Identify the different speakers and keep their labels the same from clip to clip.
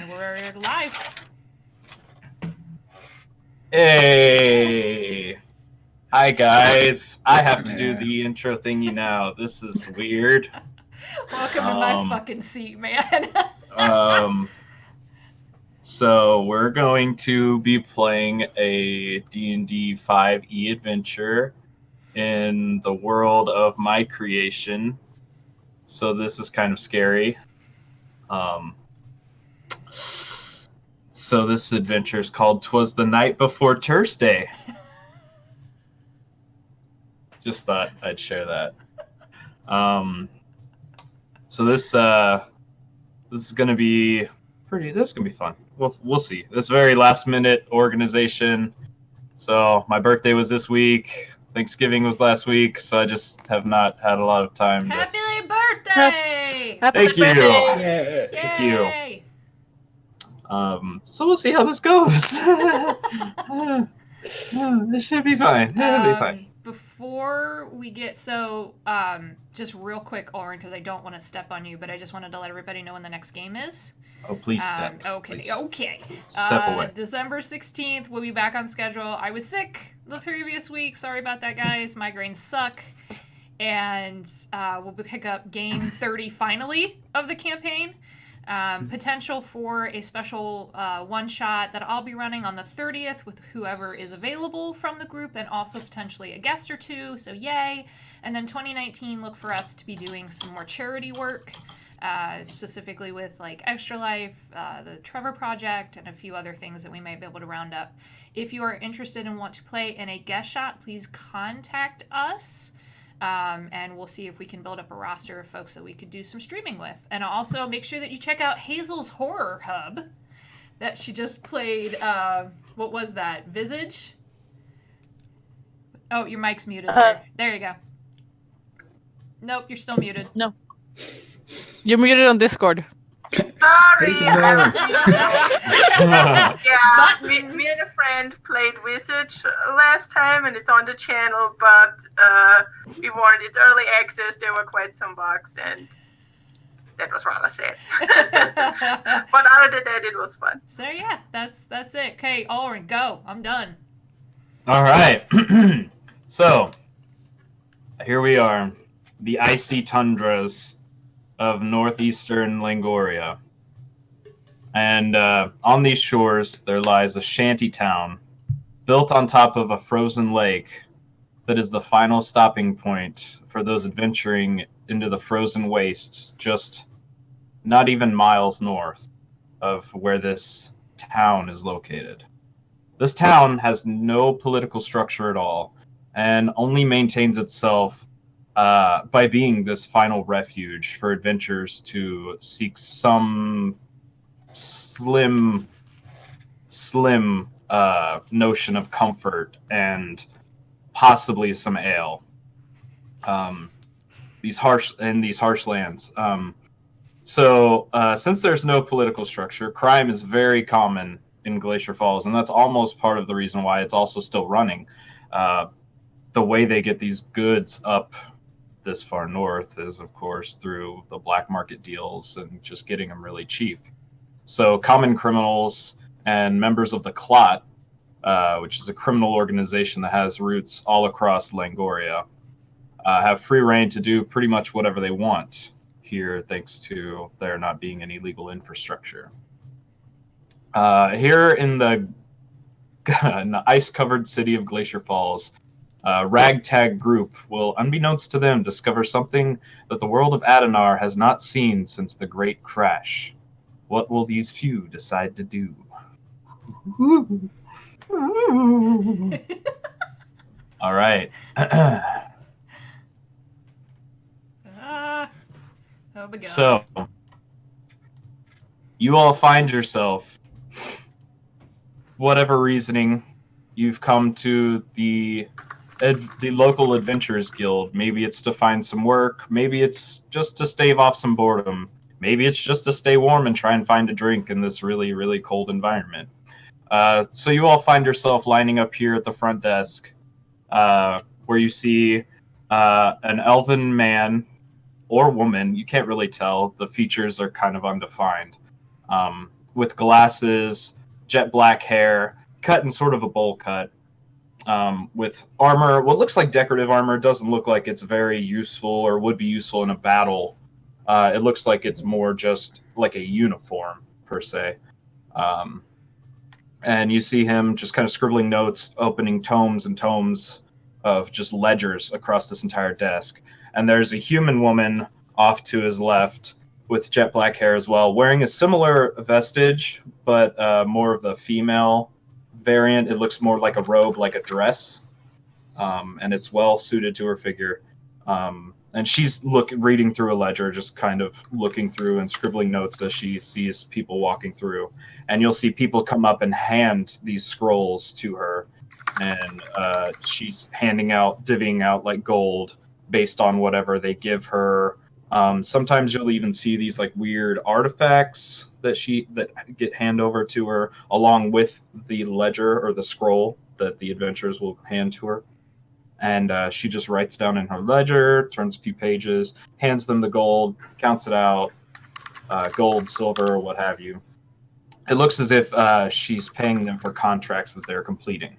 Speaker 1: And we're live.
Speaker 2: Hey! Hi guys. I have to do the intro thingy now. This is weird.
Speaker 1: Welcome to my fucking seat, man.
Speaker 2: So we're going to be playing a D&D 5e adventure in the world of my creation. So this is kind of scary. So this adventure is called 'Twas the Night Before Thursday. Just thought I'd share that. So this is gonna be pretty. This is gonna be fun. We'll see. This very last minute organization. So my birthday was this week. Thanksgiving was last week. So I just have not had a lot of time to.
Speaker 1: Happy birthday!
Speaker 2: Thank you.
Speaker 1: Yay!
Speaker 2: Thank you. So we'll see how this goes. This should be fine. It'll be fine.
Speaker 1: Before we get just real quick, Ulrin, because I don't want to step on you, but I just wanted to let everybody know when the next game is.
Speaker 2: Oh, please step.
Speaker 1: Okay,
Speaker 2: please.
Speaker 1: okay.
Speaker 2: Step away.
Speaker 1: December 16th, we'll be back on schedule. I was sick the previous week. Sorry about that, guys. Migraines suck. And we'll pick up game 30 finally of the campaign. Potential for a special one-shot that I'll be running on the 30th with whoever is available from the group, and also potentially a guest or two, so yay. And then 2019, look for us to be doing some more charity work, specifically with like Extra Life, the Trevor Project, and a few other things that we might be able to round up. If you are interested and want to play in a guest shot, please contact us. And we'll see if we can build up a roster of folks that we could do some streaming with. And also make sure that you check out Hazel's Horror Hub that she just played. What was that? Visage? Oh, your mic's muted there. There you go. Nope, you're still muted.
Speaker 3: No. You're muted on Discord.
Speaker 4: Sorry, yeah, me and a friend played Visage last time, and it's on the channel, but we wanted its early access. There were quite some bugs, and that was rather sad. But other than that, it was fun.
Speaker 1: So yeah, that's it. Okay, Ulrin, go. I'm done.
Speaker 2: All right. So here we are, the icy tundras of northeastern Langoria. And on these shores, there lies a shanty town built on top of a frozen lake that is the final stopping point for those adventuring into the frozen wastes just not even miles north of where this town is located. This town has no political structure at all and only maintains itself by being this final refuge for adventurers to seek some slim notion of comfort and possibly some ale. These harsh lands. So since there's no political structure, crime is very common in Glacier Falls, and that's almost part of the reason why it's also still running. The way they get these goods up this far north is, of course, through the black market deals and just getting them really cheap. So common criminals and members of the Clot, which is a criminal organization that has roots all across Langoria, have free reign to do pretty much whatever they want here, thanks to there not being any legal infrastructure. Here in the ice-covered city of Glacier Falls, ragtag group will, unbeknownst to them, discover something that the world of Adenar has not seen since the Great Crash. What will these few decide to do? All right.
Speaker 1: Oh my God.
Speaker 2: So, you all find yourself, whatever reasoning, you've come to the local adventurers guild. Maybe it's to find some work. Maybe it's just to stave off some boredom. Maybe it's just to stay warm and try and find a drink in this really, really cold environment. So you all find yourself lining up here at the front desk, where you see an elven man or woman. You can't really tell. The features are kind of undefined. with glasses, jet black hair, cut in sort of a bowl cut, with armor. What looks like decorative armor doesn't look like it's very useful or would be useful in a battle. It looks like it's more just like a uniform per se. And you see him just kind of scribbling notes, opening tomes and tomes of just ledgers across this entire desk. And there's a human woman off to his left with jet black hair as well, wearing a similar vestige, but more of the female variant. It looks more like a robe, like a dress, and it's well suited to her figure. And she's reading through a ledger, just kind of looking through and scribbling notes as she sees people walking through. And you'll see people come up and hand these scrolls to her, and she's divvying out like gold based on whatever they give her. Sometimes you'll even see these like weird artifacts that get hand over to her along with the ledger or the scroll that the adventurers will hand to her. And she just writes down in her ledger, turns a few pages, hands them the gold, counts it out, gold, silver, what have you. It looks as if she's paying them for contracts that they're completing.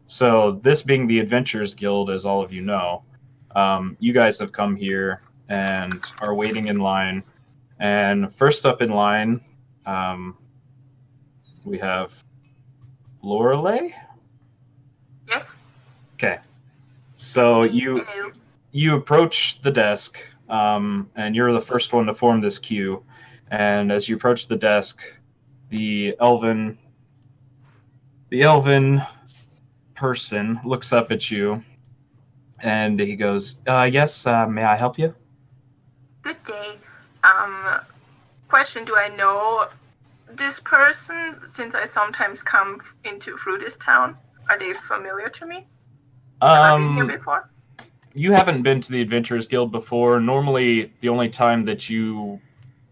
Speaker 2: So this being the Adventurers Guild, as all of you know, you guys have come here and are waiting in line. And first up in line, we have Lorelei.
Speaker 4: Yes.
Speaker 2: Okay. So
Speaker 4: Hello.
Speaker 2: you approach the desk, and you're the first one to form this queue. And as you approach the desk, the elven person looks up at you, and he goes, "Yes, may I help you?"
Speaker 4: Good day. Question: do I know this person since I sometimes come through this town? Are they familiar to me? Have I been here before?
Speaker 2: You haven't been to the Adventurers Guild before. Normally, the only time that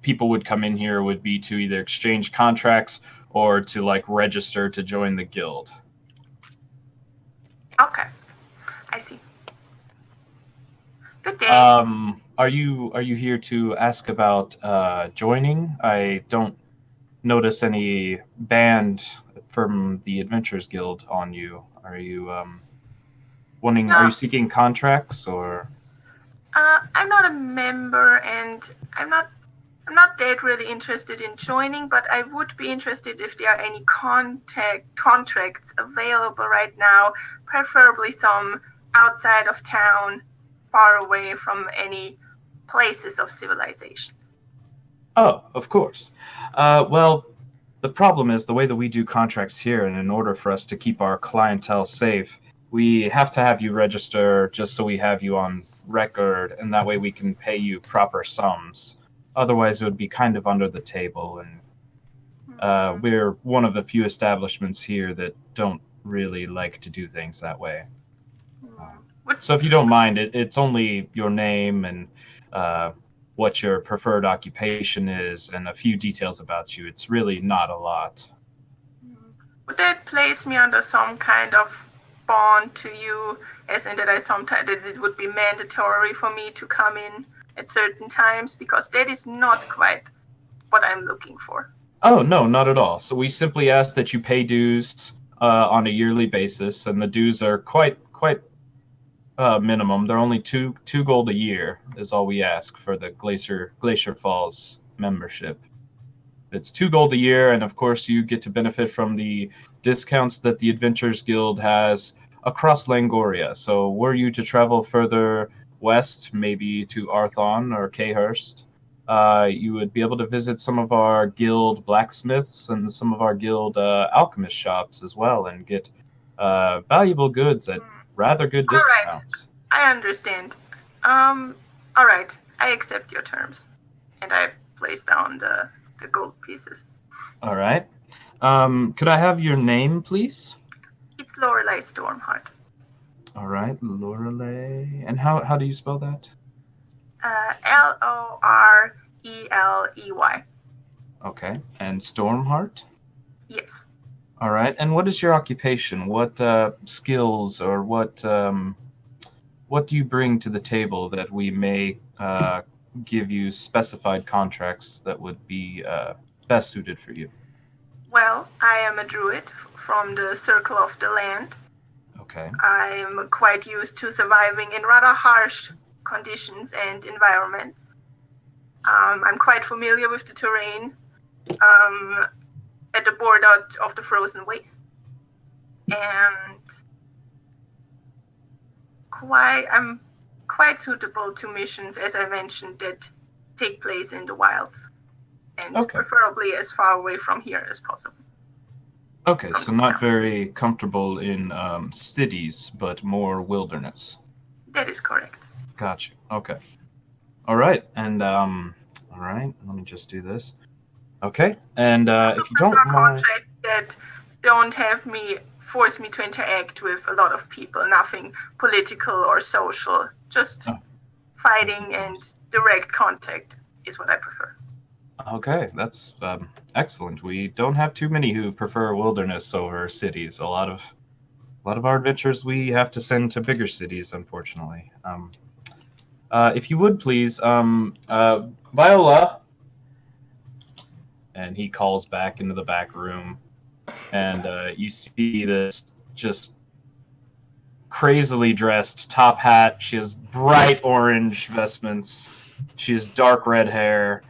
Speaker 2: people would come in here would be to either exchange contracts or to like register to join the guild.
Speaker 4: Okay, I see. Good day.
Speaker 2: Are you here to ask about joining? I don't notice any band from the Adventurers Guild on you. Are you wanting?
Speaker 4: No.
Speaker 2: Are you seeking contracts or?
Speaker 4: I'm not a member, and I'm not that really interested in joining, but I would be interested if there are any contracts available right now, preferably some outside of town, far away from any places of civilization.
Speaker 2: Oh, of course. Well, the problem is the way that we do contracts here, and in order for us to keep our clientele safe, we have to have you register just so we have you on record, and that way we can pay you proper sums. Otherwise, it would be kind of under the table, and we're one of the few establishments here that don't really like to do things that way. So if you don't mind, it's only your name and what your preferred occupation is and a few details about you. It's really not a lot.
Speaker 4: Would that place me under some kind of bond to you, as in that that it would be mandatory for me to come in at certain times? Because that is not quite what I'm looking for.
Speaker 2: Oh, no, not at all. So we simply ask that you pay dues on a yearly basis, and the dues are quite minimum. They're only two gold a year is all we ask for the Glacier Falls membership. It's 2 gold a year, and of course you get to benefit from the discounts that the Adventurers Guild has across Langoria. So were you to travel further west, maybe to Arthon or Cahurst, you would be able to visit some of our guild blacksmiths and some of our guild alchemist shops as well, and get valuable goods at rather good discounts.
Speaker 4: All right, I understand. All right, I accept your terms, and I place down the gold pieces.
Speaker 2: All right. Could I have your name, please?
Speaker 4: It's Lorelei Stormheart.
Speaker 2: All right, Lorelei. And how do you spell that?
Speaker 4: Loreley.
Speaker 2: Okay. And Stormheart?
Speaker 4: Yes.
Speaker 2: All right. And what is your occupation? What skills or what do you bring to the table that we may give you specified contracts that would be best suited for you?
Speaker 4: Well, I am a druid from the Circle of the Land.
Speaker 2: Okay.
Speaker 4: I'm quite used to surviving in rather harsh conditions and environments. I'm quite familiar with the terrain at the border of the frozen waste. And I'm quite suitable to missions, as I mentioned, that take place in the wilds. And preferably as far away from here as possible.
Speaker 2: Okay, so not very comfortable in cities, but more wilderness.
Speaker 4: That is correct.
Speaker 2: Gotcha. Okay. All right, and all right. Let me just do this. Okay, and if you don't mind,
Speaker 4: contracts that don't force me to interact with a lot of people. Nothing political or social. Just fighting and direct contact is what I prefer.
Speaker 2: Okay, that's excellent. We don't have too many who prefer wilderness over cities. A lot of our adventures we have to send to bigger cities, unfortunately. If you would please, Viola, and he calls back into the back room, and you see this just crazily dressed top hat. She has bright orange vestments. She has dark red hair.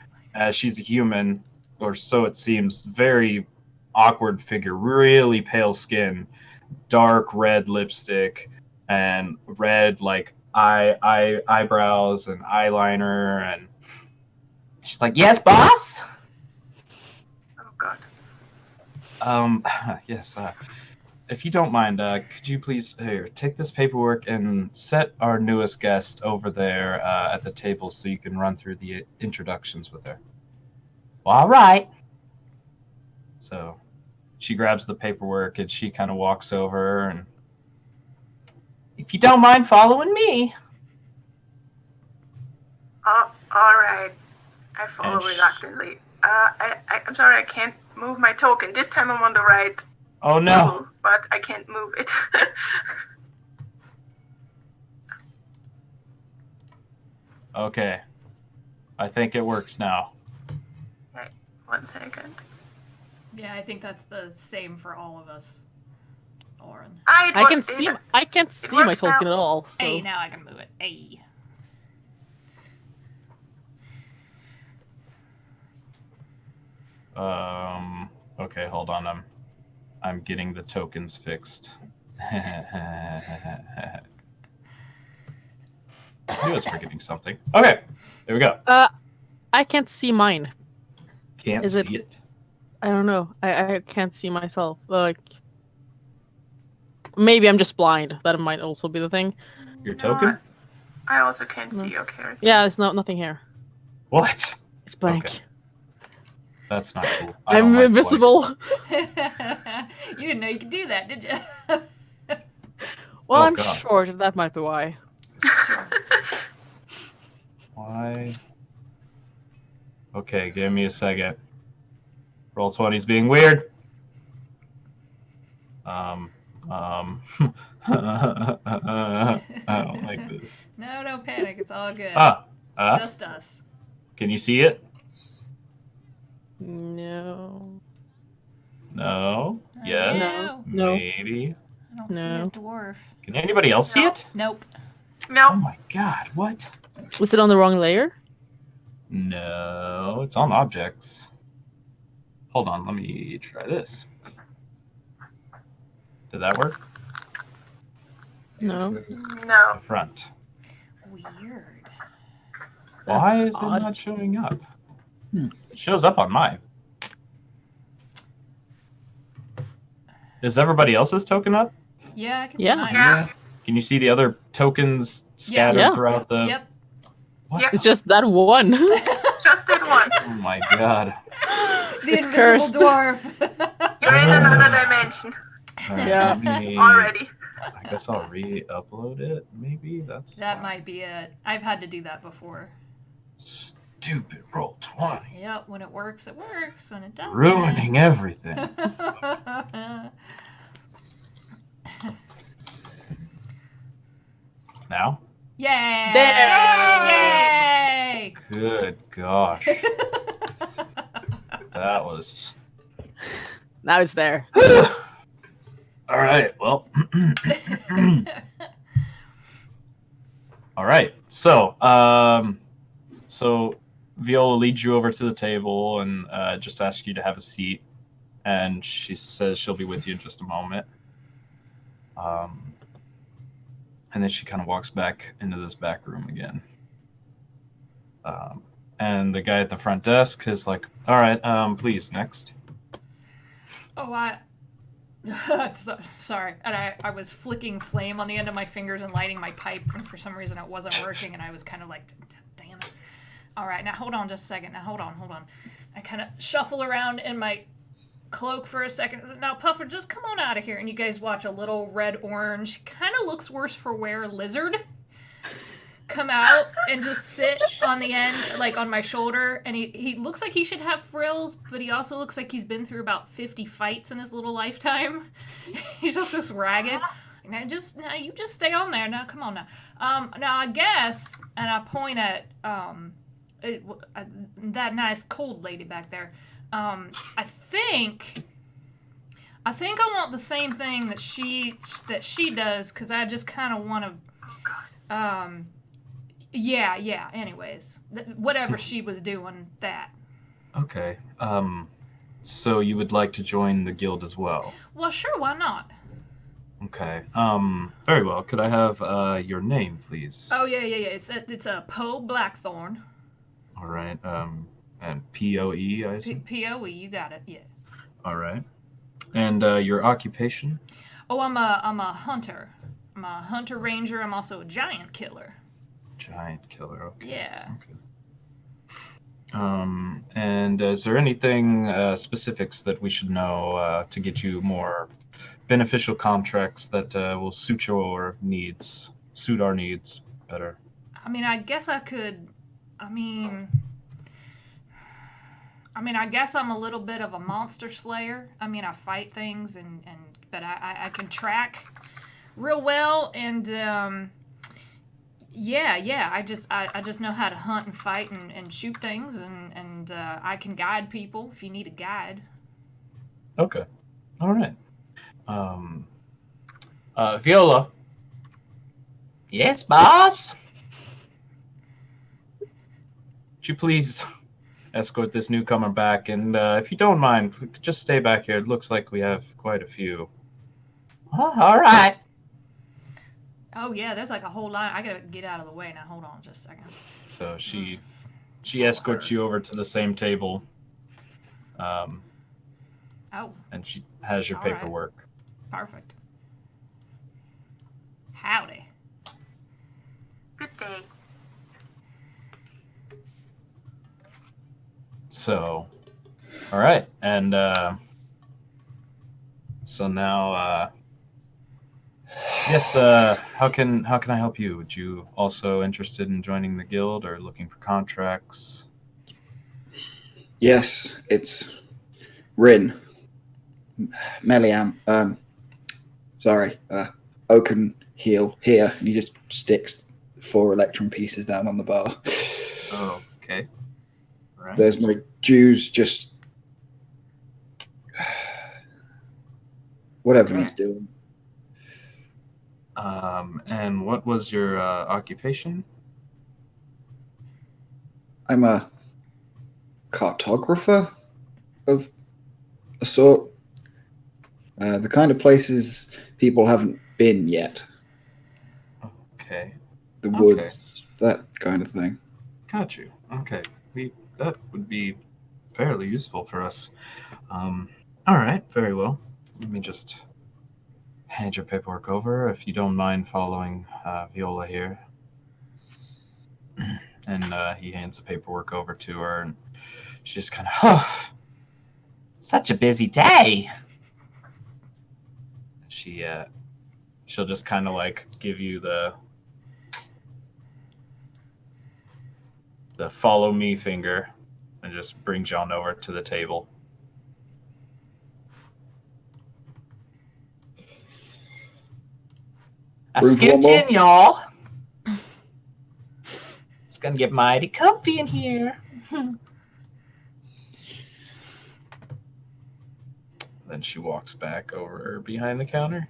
Speaker 2: She's a human, or so it seems. Very awkward figure, really pale skin, dark red lipstick, and red eyebrows and eyeliner. And she's like, "Yes, boss."
Speaker 4: Oh God.
Speaker 2: Yes. If you don't mind, could you please take this paperwork and set our newest guest over there at the table so you can run through the introductions with her? Well, all right. So she grabs the paperwork and she kind of walks over, and if you don't mind following me.
Speaker 4: Oh, all right. I follow reluctantly. I'm sorry, I can't move my token. This time I'm on the right.
Speaker 2: Oh no!
Speaker 4: But I can't move it.
Speaker 2: Okay. I think it works now.
Speaker 4: Okay, 1 second.
Speaker 1: Yeah, I think that's the same for all of us, Ulrin.
Speaker 3: I can't see my token at all. So.
Speaker 1: Hey, now I can move it. Hey.
Speaker 2: Okay, hold on. I'm getting the tokens fixed. I knew I was forgetting something. Okay, there we go.
Speaker 3: I can't see mine.
Speaker 2: Can't see it.
Speaker 3: I don't know. I can't see myself. Like, maybe I'm just blind. That might also be the thing.
Speaker 2: Your token?
Speaker 4: I also can't see your character.
Speaker 3: Yeah, there's nothing here.
Speaker 2: What?
Speaker 3: It's blank.
Speaker 2: Okay. That's not cool.
Speaker 3: I'm invisible.
Speaker 1: You didn't know you could do that, did you?
Speaker 3: Well, I'm short. That might be why.
Speaker 2: Why? Okay, give me a second. Roll 20's being weird. I don't like this.
Speaker 1: No, don't panic. It's all good. It's just us.
Speaker 2: Can you see it?
Speaker 3: No.
Speaker 2: No. Yes.
Speaker 3: No.
Speaker 2: Maybe.
Speaker 1: I don't see a dwarf.
Speaker 2: Can anybody else see it?
Speaker 1: Nope.
Speaker 4: No.
Speaker 2: Oh my god, what?
Speaker 3: Was it on the wrong layer?
Speaker 2: No, it's on objects. Hold on, let me try this. Did that work?
Speaker 3: No.
Speaker 4: No.
Speaker 2: The front.
Speaker 1: Weird.
Speaker 2: Why is it not showing up? It shows up on mine. Is everybody else's token up?
Speaker 1: Yeah, I can see mine.
Speaker 4: Yeah.
Speaker 2: Can you see the other tokens scattered throughout the...
Speaker 1: Yep.
Speaker 2: What?
Speaker 4: Yep.
Speaker 3: It's just that one.
Speaker 4: Just that one.
Speaker 2: Oh my god.
Speaker 1: The
Speaker 3: It's
Speaker 1: invisible
Speaker 3: cursed.
Speaker 1: dwarf.
Speaker 4: You're in another dimension.
Speaker 3: Yeah.
Speaker 4: Already.
Speaker 2: I guess I'll re-upload it, maybe?
Speaker 1: That might be it. I've had to do that before.
Speaker 2: Stupid roll 20.
Speaker 1: Yep, when it works, it works. When it doesn't...
Speaker 2: Ruining everything. Now?
Speaker 1: Yay!
Speaker 3: There!
Speaker 1: Yay!
Speaker 2: Good gosh. That was
Speaker 3: Now it's there.
Speaker 2: All right. Well. All right. So Viola leads you over to the table and just asks you to have a seat. And she says she'll be with you in just a moment. And then she kind of walks back into this back room again. And the guy at the front desk is like, "All right, please, next."
Speaker 1: Oh, sorry. And I was flicking flame on the end of my fingers and lighting my pipe, and for some reason it wasn't working, and I was kind of like, damn it. All right, now hold on just a second. Now hold on. I kind of shuffle around in my cloak for a second. Now, Puffer, just come on out of here. And you guys watch a little red-orange, kind of looks worse for wear lizard come out and just sit on the end, like on my shoulder. And he looks like he should have frills, but he also looks like he's been through about 50 fights in his little lifetime. He's just ragged. Now you just stay on there. Now come on now. Now I guess, and I point at that nice cold lady back there. I think I want the same thing that she does, because I just kind of want to. Yeah. Anyways, whatever she was doing, that.
Speaker 2: Okay. So you would like to join the guild as well?
Speaker 1: Well, sure. Why not?
Speaker 2: Okay. Very well. Could I have your name, please?
Speaker 1: Oh yeah. It's a Poe Blackthorn.
Speaker 2: All right. And P-O-E, I assume?
Speaker 1: P-O-E. You got it. Yeah.
Speaker 2: All right. And your occupation?
Speaker 1: Oh, I'm a hunter. I'm a hunter ranger. I'm also a giant killer.
Speaker 2: Giant killer. Okay.
Speaker 1: Yeah.
Speaker 2: Okay. And is there anything specifics that we should know to get you more beneficial contracts that will suit our needs better?
Speaker 1: I mean, I guess I could. I guess I'm a little bit of a monster slayer. I mean, I fight things, but I can track real well, and yeah. I just know how to hunt and fight and shoot things, and I can guide people if you need a guide.
Speaker 2: Okay. All right. Viola. Yes, boss. Would you please escort this newcomer back? And if you don't mind, we could just stay back here. It looks like we have quite a few. Oh, all right.
Speaker 1: Oh yeah, there's like a whole line. I gotta get out of the way now. Hold on, just a second.
Speaker 2: So she escorts you over to the same table.
Speaker 1: Oh.
Speaker 2: And she has your
Speaker 1: All right.
Speaker 2: paperwork.
Speaker 1: Perfect. Howdy.
Speaker 4: Good day.
Speaker 2: So, all right, and so now, yes. How can I help you? Would you also interested in joining the guild or looking for contracts?
Speaker 5: Yes, it's Rin. Meliam. Oaken heel here, and he just sticks 4 electrum pieces down on the bar.
Speaker 2: Oh, okay. All right.
Speaker 5: There's my dues, just whatever needs doing.
Speaker 2: And what was your occupation?
Speaker 5: I'm a cartographer of a sort. The kind of places people haven't been yet.
Speaker 2: Okay.
Speaker 5: The woods, that kind of thing.
Speaker 2: Got you. Okay. That would be fairly useful for us. All right. Very well. Let me just hand your paperwork over, if you don't mind following Viola here. And he hands the paperwork over to her, and she just kind of, such a busy day. She'll just kind of like give you the follow me finger, and just brings you on over to the table. I skipped in, y'all. It's gonna get mighty comfy in here. Then she walks back over behind the counter.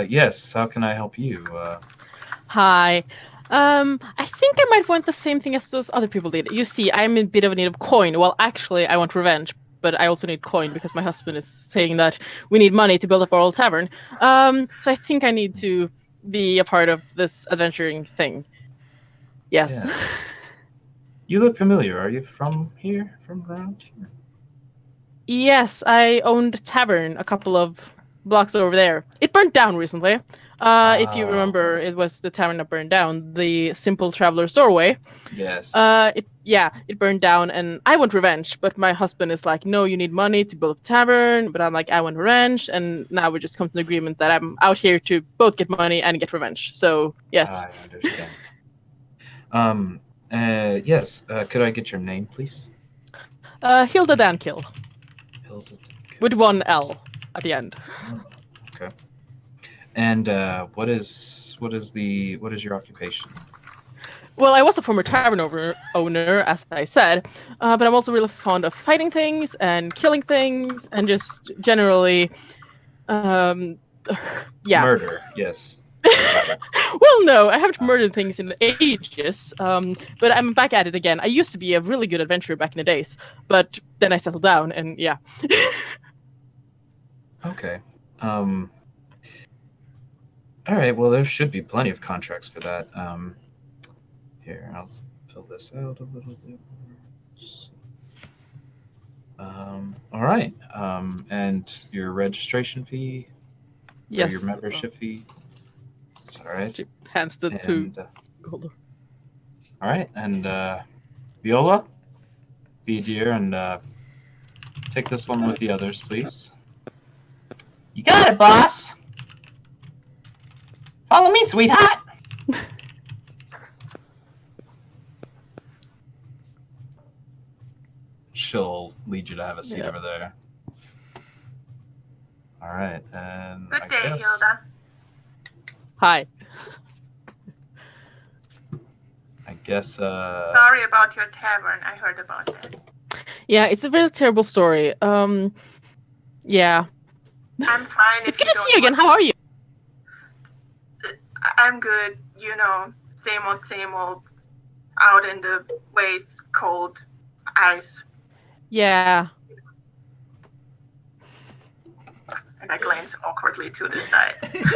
Speaker 2: Yes, how can I help you?
Speaker 3: Hi. I think I might want the same thing as those other people did. You see, I'm in a bit of a need of coin. Well, actually, I want revenge, but I also need coin because my husband is saying that we need money to build up our old tavern. So I think I need to be a part of this adventuring thing. Yes.
Speaker 2: Yeah. You look familiar. Are you from here? From around here?
Speaker 3: Yes, I owned a tavern a couple of blocks over there. It burned down recently. If you
Speaker 2: Oh.
Speaker 3: remember, it was the tavern that burned down, the Simple Traveler's Doorway.
Speaker 2: Yes.
Speaker 3: It burned down, and I want revenge. But my husband is like, no, you need money to build a tavern. But I'm like, I want revenge, and now we just come to an agreement that I'm out here to both get money and get revenge. So yes,
Speaker 2: I understand. Yes. Could I get your name, please?
Speaker 3: Hilda Dankill
Speaker 2: Hilda.
Speaker 3: with one L at the end.
Speaker 2: Okay. And what is your occupation?
Speaker 3: Well, I was a former tavern owner, as I said, but I'm also really fond of fighting things and killing things and just generally, yeah.
Speaker 2: Murder. Yes.
Speaker 3: Well, no, I haven't murdered things in ages, but I'm back at it again. I used to be a really good adventurer back in the days, but then I settled down, and yeah.
Speaker 2: Okay. All right. Well, there should be plenty of contracts for that. Here, I'll fill this out a little bit more. All right. And your registration fee
Speaker 3: Yes.
Speaker 2: or your membership fee? That's all right.
Speaker 3: She hands the two gold.
Speaker 2: All right. And Viola, be dear and take this one with the others, please. You got it, boss. Follow me, sweetheart. She'll lead you to have a seat over there. All right, and
Speaker 4: Good day, Hilda.
Speaker 3: Hi.
Speaker 2: I guess.
Speaker 4: Sorry about your tavern. I heard about that.
Speaker 3: Yeah, it's a really terrible story. Yeah.
Speaker 4: I'm fine.
Speaker 3: It's good to see you again. How are you?
Speaker 4: I'm good. You know, same old. Out in the waste, cold, ice.
Speaker 3: Yeah.
Speaker 4: And I glance awkwardly to the side.
Speaker 3: It's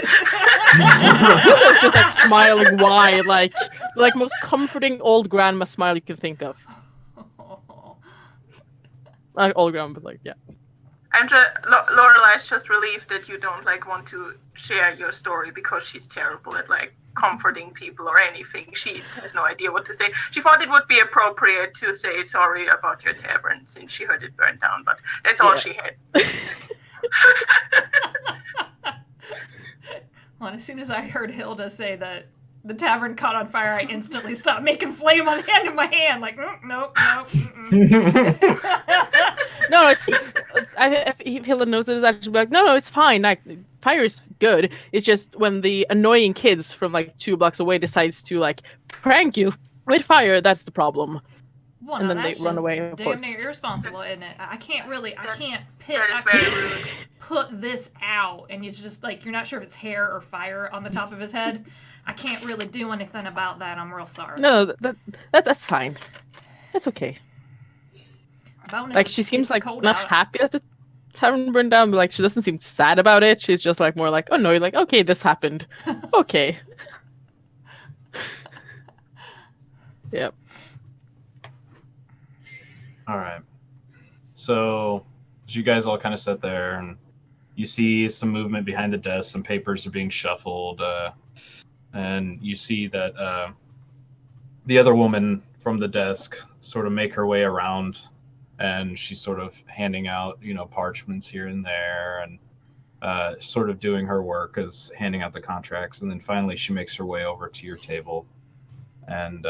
Speaker 3: just like smiling wide, like most comforting old grandma smile you can think of. Like old grandma, but like, yeah.
Speaker 4: I'm just Lorelai's just relieved that you don't want to share your story because she's terrible at comforting people or anything. She has no idea what to say. She thought it would be appropriate to say sorry about your tavern since she heard it burn down, but that's all she had.
Speaker 1: Well, as soon as I heard Hilda say that the tavern caught on fire, I instantly stopped making flame on the end of my hand. Like, nope.
Speaker 3: No, it's. If Hilda knows it, it's actually like, no, it's fine. Like, fire is good. It's just when the annoying kids from 2 blocks away decides to prank you with fire, that's the problem.
Speaker 1: Well,
Speaker 3: and
Speaker 1: no,
Speaker 3: then
Speaker 1: that's
Speaker 3: they run away. Of
Speaker 1: damn
Speaker 3: course.
Speaker 1: near irresponsible, isn't it? I can't put this out, and it's just you're not sure if it's hair or fire on the top of his head. I can't really do anything about that. I'm real sorry.
Speaker 3: No, that's fine. That's okay.
Speaker 1: Bonus,
Speaker 3: she seems not
Speaker 1: out.
Speaker 3: happy that the tavern burned down, but she doesn't seem sad about it. She's just more oh no, you're okay, this happened. Okay. Yep.
Speaker 2: All right. So, as you guys all kind of sit there, and you see some movement behind the desk, some papers are being shuffled, and you see that the other woman from the desk sort of make her way around, and she's sort of handing out, parchments here and there, and sort of doing her work as handing out the contracts, and then finally she makes her way over to your table, and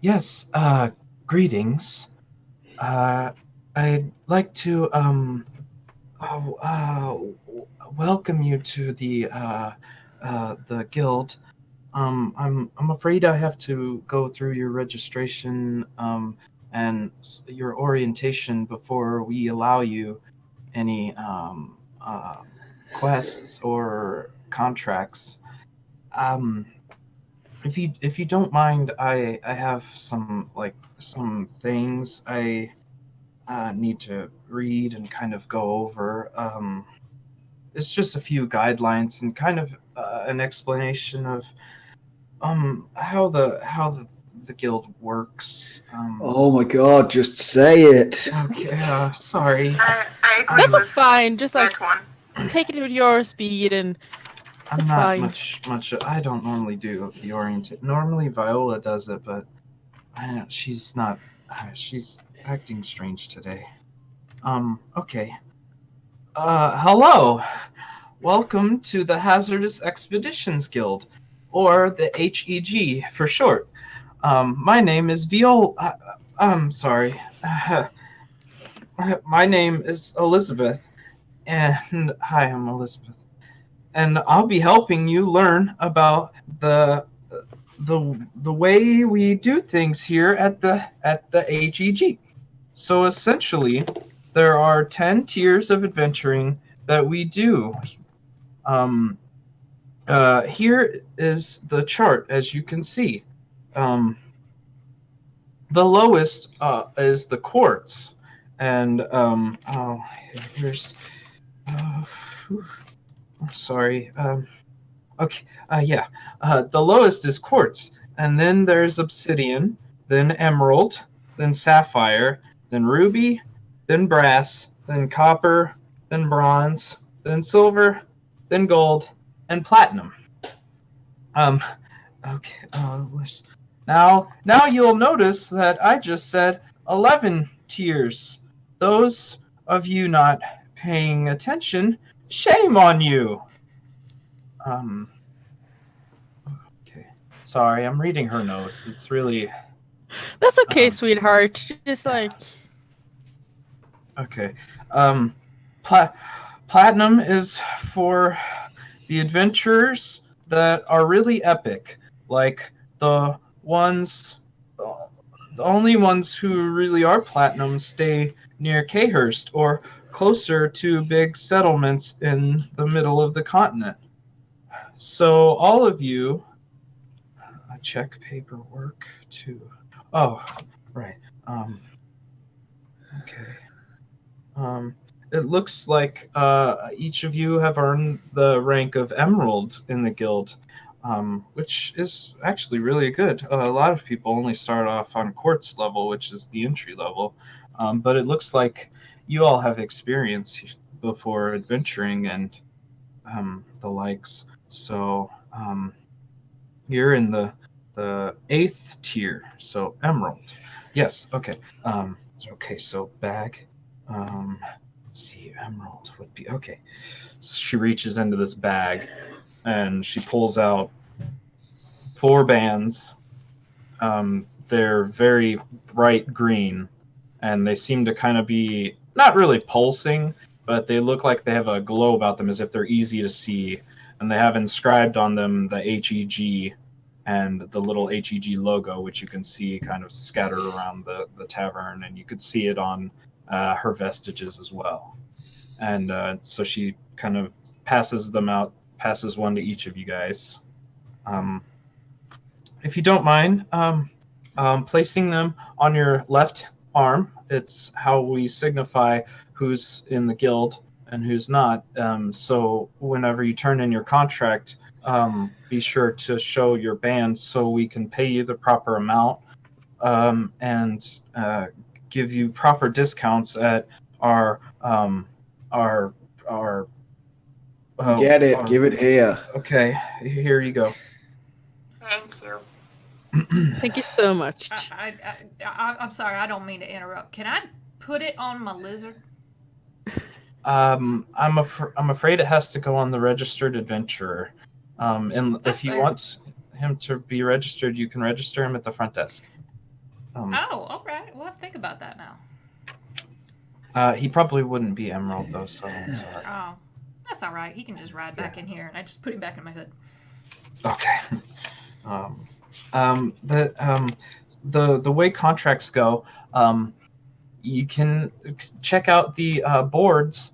Speaker 2: yes, greetings. I'd like to welcome you to the guild. I'm afraid I have to go through your registration. and your orientation before we allow you any quests or contracts. If you don't mind, I have some things I need to read and kind of go over. It's just a few guidelines and kind of an explanation of how the guild works.
Speaker 5: Oh my god, just say it.
Speaker 2: Okay, sorry.
Speaker 4: I agree
Speaker 3: That's
Speaker 4: with
Speaker 3: fine. Just like
Speaker 4: that one.
Speaker 3: take it with your speed, and
Speaker 2: I'm
Speaker 3: it's
Speaker 2: not
Speaker 3: fine.
Speaker 2: much. I don't normally do the orientation. Normally Viola does it, but she's not. She's acting strange today. Okay. Hello. Welcome to the Hazardous Expeditions Guild, or the HEG for short. My name is Viola. I'm sorry. My name is Elizabeth, and hi, I'm Elizabeth, and I'll be helping you learn about the way we do things here at the HEG. So essentially, there are 10 tiers of adventuring that we do. Here is the chart, as you can see. The lowest is the quartz, and here's. Whew, I'm sorry. Okay. Yeah. The lowest is quartz, and then there's obsidian, then emerald, then sapphire, then ruby, then brass, then copper, then bronze, then silver, then gold, and platinum. Okay. Now you'll notice that I just said 11 tiers. Those of you not paying attention, shame on you. Okay. Sorry, I'm reading her notes. It's really
Speaker 3: That's okay,
Speaker 2: Um,
Speaker 3: sweetheart. Just like
Speaker 2: okay. Platinum is for the adventurers that are really epic, like the ones. The only ones who really are platinum stay near Cahurst or closer to big settlements in the middle of the continent. So all of you, check paperwork too. Oh, right. Okay. It looks like each of you have earned the rank of Emerald in the guild, which is actually really good. A lot of people only start off on Quartz level, which is the entry level, but it looks like you all have experience before adventuring and the likes. So you're in the 8th tier, so Emerald. Yes. Okay. Okay. So bag. Let's see, emerald would be okay. So she reaches into this bag and she pulls out 4 bands. They're very bright green, and they seem to kind of be not really pulsing, but they look like they have a glow about them, as if they're easy to see. And they have inscribed on them the HEG and the little HEG logo, which you can see kind of scattered around the tavern, and you could see it on her vestiges as well. And so she kind of passes them out, passes one to each of you guys. If you don't mind, placing them on your left arm. It's how we signify who's in the guild and who's not. So whenever you turn in your contract, be sure to show your band so we can pay you the proper amount, and give you proper discounts at our our
Speaker 5: Get it. Give it here.
Speaker 2: Okay, here you go.
Speaker 4: Thank you.
Speaker 3: thank you so much.
Speaker 1: I'm sorry, I don't mean to interrupt. Can I put it on my lizard?
Speaker 2: I'm afraid it has to go on the registered adventurer. And
Speaker 1: That's
Speaker 2: if you
Speaker 1: fair.
Speaker 2: want him to be registered, you can register him at the front desk.
Speaker 1: Oh, all right. We'll have to think about that now.
Speaker 2: He probably wouldn't be Emerald though, so I'm sorry.
Speaker 1: Oh, that's all right. He can just ride back in here, and I just put him back in my hood.
Speaker 2: Okay. The way contracts go, You can check out the boards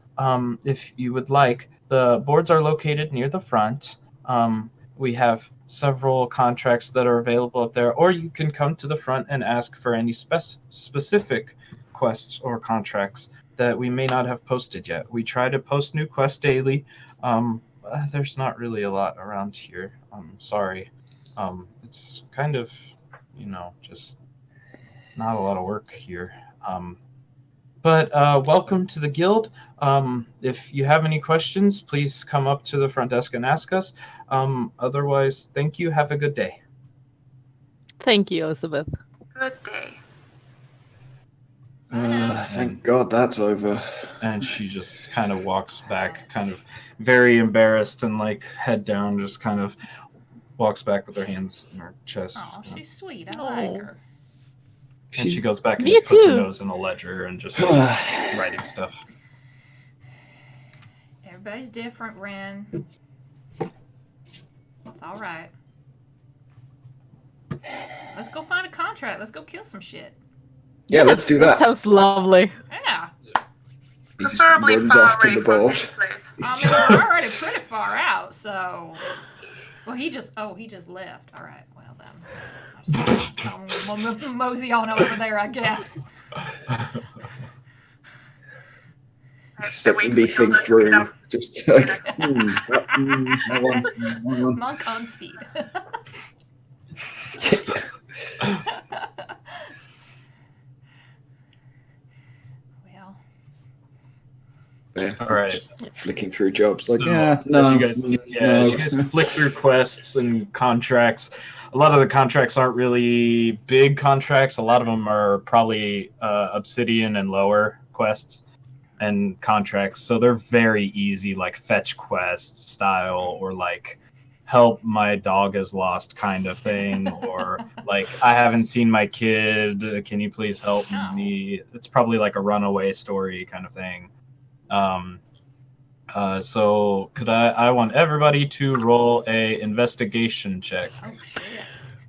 Speaker 2: if you would like. The boards are located near the front. We have several contracts that are available up there, or you can come to the front and ask for any specific quests or contracts that we may not have posted yet. We try to post new quests daily. There's not really a lot around here. Sorry. It's kind of, just not a lot of work here. But welcome to the guild. If you have any questions, please come up to the front desk and ask us. Otherwise, thank you. Have a good day.
Speaker 3: Thank you, Elizabeth.
Speaker 4: Good day.
Speaker 5: Thank God that's over.
Speaker 2: And she just kind of walks back, kind of very embarrassed and like head down, just kind of walks back with her hands in her chest.
Speaker 1: Oh, she's sweet. I
Speaker 3: Oh.
Speaker 1: like her.
Speaker 2: And she goes back and
Speaker 3: Me
Speaker 2: just puts her
Speaker 3: too.
Speaker 2: nose in a ledger and just starts writing stuff.
Speaker 1: Everybody's different, Ren. It's all right. Let's go find a contract. Let's go kill some shit.
Speaker 5: Yeah, let's do
Speaker 3: That
Speaker 5: that.
Speaker 3: sounds lovely.
Speaker 1: Yeah.
Speaker 5: He just
Speaker 4: Preferably
Speaker 5: runs
Speaker 4: far
Speaker 5: off to
Speaker 4: away
Speaker 5: the
Speaker 4: from
Speaker 5: board.
Speaker 4: this place.
Speaker 1: I mean, we're already pretty far out, so. Well, he just left. All right. Well then, I'll mosey on over there, I guess.
Speaker 5: Step
Speaker 4: Wait
Speaker 5: and
Speaker 4: for
Speaker 5: be think
Speaker 4: Hilda to
Speaker 5: through.
Speaker 4: get up.
Speaker 5: Just like, hang on.
Speaker 1: Monk on speed. Well,
Speaker 5: Yeah,
Speaker 2: All right.
Speaker 5: flicking through jobs like,
Speaker 2: So,
Speaker 5: yeah,
Speaker 2: as
Speaker 5: no,
Speaker 2: you guys, as you guys flick through quests and contracts, a lot of the contracts aren't really big contracts. A lot of them are probably obsidian and lower quests and contracts, so they're very easy, like fetch quests style, or like help my dog is lost kind of thing, or like I haven't seen my kid. Can you please help
Speaker 1: Oh.
Speaker 2: me? It's probably like a runaway story kind of thing. So could I want everybody to roll a investigation check.
Speaker 1: oh shit.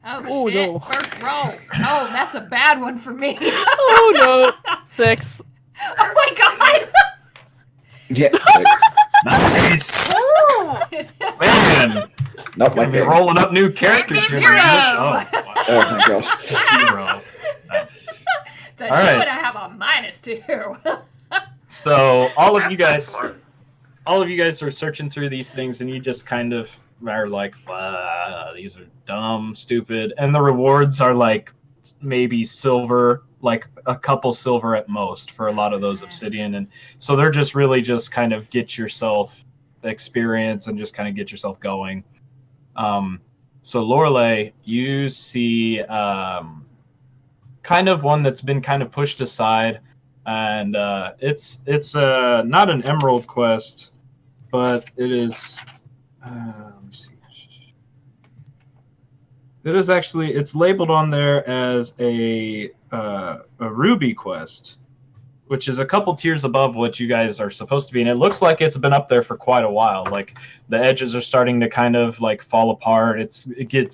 Speaker 1: Oh
Speaker 3: Oh,
Speaker 1: shit.
Speaker 3: no.
Speaker 1: First roll. Oh, that's a bad one for me.
Speaker 3: Oh no. 6.
Speaker 1: Oh my god.
Speaker 5: Yeah,
Speaker 2: Nice,
Speaker 4: Ooh!
Speaker 2: man.
Speaker 5: not my
Speaker 2: Gonna be
Speaker 5: thing.
Speaker 2: rolling up new characters.
Speaker 1: Zero.
Speaker 2: here. Oh, wow.
Speaker 5: Oh, thank God.
Speaker 2: 0. Nice.
Speaker 1: It's a 2
Speaker 2: All right.
Speaker 1: and I have a -2.
Speaker 2: So all of you
Speaker 4: That's
Speaker 2: guys, are searching through these things, and you just kind of are like, these are dumb, stupid, and the rewards are like maybe silver, like a couple silver at most for a lot of those obsidian, and so they're just really just kind of get yourself experience and just kind of get yourself going. So Lorelei, you see kind of one that's been kind of pushed aside, and it's not an emerald quest, but it is. Let me see. It is actually, it's labeled on there as a ruby quest, which is a couple tiers above what you guys are supposed to be, and it looks like it's been up there for quite a while. Like the edges are starting to kind of like fall apart. It's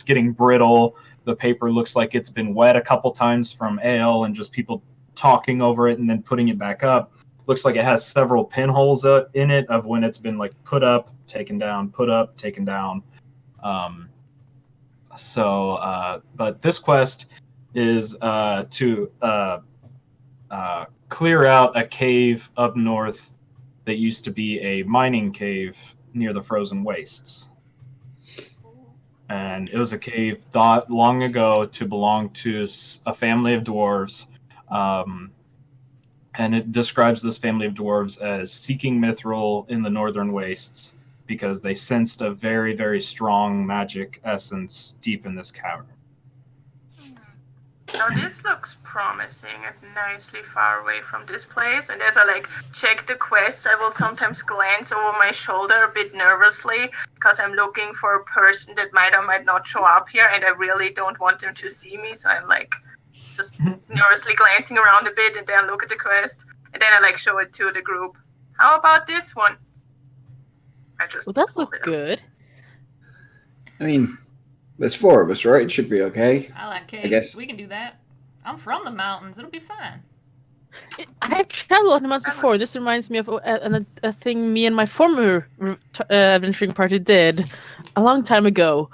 Speaker 2: getting brittle. The paper looks like it's been wet a couple times from ale and just people talking over it and then putting it back up. Looks like it has several pinholes in it of when it's been like put up, taken down, put up, taken down. But this quest is to clear out a cave up north that used to be a mining cave near the frozen wastes. And it was a cave thought long ago to belong to a family of dwarves. And it describes this family of dwarves as seeking mithril in the northern wastes because they sensed a very, very strong magic essence deep in this cavern.
Speaker 4: Now this looks promising and nicely far away from this place. And as I like check the quests, I will sometimes glance over my shoulder a bit nervously because I'm looking for a person that might or might not show up here, and I really don't want them to see me. So I'm like just nervously glancing around a bit, and then look at the quest, and then I like show it to the group. How about this one? I just
Speaker 3: Well, that's
Speaker 4: pulled
Speaker 3: look
Speaker 4: it up.
Speaker 3: good.
Speaker 5: I mean, there's 4 of us, right? It should be okay.
Speaker 1: I like cakes.
Speaker 5: I guess.
Speaker 1: We can do that. I'm from the mountains. It'll be fine.
Speaker 3: I have traveled on the mountains before. This reminds me of a thing me and my former adventuring party did a long time ago.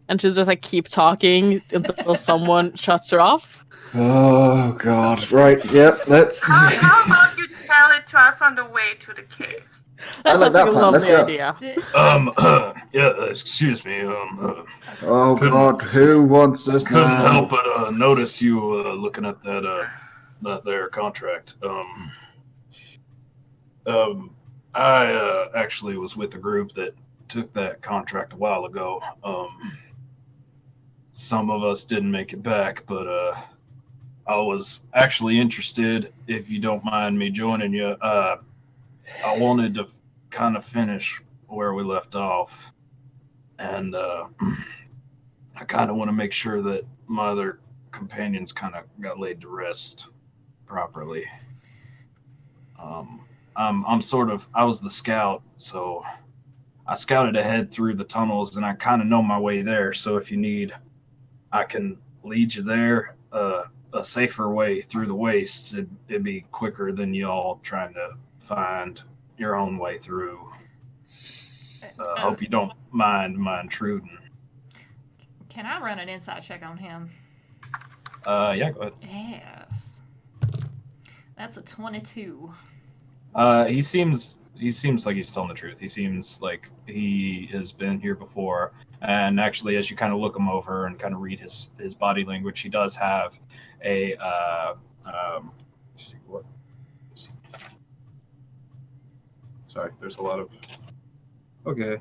Speaker 3: And she'll just like keep talking until someone shuts her off.
Speaker 5: Oh God! Right. Yep. Let's.
Speaker 4: How about you tell it to us on the way to the caves?
Speaker 3: That
Speaker 5: like
Speaker 3: sounds like
Speaker 5: that
Speaker 3: a
Speaker 5: plan. Let's
Speaker 3: lovely
Speaker 5: go.
Speaker 3: idea.
Speaker 2: Yeah, excuse me.
Speaker 5: Oh
Speaker 2: Couldn't-
Speaker 5: God! Who wants us
Speaker 2: Couldn't
Speaker 5: now?
Speaker 2: help but notice you looking at that their contract. I actually was with the group that took that contract a while ago. Some of us didn't make it back, but I was actually interested, if you don't mind me joining you. I wanted to kind of finish where we left off, and I kind of want to make sure that my other companions kind of got laid to rest properly. I was the scout, so I scouted ahead through the tunnels, and I kind of know my way there. So if you need, I can lead you there. A safer way through the wastes. It'd be quicker than y'all trying to find your own way through. Hope you don't mind my intruding.
Speaker 1: Can I run an insight check on him?
Speaker 2: Yeah, go ahead.
Speaker 1: Yes. That's a 22.
Speaker 2: He seems like he's telling the truth. He seems like he has been here before. And actually, as you kind of look him over and kind of read his body language, he does have a let's see what. Let's see. Sorry, there's a lot of. Okay.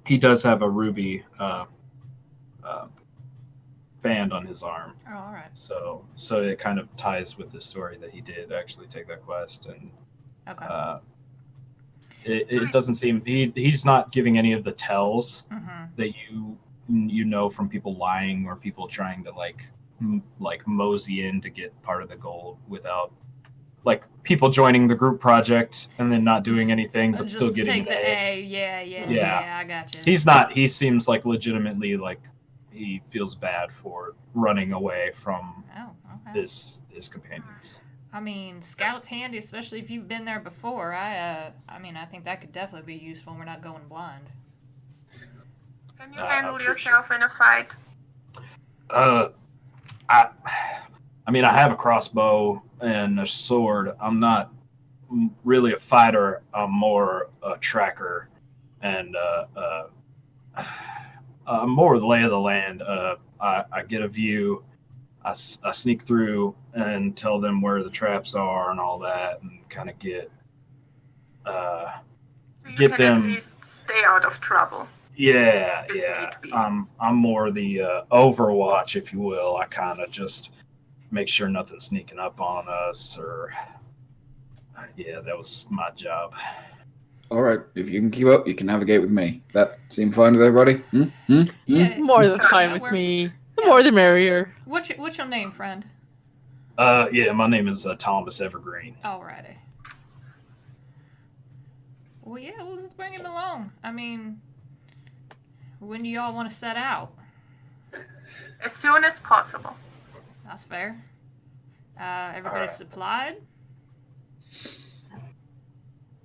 Speaker 2: He does have a ruby band on his arm.
Speaker 1: Oh, all right.
Speaker 2: So it kind of ties with the story that he did actually take that quest, and
Speaker 1: Okay.
Speaker 2: it doesn't seem he's not giving any of the tells
Speaker 1: Mm-hmm.
Speaker 2: that you know from people lying or people trying to like mosey in to get part of the gold without like people joining the group project and then not doing anything but
Speaker 1: Just
Speaker 2: still getting
Speaker 1: take
Speaker 2: an
Speaker 1: the
Speaker 2: A.
Speaker 1: A. Yeah.
Speaker 2: Yeah.
Speaker 1: I got you.
Speaker 2: He's not. He seems like legitimately like he feels bad for running away from
Speaker 1: Oh, okay.
Speaker 2: his companions.
Speaker 1: I mean, scout's handy, especially if you've been there before. I mean, I think that could definitely be useful. We're not going blind.
Speaker 4: Can you
Speaker 2: I'm
Speaker 4: handle
Speaker 2: pretty
Speaker 4: yourself in a fight?
Speaker 2: I mean, I have a crossbow and a sword. I'm not really a fighter. I'm more a tracker and more the lay of the land. I get a view. I sneak through and tell them where the traps are and all that, and kind of get
Speaker 4: So you
Speaker 2: get
Speaker 4: can at
Speaker 2: them.
Speaker 4: least stay out of trouble.
Speaker 2: Yeah.
Speaker 4: If need be.
Speaker 2: I'm more the Overwatch, if you will. I kind of just make sure nothing's sneaking up on us, or yeah, that was my job.
Speaker 5: All right. If you can keep up, you can navigate with me. That seem fine with everybody?
Speaker 1: Yeah.
Speaker 3: More than fine
Speaker 1: that
Speaker 3: with
Speaker 1: works.
Speaker 3: me. The
Speaker 1: Yeah.
Speaker 3: more the merrier.
Speaker 1: What's your name, friend?
Speaker 2: Yeah, my name is Thomas Evergreen.
Speaker 1: Alrighty. Well, yeah, we'll just bring him along. I mean, when do y'all want to set out?
Speaker 4: As soon as possible.
Speaker 1: That's fair. Everybody's
Speaker 2: Alright.
Speaker 1: supplied.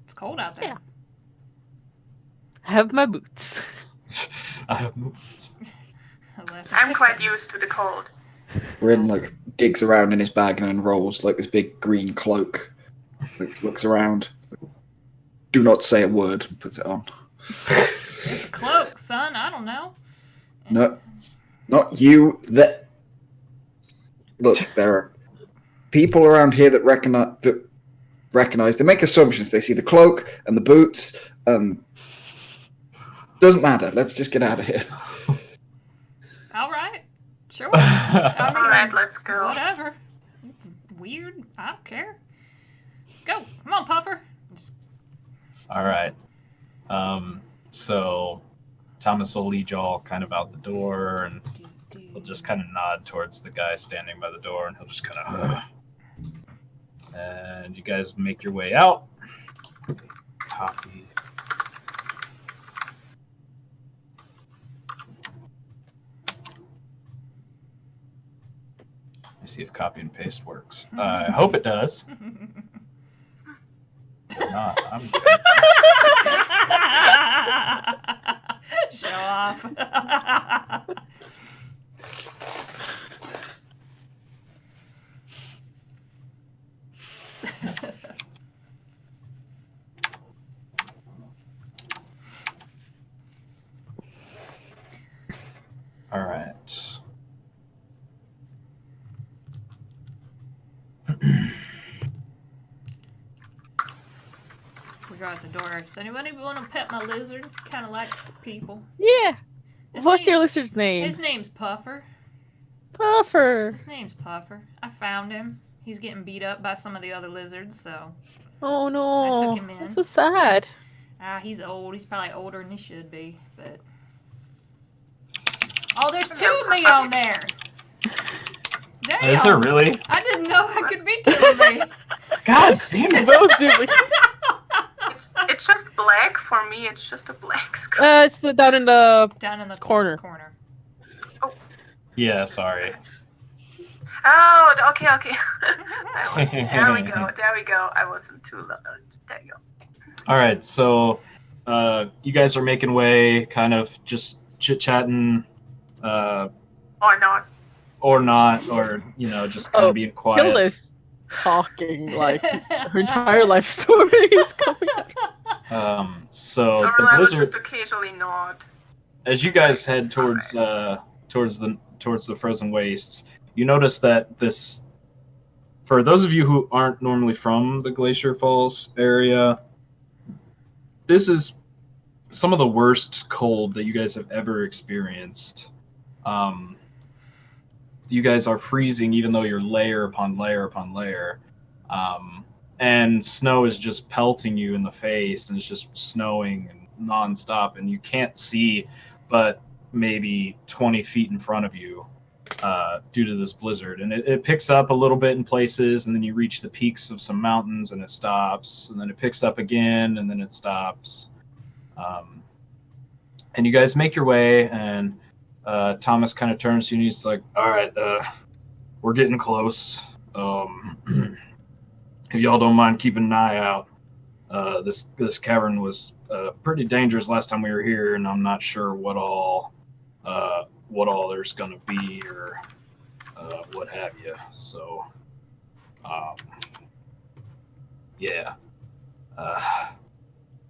Speaker 1: It's cold out there.
Speaker 3: Yeah. I have my boots.
Speaker 1: Unless
Speaker 4: I'm quite used to the cold.
Speaker 5: Bryn like digs around in his bag and unrolls like this big green cloak. Looks around. Do not say a word. And puts it on.
Speaker 1: It's a cloak, son. I don't know.
Speaker 5: No, not you. That look. There are people around here that recognize. They make assumptions. They see the cloak and the boots. Doesn't matter. Let's just get out of here.
Speaker 1: All right. Sure. I mean,
Speaker 4: Alright, let's go.
Speaker 1: whatever. Weird. I don't care. Go. Come on, Puffer. Just...
Speaker 2: All right. So Thomas will lead y'all kind of out the door, and he'll just kind of nod towards the guy standing by the door, and he'll just kind of. And you guys make your way out. Copy. see if copy and paste works. I hope it does. If not, I'm good.
Speaker 1: Show off.
Speaker 2: All right.
Speaker 1: We go out the door. Does anybody want to pet my lizard? Kind of likes people.
Speaker 3: Yeah.
Speaker 1: His
Speaker 3: What's
Speaker 1: name-
Speaker 3: your lizard's name?
Speaker 1: His name's Puffer.
Speaker 3: Puffer.
Speaker 1: His name's Puffer. I found him. He's getting beat up by some of the other lizards, so
Speaker 3: Oh no.
Speaker 1: I took him in.
Speaker 3: That's so sad.
Speaker 1: he's old. He's probably older than he should be, but oh, there's two of me on there. Damn.
Speaker 2: Is there really?
Speaker 1: I didn't know I could be two of me.
Speaker 2: God damn it!
Speaker 3: Both do.
Speaker 4: It's just black for me. It's just a black screen.
Speaker 3: It's down in the
Speaker 1: Down in the
Speaker 3: corner.
Speaker 2: Yeah, sorry.
Speaker 4: Oh, okay. There we go. I wasn't too loud. There you go.
Speaker 2: All right, so you guys are making way, kind of just chit-chatting,
Speaker 4: Or not.
Speaker 2: or not, or, just kind of being quiet.
Speaker 3: Hilda's talking like her entire life story is coming out.
Speaker 2: So
Speaker 4: Or
Speaker 2: the
Speaker 4: I would
Speaker 2: blizzard,
Speaker 4: just occasionally nod.
Speaker 2: as you guys head towards the frozen wastes, you notice that this, for those of you who aren't normally from the Glacier Falls area, this is some of the worst cold that you guys have ever experienced. You guys are freezing even though you're layer upon layer upon layer. And snow is just pelting you in the face, and it's just snowing and nonstop, and you can't see but maybe 20 feet in front of you due to this blizzard. And it picks up a little bit in places, and then you reach the peaks of some mountains and it stops, and then it picks up again, and then it stops. And you guys make your way, and Thomas kind of turns to you and he's like, all right, we're getting close. If y'all don't mind keeping an eye out, this cavern was pretty dangerous last time we were here, and I'm not sure what all there's gonna be or what have you. So, yeah,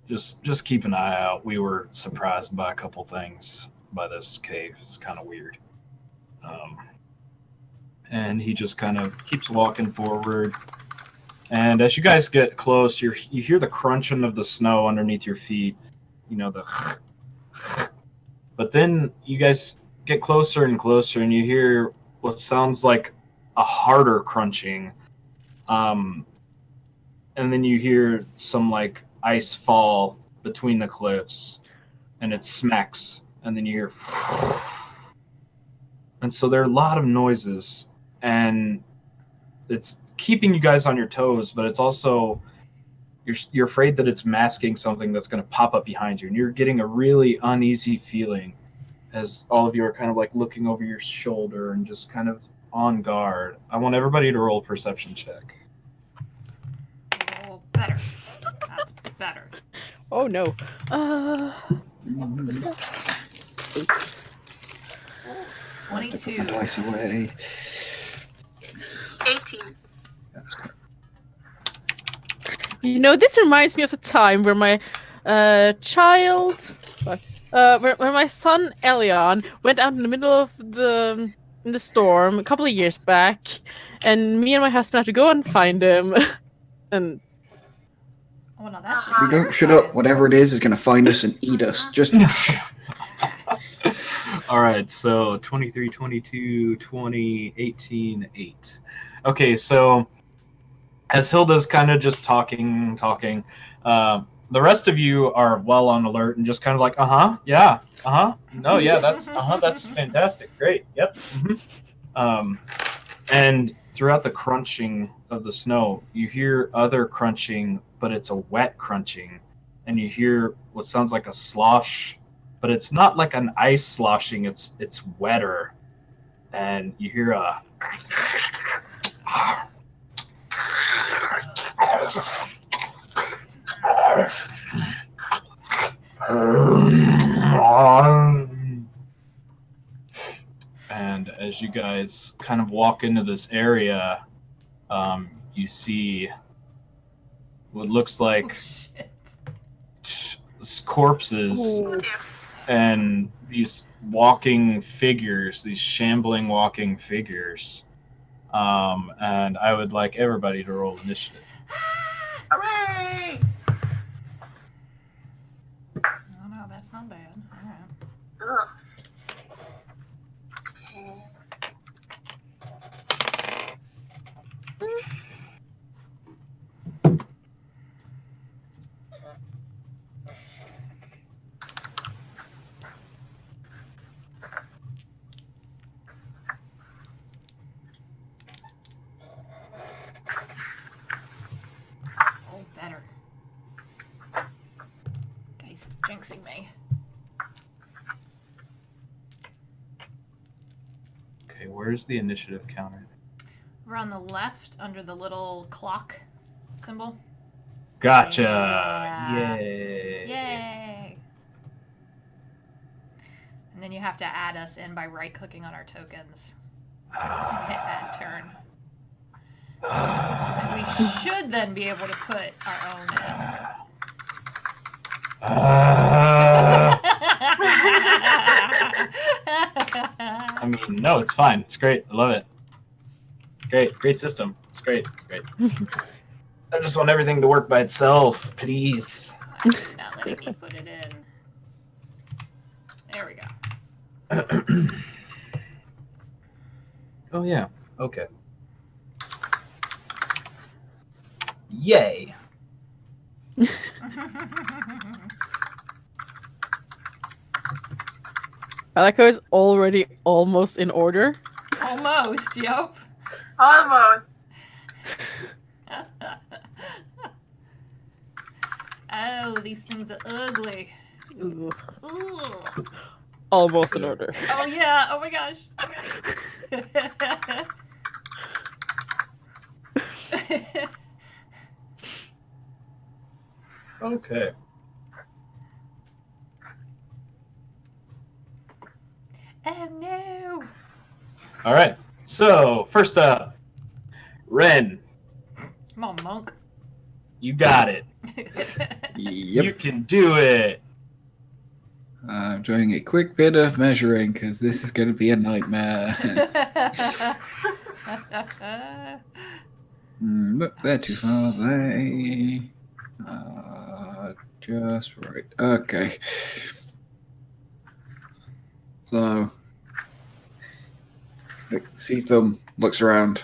Speaker 2: just keep an eye out. We were surprised by a couple things by this cave. It's kind of weird. And he just kind of keeps walking forward. And as you guys get close, you hear the crunching of the snow underneath your feet. But then you guys get closer and closer, and you hear what sounds like a harder crunching. And then you hear some like ice fall between the cliffs, and it smacks, and then you hear. And so there are a lot of noises, and it's keeping you guys on your toes, but it's also you're afraid that it's masking something that's going to pop up behind you, and you're getting a really uneasy feeling as all of you are kind of like looking over your shoulder and just kind of on guard. I want everybody to roll a perception check.
Speaker 1: Oh, better. That's better.
Speaker 3: Oh no.
Speaker 1: 22.
Speaker 5: Put my dice away.
Speaker 4: 18.
Speaker 5: That's good.
Speaker 3: This reminds me of the time where my where my son Elion went out in the middle of the storm a couple of years back, and me and my husband had to go and find him. And
Speaker 1: Oh, no, that's
Speaker 5: If
Speaker 1: just
Speaker 5: you don't shut up, whatever it is going to find us and eat us. Just
Speaker 2: All right, so 23, 22, 20, 18, 8. Okay, so as Hilda's kind of just talking, the rest of you are well on alert and just kind of like, yeah, no, yeah, that's fantastic, great, yep. And throughout the crunching of the snow, you hear other crunching, but it's a wet crunching, and you hear what sounds like a slosh, but it's not like an ice sloshing, it's wetter, and you hear a And as you guys kind of walk into this area, you see what looks
Speaker 1: Oh,
Speaker 2: like
Speaker 1: shit.
Speaker 2: corpses
Speaker 3: Ooh.
Speaker 2: and these walking figures, these shambling walking figures. And I would like everybody to roll initiative.
Speaker 4: Hooray!
Speaker 1: Oh, no, that's not bad. All right.
Speaker 4: Ugh. Okay.
Speaker 1: Oh, better. Guys, it's jinxing me.
Speaker 2: Okay, where's the initiative counter?
Speaker 1: We're on the left under the little clock symbol.
Speaker 2: Gotcha!
Speaker 1: Yeah.
Speaker 2: Yay!
Speaker 1: Yay! And then you have to add us in by right-clicking on our tokens and hit end turn. And we should then be able to put our own in.
Speaker 2: I mean, no, it's fine. It's great. I love it. Great system. It's great. It's great. I just want everything to work by itself, please.
Speaker 1: Not letting me put it in. There we go.
Speaker 2: Oh yeah. Okay. Yay.
Speaker 3: I like how it's already almost in order.
Speaker 1: Almost, yep.
Speaker 4: Almost.
Speaker 1: Oh, these things are ugly.
Speaker 3: Ugh.
Speaker 1: Ooh.
Speaker 3: Almost in order.
Speaker 1: Oh yeah, oh my gosh.
Speaker 2: Okay.
Speaker 1: Oh no.
Speaker 2: All right. So first up, Ren,
Speaker 1: Come on, monk.
Speaker 2: you got it.
Speaker 5: Yep.
Speaker 2: You can do it.
Speaker 5: I'm doing a quick bit of measuring because this is going to be a nightmare. Nope, they're too far. They just right. Okay. So, sees them, looks around,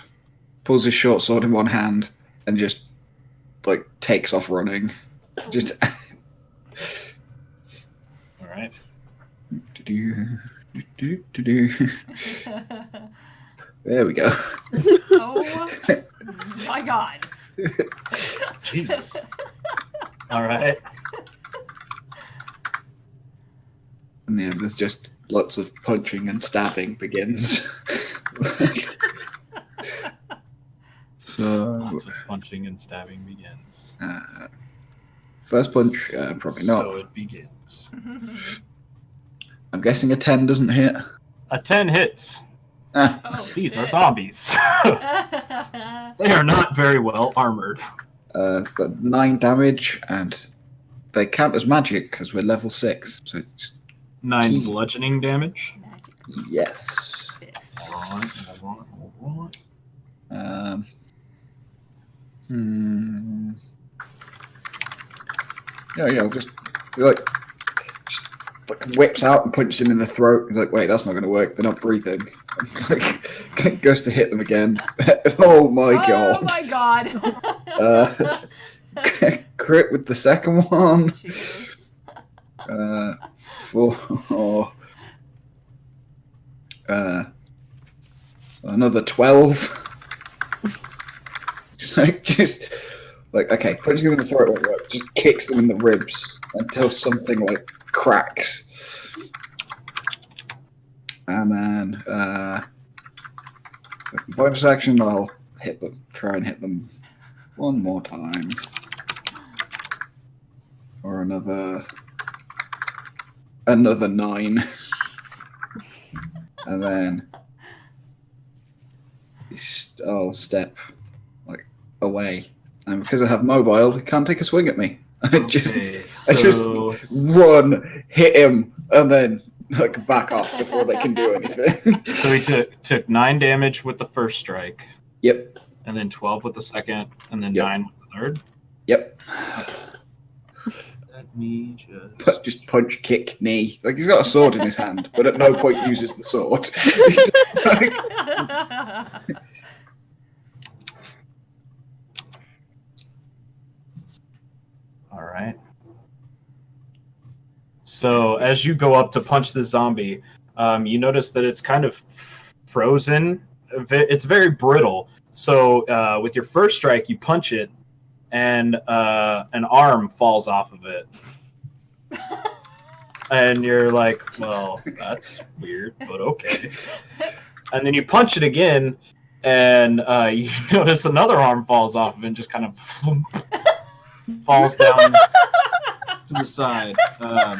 Speaker 5: pulls his short sword in one hand, and just like takes off running. Just.
Speaker 2: All right.
Speaker 5: There we go.
Speaker 1: Oh my god.
Speaker 2: Jesus. All right.
Speaker 5: And yeah, there's just lots of punching and stabbing begins. So,
Speaker 2: Lots of punching and stabbing begins.
Speaker 5: first punch, probably not.
Speaker 2: So it begins.
Speaker 5: I'm guessing a 10 doesn't hit.
Speaker 2: A 10 hits.
Speaker 5: Ah,
Speaker 1: Oh,
Speaker 2: These are
Speaker 1: shit.
Speaker 2: zombies. They are not very well armored.
Speaker 5: but 9 damage, and they count as magic because we're level 6. So it's,
Speaker 2: 9 bludgeoning damage.
Speaker 1: Magic
Speaker 5: yes.
Speaker 1: fists.
Speaker 2: Alright, alright.
Speaker 5: Yeah, I'll just be like, whips out and punches him in the throat. He's like, wait, that's not going to work. They're not breathing. Like, goes to hit them again. Oh my god.
Speaker 1: Oh my god.
Speaker 5: Crit with the second one.
Speaker 1: Jesus.
Speaker 5: 4. Another 12. just like, okay, punching him in the throat won't work. Just kicks them in the ribs until something like cracks. And then bonus action, I'll hit them. Try and hit them one more time. Or another 9. And then I'll step like away. And because I have mobile, he can't take a swing at me. I just run, hit him, and then like back off before they can do anything.
Speaker 2: So he took 9 damage with the first strike.
Speaker 5: Yep.
Speaker 2: And then 12 with the second, and then
Speaker 5: Yep.
Speaker 2: 9 with the third.
Speaker 5: Yep.
Speaker 2: Let me
Speaker 5: Just punch, kick, knee. Like he's got a sword in his hand, but at no point uses the sword.
Speaker 2: All right. So as you go up to punch the zombie, you notice that it's kind of frozen. It's very brittle. So with your first strike, you punch it, and an arm falls off of it. And you're like, well, that's weird, but okay. And then you punch it again, and you notice another arm falls off of it and just kind of falls down to the side.
Speaker 4: Nice.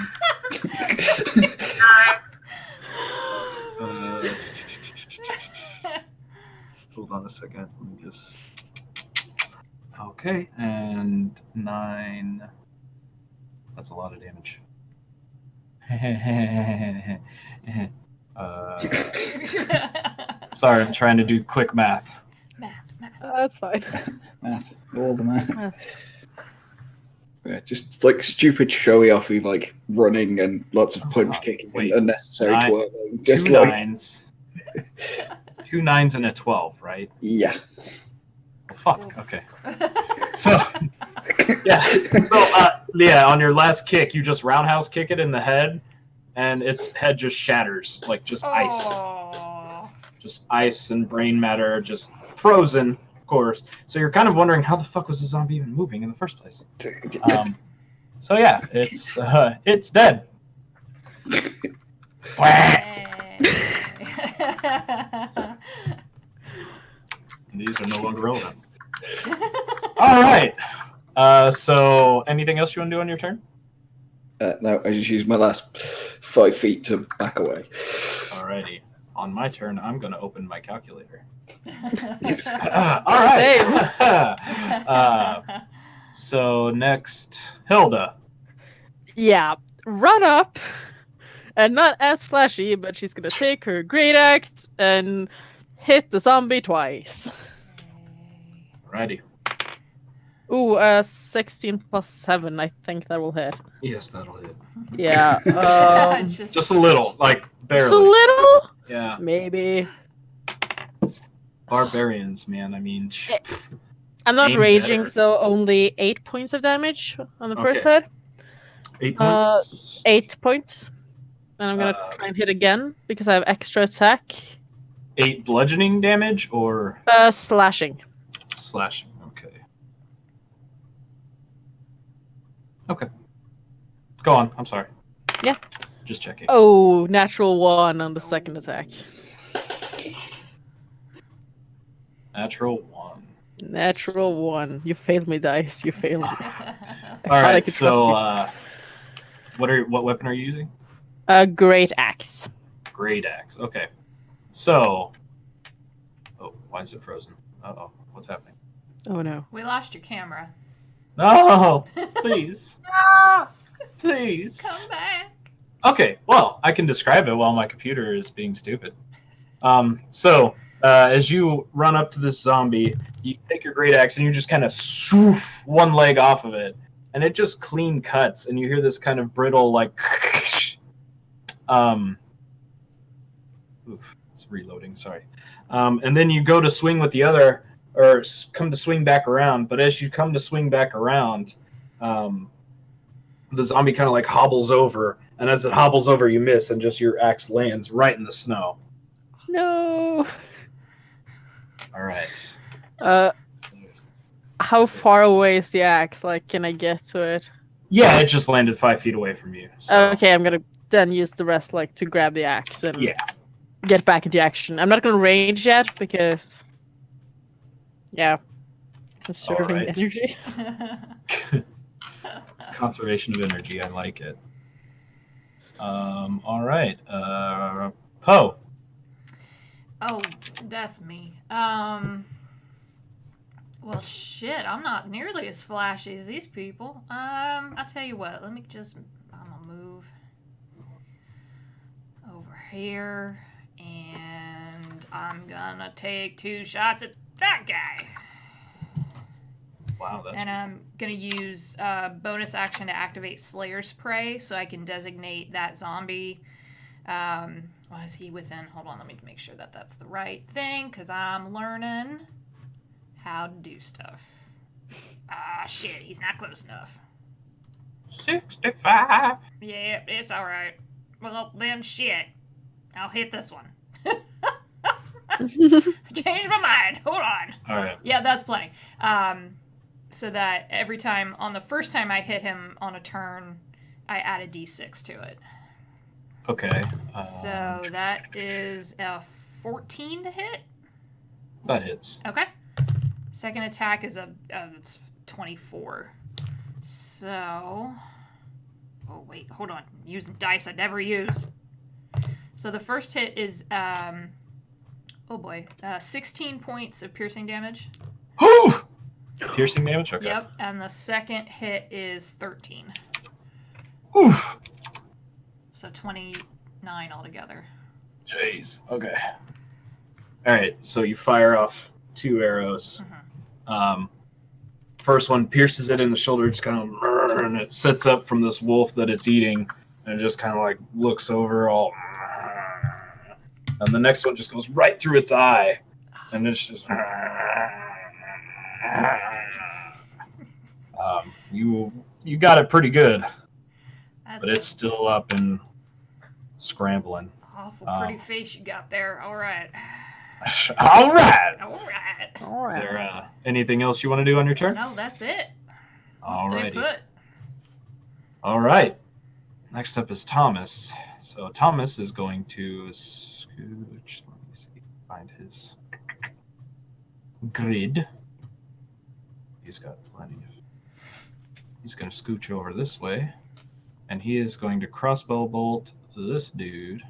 Speaker 2: Hold on a second. Let me just... Okay, and 9... That's a lot of damage. Sorry, I'm trying to do quick math.
Speaker 3: That's fine.
Speaker 5: Math. All the math. Yeah, just like stupid showy offy, like running and lots of punch kicking and unnecessary twirling. Just
Speaker 2: 2
Speaker 5: like
Speaker 2: 9s. 2 9s and a 12, right?
Speaker 5: yeah.
Speaker 2: Oh, fuck. Okay. So yeah. So yeah, on your last kick, you just roundhouse kick it in the head, and its head just shatters, like just ice. Just ice and brain matter, just frozen, of course. So you're kind of wondering how the fuck was the zombie even moving in the first place. So yeah, it's dead. These are no longer relevant. All right. So anything else you want to do on your turn?
Speaker 5: No, I just used my last 5 feet to back away.
Speaker 2: Alrighty. On my turn, I'm going to open my calculator. All right. So next, Hilda.
Speaker 3: Yeah, run up, and not as flashy, but she's gonna take her great axe and hit the zombie twice.
Speaker 2: Alrighty.
Speaker 3: Ooh, 16 plus 7. I think that will hit.
Speaker 2: Yes, that'll hit.
Speaker 3: Yeah.
Speaker 2: Just a little, like barely.
Speaker 3: Just a little.
Speaker 2: Yeah.
Speaker 3: Maybe.
Speaker 2: Barbarians, man. I mean.
Speaker 3: I'm not
Speaker 2: Aim
Speaker 3: raging,
Speaker 2: better.
Speaker 3: so only 8 points of damage on the first
Speaker 2: Okay.
Speaker 3: hit.
Speaker 2: 8 points.
Speaker 3: 8 points. And I'm gonna try and hit again because I have extra attack.
Speaker 2: 8 bludgeoning damage or
Speaker 3: Slashing.
Speaker 2: slashing. Okay. Okay. Go on. I'm sorry.
Speaker 3: Yeah.
Speaker 2: Just checking.
Speaker 3: Oh, natural 1 on the second attack.
Speaker 2: Natural 1.
Speaker 3: Natural 1. You failed me, dice. You failed me.
Speaker 2: All right. So, what weapon are you using?
Speaker 3: A great axe.
Speaker 2: Great axe. Okay. So. Oh, why is it frozen? Uh-oh. What's happening?
Speaker 3: Oh no.
Speaker 1: We lost your camera.
Speaker 2: No! Please.
Speaker 4: No.
Speaker 2: Please.
Speaker 1: Come back.
Speaker 2: Okay. Well, I can describe it while my computer is being stupid. So, as you run up to this zombie, you take your great axe and you just kind of swoof one leg off of it, and it just clean cuts, and you hear this kind of brittle like. Oof, it's reloading. Sorry. And then you go to swing with the other, or come to swing back around. But as you come to swing back around, the zombie kind of like hobbles over, and as it hobbles over, you miss, and just your axe lands right in the snow.
Speaker 3: No.
Speaker 2: All right.
Speaker 3: How far away is the axe? Like, can I get to it?
Speaker 2: Yeah, it just landed 5 feet away from you. So.
Speaker 3: Okay, I'm gonna then use the rest, like, to grab the axe and
Speaker 2: Yeah.
Speaker 3: get back into action. I'm not gonna range yet because Yeah. Conserving
Speaker 2: Alright.
Speaker 3: energy.
Speaker 2: Conservation of energy. I like it. All right. Poe.
Speaker 1: Oh, that's me. Well, shit, I'm not nearly as flashy as these people. I'll tell you what, I'm gonna move over here, and I'm gonna take 2 shots at that guy.
Speaker 2: Wow, that's
Speaker 1: And I'm gonna use bonus action to activate Slayer's Prey, so I can designate that zombie. Is he within? Hold on, let me make sure that that's the right thing, because I'm learning how to do stuff. Ah, shit, he's not close enough.
Speaker 2: 65.
Speaker 1: Yeah, it's alright. Well, then shit. I'll hit this one. Change my mind. Hold on.
Speaker 2: All right.
Speaker 1: Yeah, that's plenty. So that every time, on the first time I hit him on a turn, I add a d6 to it.
Speaker 2: Okay.
Speaker 1: So that is a 14 to hit.
Speaker 2: That hits.
Speaker 1: Okay. Second attack is it's 24. So, oh wait, hold on. I'm using dice I never use. So the first hit is 16 points of piercing damage.
Speaker 2: Whew! Piercing damage. Okay.
Speaker 1: Yep, and the second hit is 13.
Speaker 2: Oof.
Speaker 1: So 29 altogether.
Speaker 2: Jeez. Okay. All right. So you fire off 2 arrows. First one pierces it in the shoulder. It's kind of, and it sits up from this wolf that it's eating, and it just kind of like looks over all. And the next one just goes right through its eye, and it's just. You got it pretty good, but it's still up and scrambling.
Speaker 1: Awful pretty face you got there. All right.
Speaker 2: All right.
Speaker 1: All right.
Speaker 2: Is there anything else you want to do on your turn?
Speaker 1: No, that's it.
Speaker 2: All
Speaker 1: Stay
Speaker 2: righty.
Speaker 1: put.
Speaker 2: All right. Next up is Thomas. So Thomas is going to scooch. Let me see. Find his grid. He's got plenty of. He's going to scooch over this way, and he is going to crossbow bolt this dude.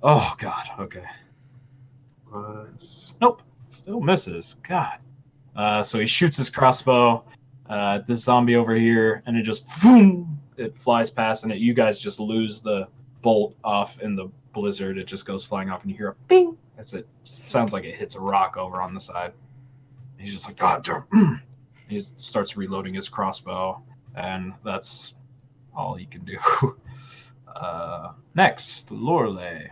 Speaker 2: Oh God. Okay. Nope. Still misses. God. So he shoots his crossbow at this zombie over here, and it just boom. It flies past, and you guys just lose the bolt off in the blizzard. It just goes flying off, and you hear a bing as it sounds like it hits a rock over on the side. He's just like, God damn. He starts reloading his crossbow, and that's all he can do. Next, Lorelei.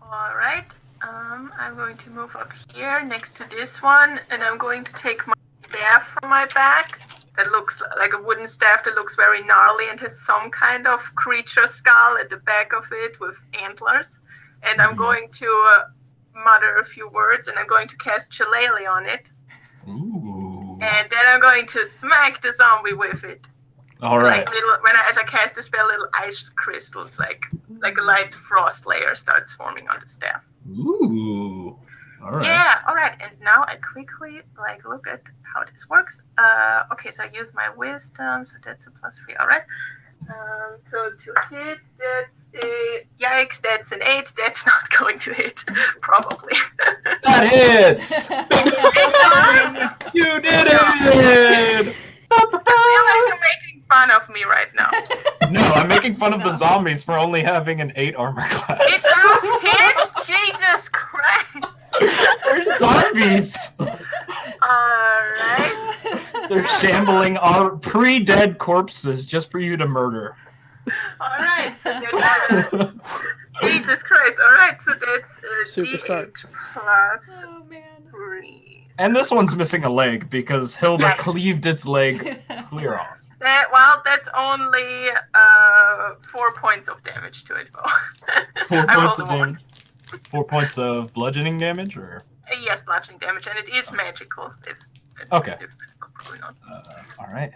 Speaker 4: All right. I'm going to move up here next to this one, and I'm going to take my staff from my back. That looks like a wooden staff that looks very gnarly and has some kind of creature skull at the back of it with antlers. And I'm going to mutter a few words, and I'm going to cast Shillelagh on it.
Speaker 2: Ooh.
Speaker 4: And then I'm going to smack the zombie with it.
Speaker 2: All right.
Speaker 4: Like as I cast the spell, little ice crystals, like a light frost layer, starts forming on the staff.
Speaker 2: Ooh. All right.
Speaker 4: Yeah. All right. And now I quickly look at how this works. Okay. So I use my wisdom, so that's a +3. All right. So to hit, that's a yikes. That's an 8. That's not going to hit, probably.
Speaker 2: That hits. You did it.
Speaker 4: I feel like you're making fun of me right now.
Speaker 2: No, I'm making fun of the zombies for only having an 8 armor class.
Speaker 4: It does hit. Jesus Christ.
Speaker 2: They're zombies.
Speaker 4: Alright.
Speaker 2: They're shambling our pre-dead corpses just for you to murder.
Speaker 4: Alright. So Jesus Christ. Alright, so that's
Speaker 3: Super
Speaker 4: D8 plus
Speaker 1: Oh, man.
Speaker 4: 3.
Speaker 2: And this one's missing a leg because Hilda
Speaker 4: Yes.
Speaker 2: cleaved its leg clear off.
Speaker 4: That's only 4 points of damage to it, though.
Speaker 2: 4
Speaker 4: I rolled
Speaker 2: points
Speaker 4: a
Speaker 2: of
Speaker 4: one.
Speaker 2: damage. 4 points of bludgeoning damage, or
Speaker 4: Yes, bludgeoning damage, and it is magical. If it
Speaker 2: Okay.
Speaker 4: makes a difference, but probably not.
Speaker 2: all right.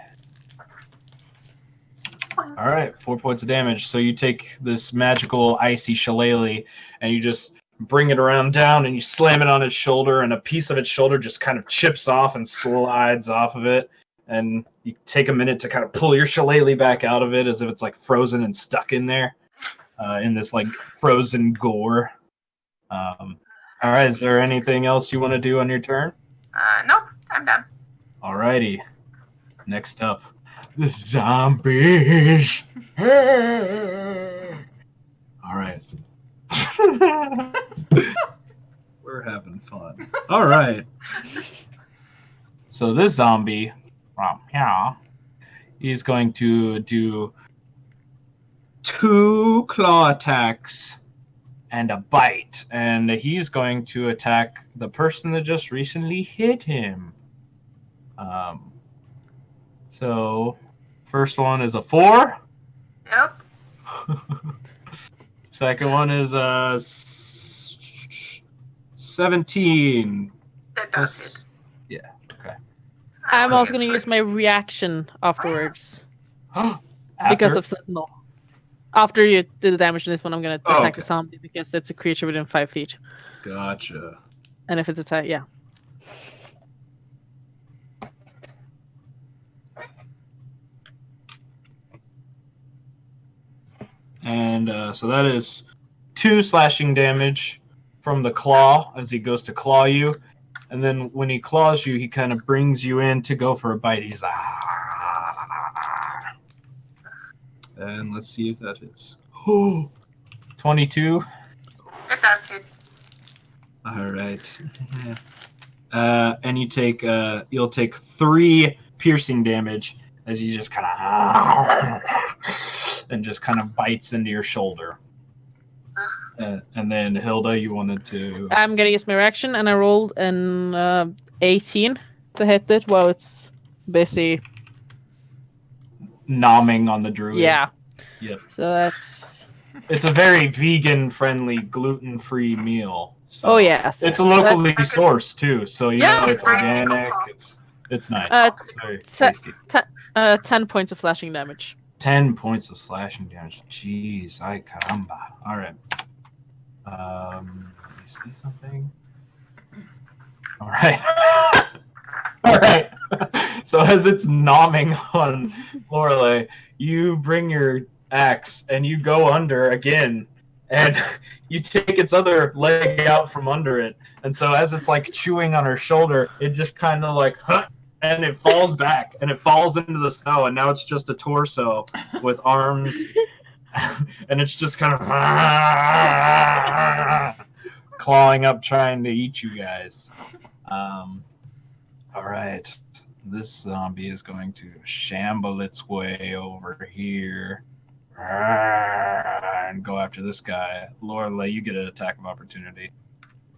Speaker 2: All right, 4 points of damage. So you take this magical icy shillelagh, and you just bring it around down, and you slam it on its shoulder, and a piece of its shoulder just kind of chips off and slides off of it. And you take a minute to kind of pull your shillelagh back out of it as if it's like frozen and stuck in there, in this like frozen gore. All right, is there anything else you want to do on your turn?
Speaker 4: Nope, I'm done.
Speaker 2: Alrighty. Next up, the zombies. Alright. We're having fun. Alright. So this zombie, he's going to do 2 claw attacks and a bite. And he's going to attack the person that just recently hit him. So, first one is a 4.
Speaker 4: Yep.
Speaker 2: Second one is a 17.
Speaker 4: That does hit.
Speaker 2: Yeah, okay.
Speaker 3: I'm also going to use my reaction afterwards. Because
Speaker 2: After?
Speaker 3: of Sentinel. After you do the damage to this one, I'm going to attack
Speaker 2: okay.
Speaker 3: the zombie because it's a creature within 5 feet.
Speaker 2: Gotcha.
Speaker 3: And if it's attack, yeah.
Speaker 2: And so that is 2 slashing damage from the claw as he goes to claw you. And then when he claws you, he kind of brings you in to go for a bite. He's and let's see if that hits. 22.
Speaker 4: That does hit.
Speaker 2: All right. And you'll take 3 piercing damage as he just kind of and just kind of bites into your shoulder. And then Hilda, you wanted to.
Speaker 3: I'm going to use my reaction, and I rolled an 18 to hit it while it's busy.
Speaker 2: Nomming on the druid.
Speaker 3: Yeah.
Speaker 2: Yep.
Speaker 3: So that's.
Speaker 2: It's a very vegan-friendly, gluten-free meal. So
Speaker 3: Oh yes.
Speaker 2: it's locally sourced too, so you
Speaker 3: Yeah.
Speaker 2: know it's organic. It's nice. It's very tasty.
Speaker 3: 10 points of slashing damage.
Speaker 2: 10 points of slashing damage. Jeez, ay caramba. All right. Let me see something. All right. All right. So as it's nomming on Lorelei, you bring your axe and you go under again, and you take its other leg out from under it. And so as it's like chewing on her shoulder, it just kind of like, and it falls back and it falls into the snow, and now it's just a torso with arms, and it's just kind of clawing up, trying to eat you guys. All right, this zombie is going to shamble its way over here and go after this guy. Lorelei, you get an attack of opportunity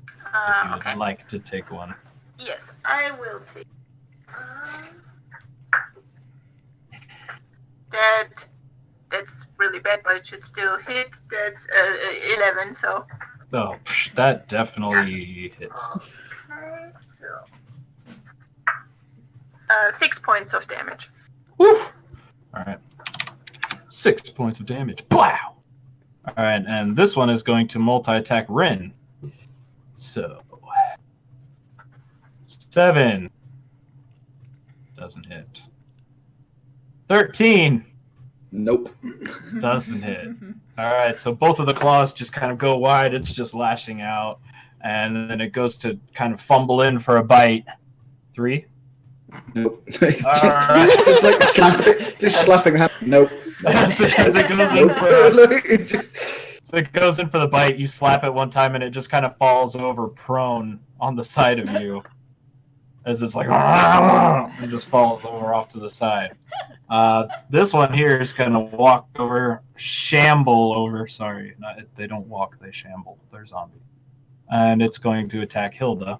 Speaker 2: if you would
Speaker 4: Okay.
Speaker 2: like to take one.
Speaker 4: Yes, I will take. That's really bad, but it should still hit. That's 11. So.
Speaker 2: Oh, that definitely hits.
Speaker 4: Okay, so 6 points of damage.
Speaker 2: Woo! All right. 6 points of damage. Wow! All right, and this one is going to multi-attack Rin. So 7 doesn't hit. 13
Speaker 5: Nope.
Speaker 2: doesn't hit. All right, so both of the claws just kind of go wide. It's just lashing out, and then it goes to kind of fumble in for a bite. 3.
Speaker 5: Nope.
Speaker 2: Alright.
Speaker 5: just slapping the hand. Nope.
Speaker 2: As it goes in
Speaker 5: Nope.
Speaker 2: for
Speaker 5: It just.
Speaker 2: So it goes in for the bite, you slap it one time, and it just kind of falls over prone on the side of you. As it's like, and just falls over off to the side. This one here is going to walk over, shamble over. Sorry, they don't walk, they shamble. They're zombies. And it's going to attack Hilda.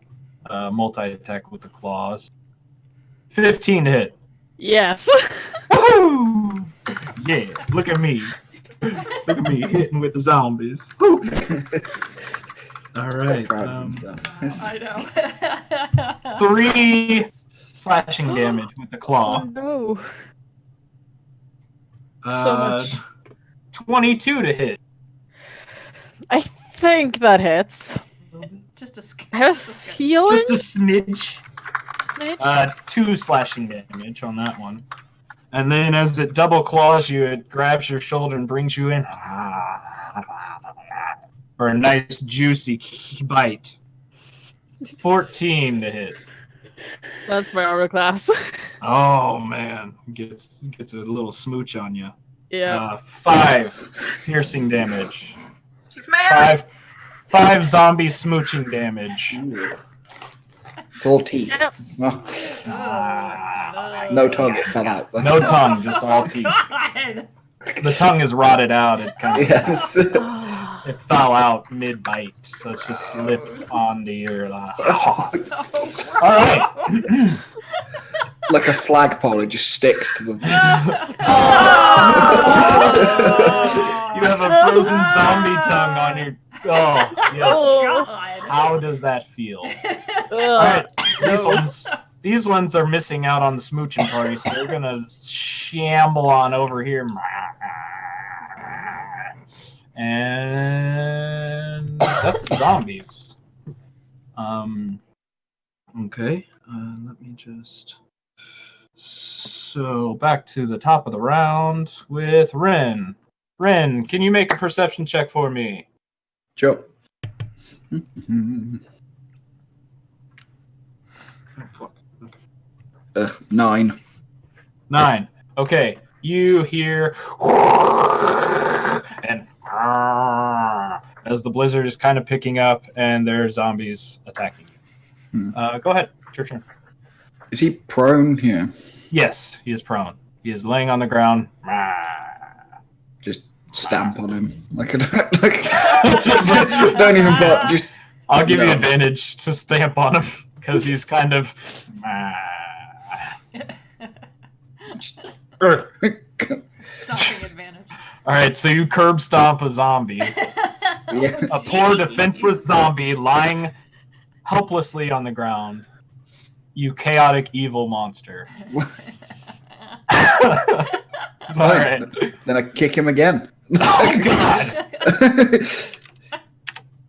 Speaker 2: Multi-attack with the claws. 15 to hit.
Speaker 3: Yes.
Speaker 2: Woohoo! Yeah, look at me. Look at me hitting with the zombies. Woo! All right.
Speaker 1: I know.
Speaker 2: 3 slashing damage with the
Speaker 3: Oh
Speaker 2: claw.
Speaker 3: no. So much.
Speaker 2: 22 to hit.
Speaker 3: I think that hits.
Speaker 1: Just a
Speaker 3: I have a
Speaker 1: just a sketch.
Speaker 3: feeling.
Speaker 2: Just a smidge.
Speaker 3: Snitch?
Speaker 2: 2 slashing damage on that one. And then as it double claws you, it grabs your shoulder and brings you in for a nice juicy bite. 14 to hit.
Speaker 3: That's my armor class.
Speaker 2: Oh man, gets a little smooch on you.
Speaker 3: Yeah.
Speaker 2: 5 piercing damage.
Speaker 4: She's married.
Speaker 2: 5 zombie smooching damage.
Speaker 5: It's all teeth.
Speaker 3: Yep.
Speaker 5: No,
Speaker 1: Oh,
Speaker 5: no tongue, it fell out. That's
Speaker 2: No tongue, just all teeth.
Speaker 1: God.
Speaker 2: The tongue is rotted out. It kind of
Speaker 5: Yes.
Speaker 2: it fell out mid bite, so it's just slipped onto your. All right.
Speaker 5: Like a flagpole, it just sticks to the.
Speaker 2: You have a frozen zombie tongue on your. Oh yes.
Speaker 1: God.
Speaker 2: How does that feel? All right. These ones are missing out on the smooching party, so they're gonna shamble on over here. And that's the zombies. Okay. Let me just. So back to the top of the round with Ren. Ren, can you make a perception check for me?
Speaker 5: Sure. 9.
Speaker 2: 9. Okay. You hear and as the blizzard is kind of picking up and there are zombies attacking you. Go ahead. It's your turn.
Speaker 5: Is he prone here?
Speaker 2: Yes, he is prone. He is laying on the ground.
Speaker 5: Just stamp on him. Like don't even bother. Just.
Speaker 2: I'll give you
Speaker 5: No.
Speaker 2: advantage to stamp on him because he's kind of.
Speaker 1: Stomping advantage.
Speaker 2: All right, so you curb stomp a zombie,
Speaker 5: Yes.
Speaker 2: a poor defenseless zombie lying helplessly on the ground. You chaotic evil monster.
Speaker 5: It's
Speaker 2: All
Speaker 5: fine.
Speaker 2: right.
Speaker 5: Then I kick him again.
Speaker 2: Oh God!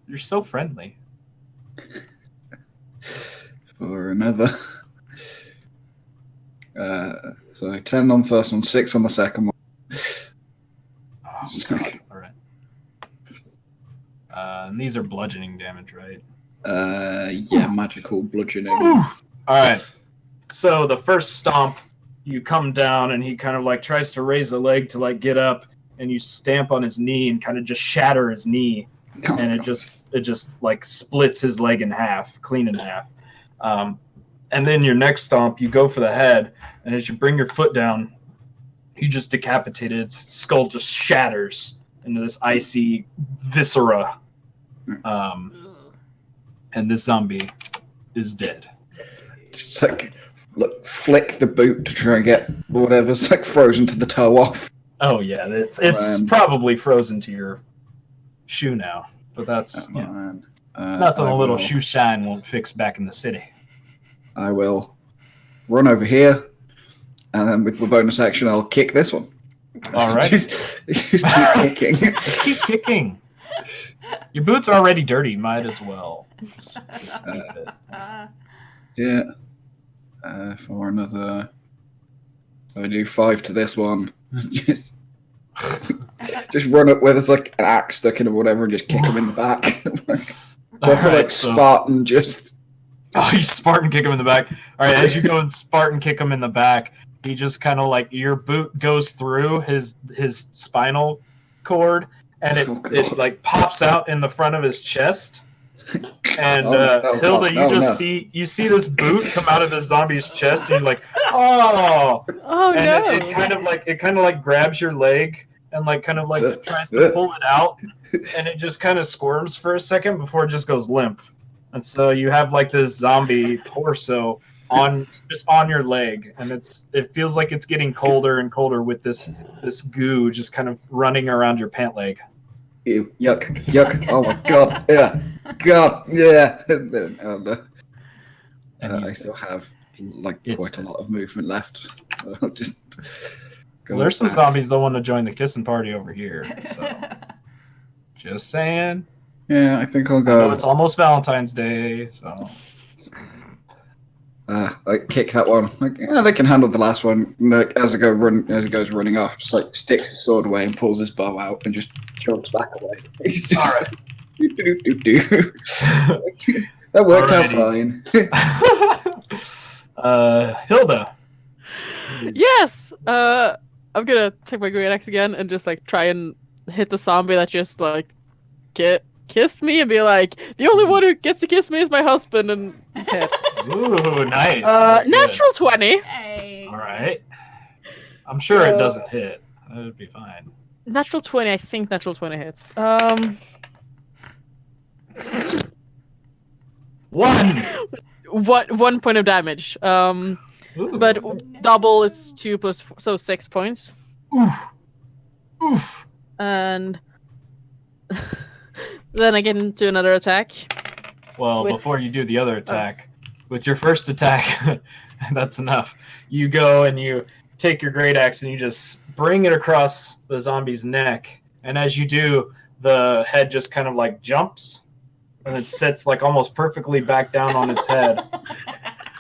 Speaker 2: You're so friendly.
Speaker 5: For another. So 10 on the first one, 6 on the second one.
Speaker 2: Oh God! All right. And these are bludgeoning damage, right?
Speaker 5: Yeah, magical bludgeoning.
Speaker 2: All right. So the first stomp, you come down and he kind of like tries to raise a leg to like get up, and you stamp on his knee and kind of just shatter his knee,
Speaker 5: Oh,
Speaker 2: and it
Speaker 5: God.
Speaker 2: just like splits his leg in half, clean in half. And then your next stomp, you go for the head, and as you bring your foot down, you just decapitate it. Its skull just shatters into this icy viscera. And this zombie is dead.
Speaker 5: Just like flick the boot to try and get whatever's like frozen to the toe off.
Speaker 2: Oh yeah, it's
Speaker 5: Man.
Speaker 2: probably frozen to your shoe now, but that's
Speaker 5: Oh,
Speaker 2: you know,
Speaker 5: man.
Speaker 2: nothing
Speaker 5: I
Speaker 2: a little
Speaker 5: will-
Speaker 2: shoe shine won't fix back in the city.
Speaker 5: I will run over here, and then with the bonus action, I'll kick this one.
Speaker 2: All right.
Speaker 5: just keep kicking.
Speaker 2: Just keep kicking. Your boots are already dirty. Might as well. Just keep it.
Speaker 5: Yeah. For another, I do 5 to this one. just run up where there's like an axe stuck in or whatever, and just kick him in the back.
Speaker 2: All
Speaker 5: Proper,
Speaker 2: right,
Speaker 5: like
Speaker 2: so-
Speaker 5: Spartan, just.
Speaker 2: Oh, you Spartan kick him in the back. All right, as you go and Spartan kick him in the back, he just kind of like your boot goes through his spinal cord, and it
Speaker 5: Oh, God.
Speaker 2: it like pops out in the front of his chest. And
Speaker 5: Oh,
Speaker 2: Hilda,
Speaker 5: God,
Speaker 2: you just
Speaker 5: no.
Speaker 2: see this boot come out of the zombie's chest, and you're like, oh,
Speaker 3: Oh
Speaker 2: and
Speaker 3: no!
Speaker 2: it kind of like grabs your leg and like kind of like tries to pull it out, and it just kind of squirms for a second before it just goes limp. And so you have like this zombie torso on your leg, and it feels like it's getting colder and colder with this goo just kind of running around your pant leg.
Speaker 5: Ew, yuck. Oh my God, yeah. God, yeah. And,
Speaker 2: And
Speaker 5: I
Speaker 2: he's
Speaker 5: still have like
Speaker 2: It's
Speaker 5: quite a
Speaker 2: dead.
Speaker 5: lot of movement left. I'll just go
Speaker 2: Well, there's some
Speaker 5: back.
Speaker 2: zombies that want to join the kissing party over here. So just saying.
Speaker 5: Yeah, I think I'll
Speaker 2: I know
Speaker 5: go.
Speaker 2: it's almost Valentine's Day, so
Speaker 5: Like kick that one. Like, yeah, they can handle the last one. Like, as he goes running off, just like sticks his sword away and pulls his bow out and just jumps back away. He's just
Speaker 2: all right.
Speaker 5: do. That worked out fine.
Speaker 2: Hilda.
Speaker 3: Yes. I'm gonna take my great axe again and just like try and hit the zombie that just like kissed me and be like, the only one who gets to kiss me is my husband, and hit.
Speaker 2: Ooh, nice. Very good.
Speaker 3: Natural 20.
Speaker 1: Hey.
Speaker 2: All right. I'm sure it doesn't hit. That would be fine.
Speaker 3: Natural 20. I think natural 20 hits.
Speaker 2: 1.
Speaker 3: 1 point of damage.
Speaker 2: Ooh.
Speaker 3: But double is 2 plus 4, so 6 points.
Speaker 2: Oof.
Speaker 3: And then I get into another attack.
Speaker 2: Well, before you do the other attack, with your first attack, that's enough. You go and you take your great axe and you just bring it across the zombie's neck. And as you do, the head just kind of like jumps and it sits like almost perfectly back down on its head.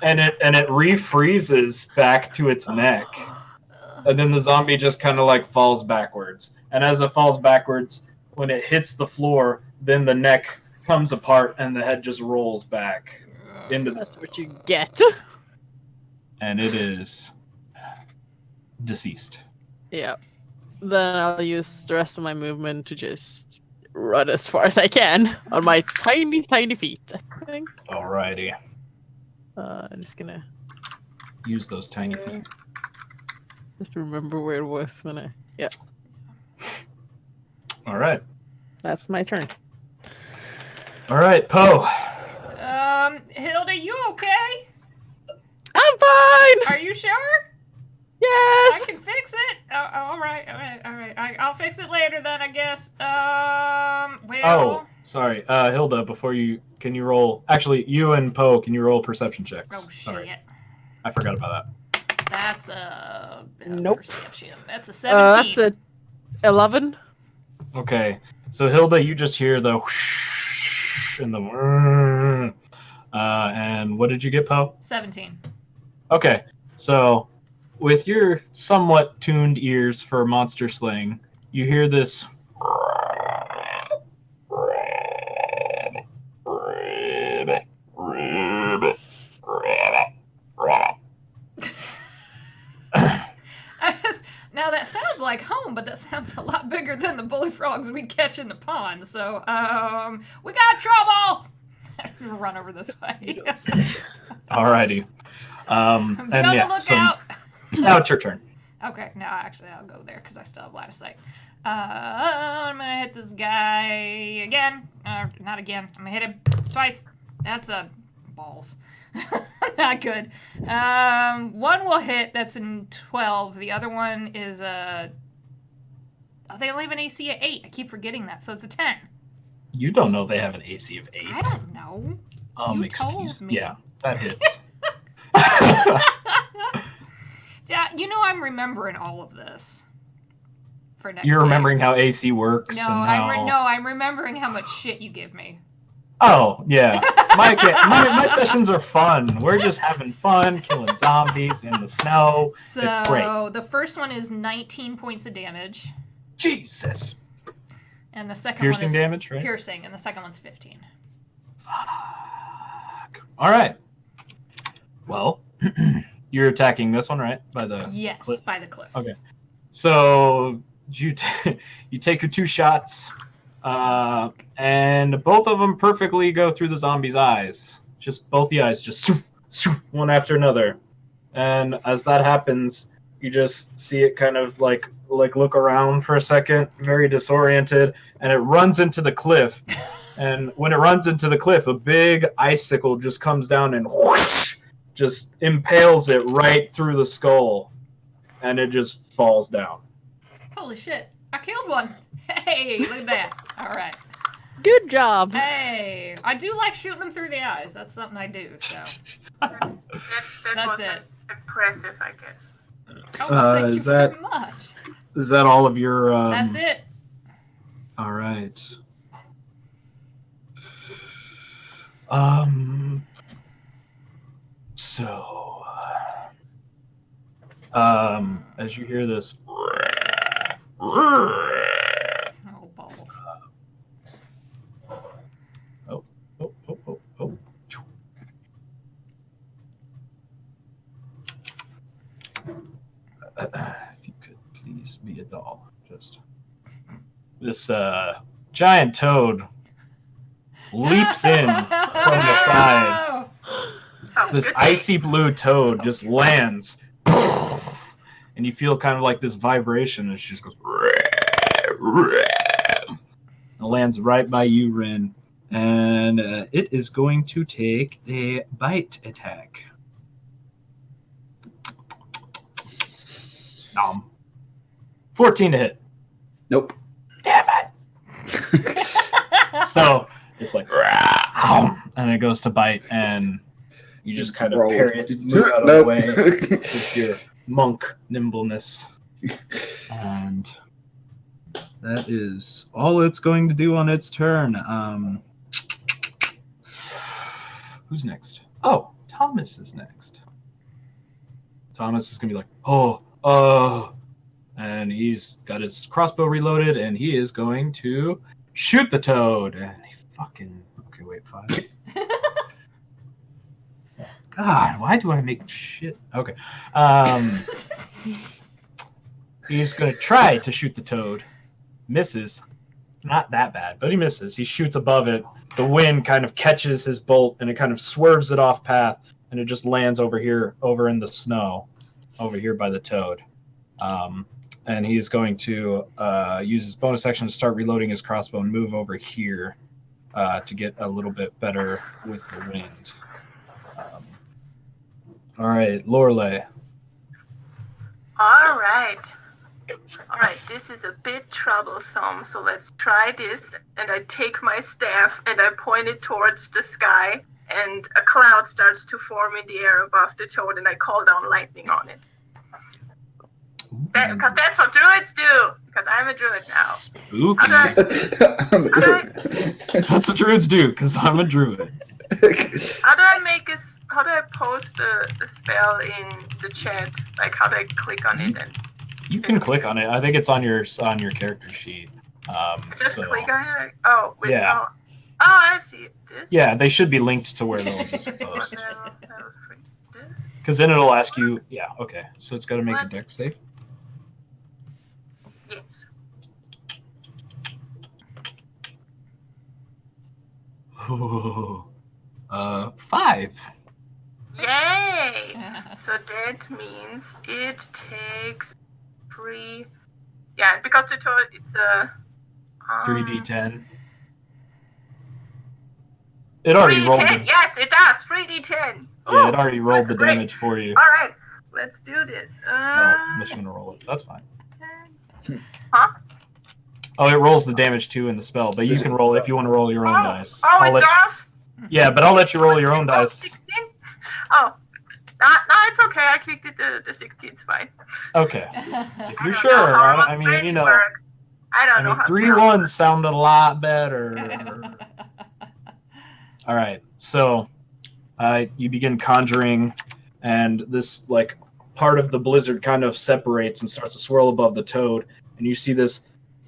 Speaker 2: And it refreezes back to its neck. And then the zombie just kind of like falls backwards. And as it falls backwards, when it hits the floor, then the neck comes apart and the head just rolls back into the...
Speaker 3: That's what you get.
Speaker 2: And it is deceased.
Speaker 3: Yeah. Then I'll use the rest of my movement to just run as far as I can on my tiny, tiny feet, I think.
Speaker 2: Alrighty.
Speaker 3: I'm just gonna
Speaker 2: Use those tiny feet.
Speaker 3: just remember where it was when I... Yeah,
Speaker 2: Alright.
Speaker 3: that's my turn.
Speaker 2: Alright, Poe.
Speaker 1: Hilda, you okay?
Speaker 3: I'm fine!
Speaker 1: Are you sure? I
Speaker 3: Yes!
Speaker 1: can fix it. All right. I'll fix it later then, I guess. Well.
Speaker 2: Oh, sorry. Hilda, can you roll... Actually, you and Poe, can you roll perception checks?
Speaker 1: Oh, shit.
Speaker 2: Sorry. I forgot about that.
Speaker 1: That's a
Speaker 3: Nope.
Speaker 1: perception. That's a 17.
Speaker 3: That's a 11.
Speaker 2: Okay. So, Hilda, you just hear the whoosh and the... and what did you get, Poe?
Speaker 1: 17.
Speaker 2: Okay. So, with your somewhat tuned ears for monster slaying, you hear this...
Speaker 1: Now that sounds like home, but that sounds a lot bigger than the bullfrogs we catch in the pond. So, we got trouble. Run over this way.
Speaker 2: Alrighty.
Speaker 1: Be on the lookout.
Speaker 2: Now it's your turn.
Speaker 1: Okay, now actually I'll go there because I still have line of sight. I'm gonna hit this guy again. Not again. I'm gonna hit him twice. That's a balls. Not good. One will hit. That's in 12. The other one is a. Oh, they only have an AC of 8. I keep forgetting that. So it's a 10.
Speaker 2: You don't know they have an AC of 8.
Speaker 1: I don't know. You told me.
Speaker 2: Yeah, that hits.
Speaker 1: Yeah, I'm remembering all of this. For next.
Speaker 2: You're
Speaker 1: time.
Speaker 2: remembering how AC works.
Speaker 1: No,
Speaker 2: and how...
Speaker 1: I'm remembering how much shit you give me.
Speaker 2: Oh yeah, my sessions are fun. We're just having fun, killing zombies in the snow.
Speaker 1: So
Speaker 2: it's great.
Speaker 1: The first one is 19 points of damage,
Speaker 2: Jesus.
Speaker 1: and the second
Speaker 2: Piercing
Speaker 1: one is
Speaker 2: damage, right?
Speaker 1: piercing, and the second one's 15.
Speaker 2: Fuck. All right. Well, you're attacking this one, right? By the
Speaker 1: Yes,
Speaker 2: cliff?
Speaker 1: by the cliff.
Speaker 2: Okay. So you take your 2 shots, and both of them perfectly go through the zombie's eyes. Just both the eyes, just one after another. And as that happens, you just see it kind of like look around for a second, very disoriented, and it runs into the cliff. And when it runs into the cliff, a big icicle just comes down and whoosh, just impales it right through the skull, and it just falls down.
Speaker 1: Holy shit! I killed one. Hey, look at that. All right.
Speaker 3: Good job.
Speaker 1: Hey, I do like shooting them through the eyes. That's something I do. So.
Speaker 4: That
Speaker 1: That's
Speaker 4: was
Speaker 1: it.
Speaker 4: impressive, I guess.
Speaker 1: Oh, well, thank you
Speaker 2: is that-
Speaker 1: very much.
Speaker 2: Is that all of your...
Speaker 1: That's it.
Speaker 2: All right. So, as you hear this,
Speaker 1: Oh, balls.
Speaker 2: oh. If you could please be a doll, just this giant toad leaps in from the side.
Speaker 4: Oh,
Speaker 2: This
Speaker 4: good
Speaker 2: icy blue toad just lands, and you feel kind of like this vibration. It just goes. It lands right by you, Rin, and it is going to take a bite attack. 14 to hit.
Speaker 5: Nope.
Speaker 2: Damn it. So it's like, and it goes to bite, and you just kind of
Speaker 5: Roll.
Speaker 2: parry it, move out of the way with your monk nimbleness. And that is all it's going to do on its turn. Who's next? Oh, Thomas is next. Thomas is going to be like, oh. And he's got his crossbow reloaded, and he is going to shoot the toad. And he fucking... Okay, wait, 5. God, why do I make shit? Okay. He's going to try to shoot the toad. Misses. Not that bad, but he misses. He shoots above it. The wind kind of catches his bolt, and it kind of swerves it off path, and it just lands over here, over in the snow, over here by the toad. And he's going to use his bonus action to start reloading his crossbow and move over here to get a little bit better with the wind. All right, Lorelei.
Speaker 4: All right, this is a bit troublesome, so let's try this. And I take my staff and I point it towards the sky, and a cloud starts to form in the air above the toad, and I call down lightning on it. Because that's what druids do, because I'm a druid now.
Speaker 2: Spooky. That's what druids do, because I'm a druid.
Speaker 4: How do I post a spell in the chat? Like, how do I click on it? And
Speaker 2: You can click on it. I think it's on your character sheet.
Speaker 4: just
Speaker 2: so,
Speaker 4: click on it? Oh, wait,
Speaker 2: yeah.
Speaker 4: Oh, I see it. This?
Speaker 2: Yeah, they should be linked to where they'll just post. Because then it'll ask you, yeah, okay. So it's got to make a dex save.
Speaker 4: Yes.
Speaker 2: Ooh, 5.
Speaker 4: Yay! So that means it takes 3. Yeah, because the total it's a
Speaker 2: 3d10. It already rolled.
Speaker 4: 3d10. Yes, it does. 3d10.
Speaker 2: Yeah, it already rolled the damage for you.
Speaker 4: All right, let's do this.
Speaker 2: I'm just gonna roll it. That's fine.
Speaker 4: Huh?
Speaker 2: Oh, it rolls the damage too in the spell, but you can roll if you want to roll your own dice.
Speaker 4: Oh, it does?
Speaker 2: Yeah, but I'll let you roll your own dice.
Speaker 4: 16? Oh, no, it's okay. I clicked it. The 16 is fine.
Speaker 2: Okay. If you're
Speaker 4: I don't
Speaker 2: sure,
Speaker 4: know how
Speaker 2: I mean,
Speaker 4: training
Speaker 2: you know.
Speaker 4: works. I don't know how
Speaker 2: 3-1 sounded a lot better. All right, so you begin conjuring, and this like part of the blizzard kind of separates and starts to swirl above the toad, and you see this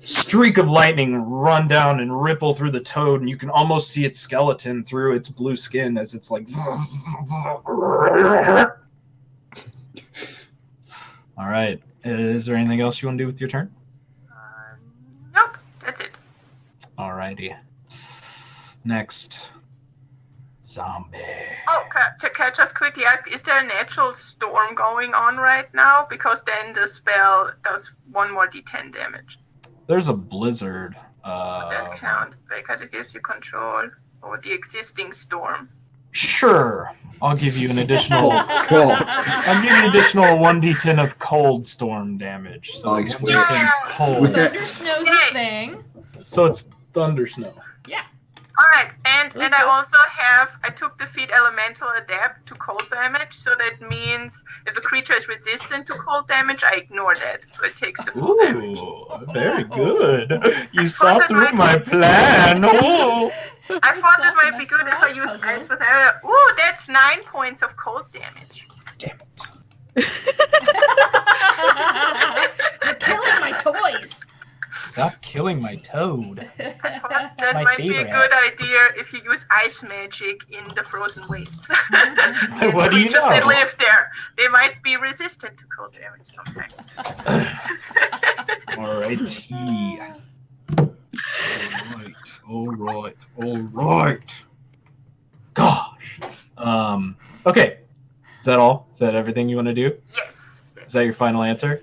Speaker 2: streak of lightning run down and ripple through the toad, and you can almost see its skeleton through its blue skin as it's like. All right, is there anything else you want to do with your turn?
Speaker 4: Nope, that's it.
Speaker 2: Alrighty. Next. Zombie.
Speaker 4: Oh, can I just quickly ask, is there a natural storm going on right now? Because then the spell does 1 more d10 damage.
Speaker 2: There's a blizzard.
Speaker 4: Would that count? Because it gives you control over the existing storm.
Speaker 2: Sure. I'll give you an additional.
Speaker 5: Oh, God.
Speaker 2: I'll give you an additional 1d10 of cold storm damage. So
Speaker 5: Nice.
Speaker 2: 1d10 cold.
Speaker 1: Thunder snow's a thing.
Speaker 2: So it's thunder snow.
Speaker 1: Yeah.
Speaker 4: All right, and I also I took the feat Elemental Adapt to cold damage, so that means if a creature is resistant to cold damage, I ignore that, so it takes the full damage.
Speaker 2: Ooh, very good. You saw through my plan. Oh.
Speaker 4: I thought that might be good if I use
Speaker 1: Puzzle.
Speaker 4: ice with area. Ooh, that's 9 points of cold damage.
Speaker 2: Damn it.
Speaker 1: You're killing my toys.
Speaker 2: Stop killing my toad.
Speaker 4: I thought that
Speaker 2: My
Speaker 4: might be a
Speaker 2: favorite.
Speaker 4: good idea if you use ice magic in the frozen wastes.
Speaker 2: What do you
Speaker 4: Creatures that
Speaker 2: know?
Speaker 4: live there, they might be resistant to cold damage sometimes.
Speaker 2: Alrighty. Alright. Gosh. Okay. Is that all? Is that everything you want to do?
Speaker 4: Yes.
Speaker 2: Is that your final answer?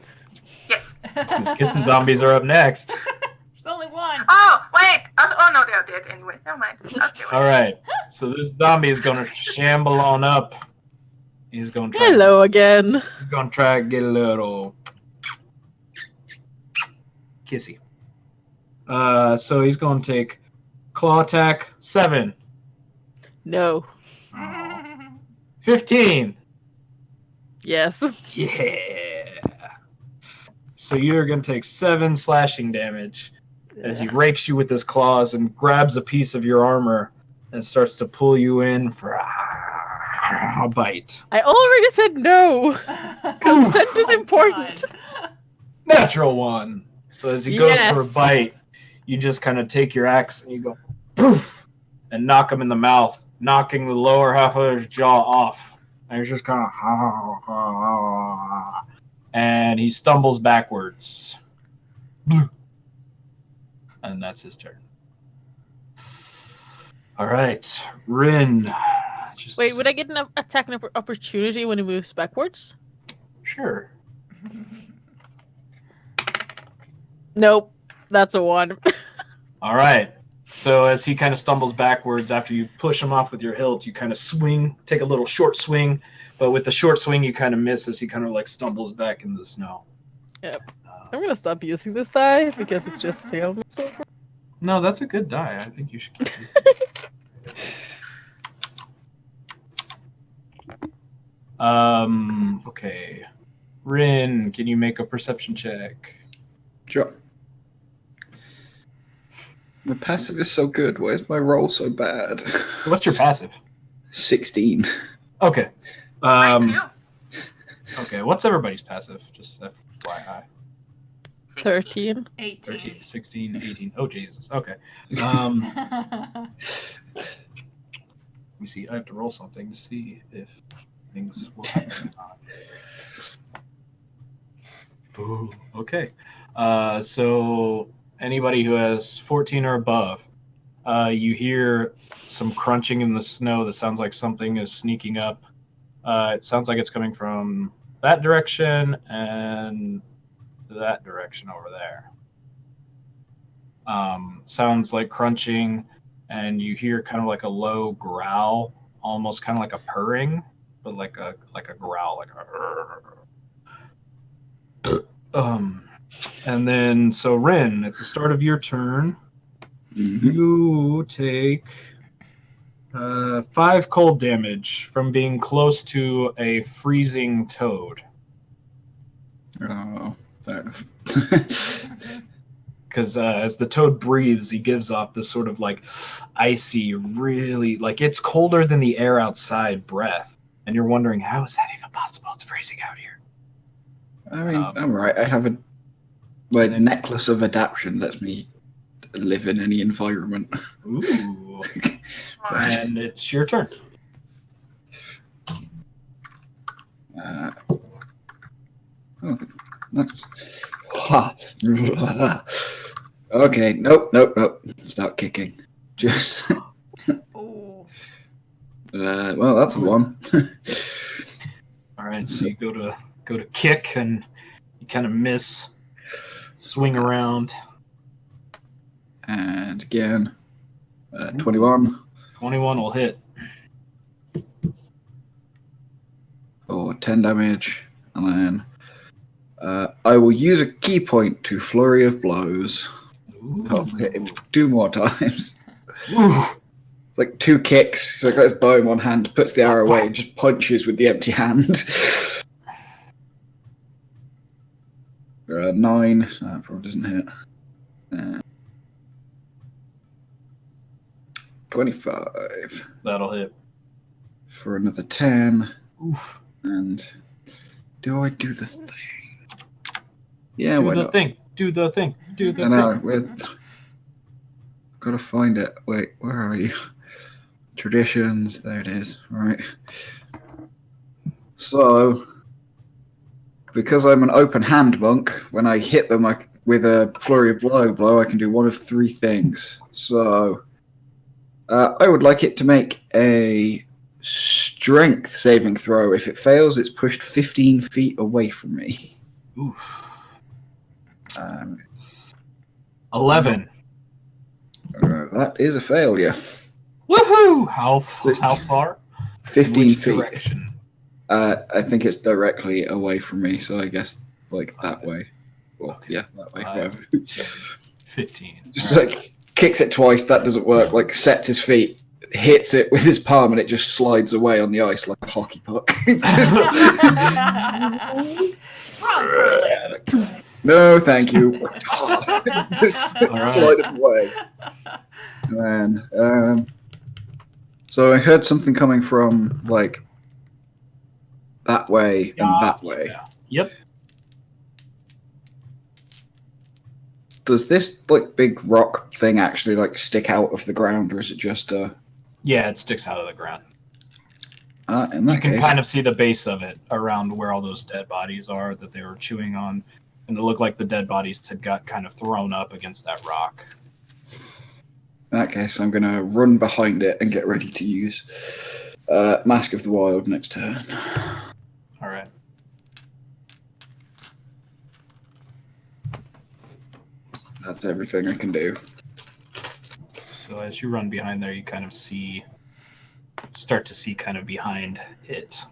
Speaker 4: Yes.
Speaker 2: Because kissing zombies are up next.
Speaker 1: There's only one.
Speaker 4: Oh, wait. Oh, no, they're dead anyway. Never mind. I'll stay away.
Speaker 2: Alright. So this zombie is gonna shamble on up. He's gonna try
Speaker 3: Hello again.
Speaker 2: he's gonna try to get a little kissy. So he's gonna take claw attack 7.
Speaker 3: No.
Speaker 2: 15.
Speaker 3: Yes.
Speaker 2: Yeah. So you're gonna take 7 slashing damage as he rakes you with his claws and grabs a piece of your armor and starts to pull you in for a bite.
Speaker 3: I already said no. Consent is
Speaker 1: Oh,
Speaker 3: important.
Speaker 1: God.
Speaker 2: Natural 1. So as he goes for a
Speaker 3: Yes.
Speaker 2: bite, you just kind of take your axe and you go poof and knock him in the mouth, knocking the lower half of his jaw off. And he's just kind of and he stumbles backwards. And that's his turn. All right, Rin.
Speaker 3: Wait, would I get an attack opportunity when he moves backwards?
Speaker 2: Sure.
Speaker 3: Nope. That's a 1.
Speaker 2: All right. So as he kind of stumbles backwards, after you push him off with your hilt, you kind of swing, take a little short swing, but with the short swing, you kind of miss as he kind of like stumbles back into the snow.
Speaker 3: Yep. I'm gonna stop using this die because it's just failed me so far.
Speaker 2: No, that's a good die. I think you should keep it. Okay. Rin, can you make a perception check?
Speaker 5: Sure. My passive is so good. Why is my roll so bad?
Speaker 2: What's your passive?
Speaker 5: 16.
Speaker 2: Okay.
Speaker 4: Mine too.
Speaker 2: Okay, what's everybody's passive? Just FYI.
Speaker 3: 13.
Speaker 1: 18.
Speaker 2: 13, 16, 18. Oh, Jesus. Okay. Let me see. I have to roll something to see if things will happen or not. Ooh, okay. So anybody who has 14 or above, you hear some crunching in the snow that sounds like something is sneaking up. It sounds like it's coming from that direction and that direction over there. Sounds like crunching, and you hear kind of like a low growl, almost kind of like a purring, but like a growl, like a. And then so Rin, at the start of your turn, you take 5 cold damage from being close to a freezing toad.
Speaker 5: Oh, fair enough.
Speaker 2: Because as the toad breathes, he gives off this sort of like icy, really like it's colder than the air outside breath, and you're wondering how is that even possible? It's freezing out here.
Speaker 5: I mean, I'm right. I have my necklace of adaptation lets me live in any environment.
Speaker 2: Ooh, and it's your turn.
Speaker 5: Oh, that's. Okay, nope. Start kicking. Just.
Speaker 1: Ooh.
Speaker 5: Well, that's a 1.
Speaker 2: All right, so you go to kick and you kind of miss, swing around.
Speaker 5: And again, 21.
Speaker 2: 21 will hit.
Speaker 5: Or 10 damage. And then I will use a key point to Flurry of Blows. I'll hit him 2 more times.
Speaker 2: Ooh.
Speaker 5: It's like 2 kicks. So I've got his bow in one hand, puts the arrow away, and just punches with the empty hand. 9. That probably doesn't hit. 25
Speaker 2: That'll hit.
Speaker 5: for another 10.
Speaker 2: Oof.
Speaker 5: And do I do the thing? Yeah, why
Speaker 2: Do the
Speaker 5: not?
Speaker 2: thing. Do the thing. Do the
Speaker 5: I
Speaker 2: thing.
Speaker 5: know. With gotta find it. Wait, where are you? Traditions. There it is. Right. So, because I'm an open hand monk, when I hit them with a flurry of blow, I can do one of 3 things. So, I would like it to make a strength saving throw. If it fails, it's pushed 15 feet away from me.
Speaker 2: Oof.
Speaker 5: Um,
Speaker 2: 11.
Speaker 5: that is a failure.
Speaker 2: Woohoo! How far?
Speaker 5: 15
Speaker 2: Which
Speaker 5: feet.
Speaker 2: direction?
Speaker 5: I think it's directly away from me, so I guess like that way. Well,
Speaker 2: Okay.
Speaker 5: yeah, that way.
Speaker 2: 5,
Speaker 5: Whatever.
Speaker 2: 15.
Speaker 5: Just like kicks it twice, that doesn't work. Like sets his feet, hits it with his palm, and it just slides away on the ice like a hockey puck. Just,
Speaker 1: Frog curling.
Speaker 5: no, thank you. Just
Speaker 2: right.
Speaker 5: slide it away. Man, so I heard something coming from like that way and that way.
Speaker 2: Yeah. Yep.
Speaker 5: Does this like big rock thing actually like stick out of the ground, or is it just
Speaker 2: Yeah, it sticks out of the ground.
Speaker 5: in that
Speaker 2: You can
Speaker 5: case,
Speaker 2: kind of see the base of it around where all those dead bodies are that they were chewing on. And it looked like the dead bodies had got kind of thrown up against that rock.
Speaker 5: in that case, I'm gonna run behind it and get ready to use Mask of the Wild next turn.
Speaker 2: All right.
Speaker 5: That's everything I can do.
Speaker 2: So as you run behind there, you kind of start to see kind of behind it.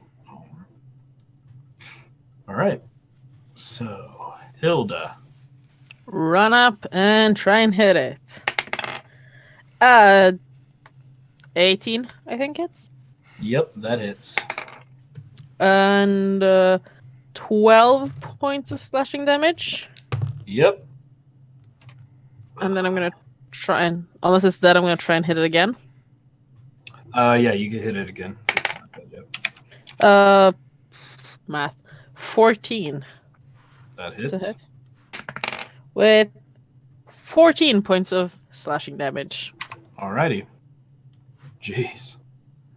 Speaker 2: All right. So, Hilda.
Speaker 3: Run up and try and hit it. 18, I think it's.
Speaker 2: Yep, that hits.
Speaker 3: And 12 points of slashing damage.
Speaker 2: Yep.
Speaker 3: And then I'm gonna try and, unless it's dead, I'm gonna try and hit it again.
Speaker 2: Yeah, you can hit it again. It's not dead yet.
Speaker 3: Math. 14
Speaker 2: That
Speaker 3: to
Speaker 2: hits.
Speaker 3: hit. With 14 points of slashing damage.
Speaker 2: Alrighty. Jeez.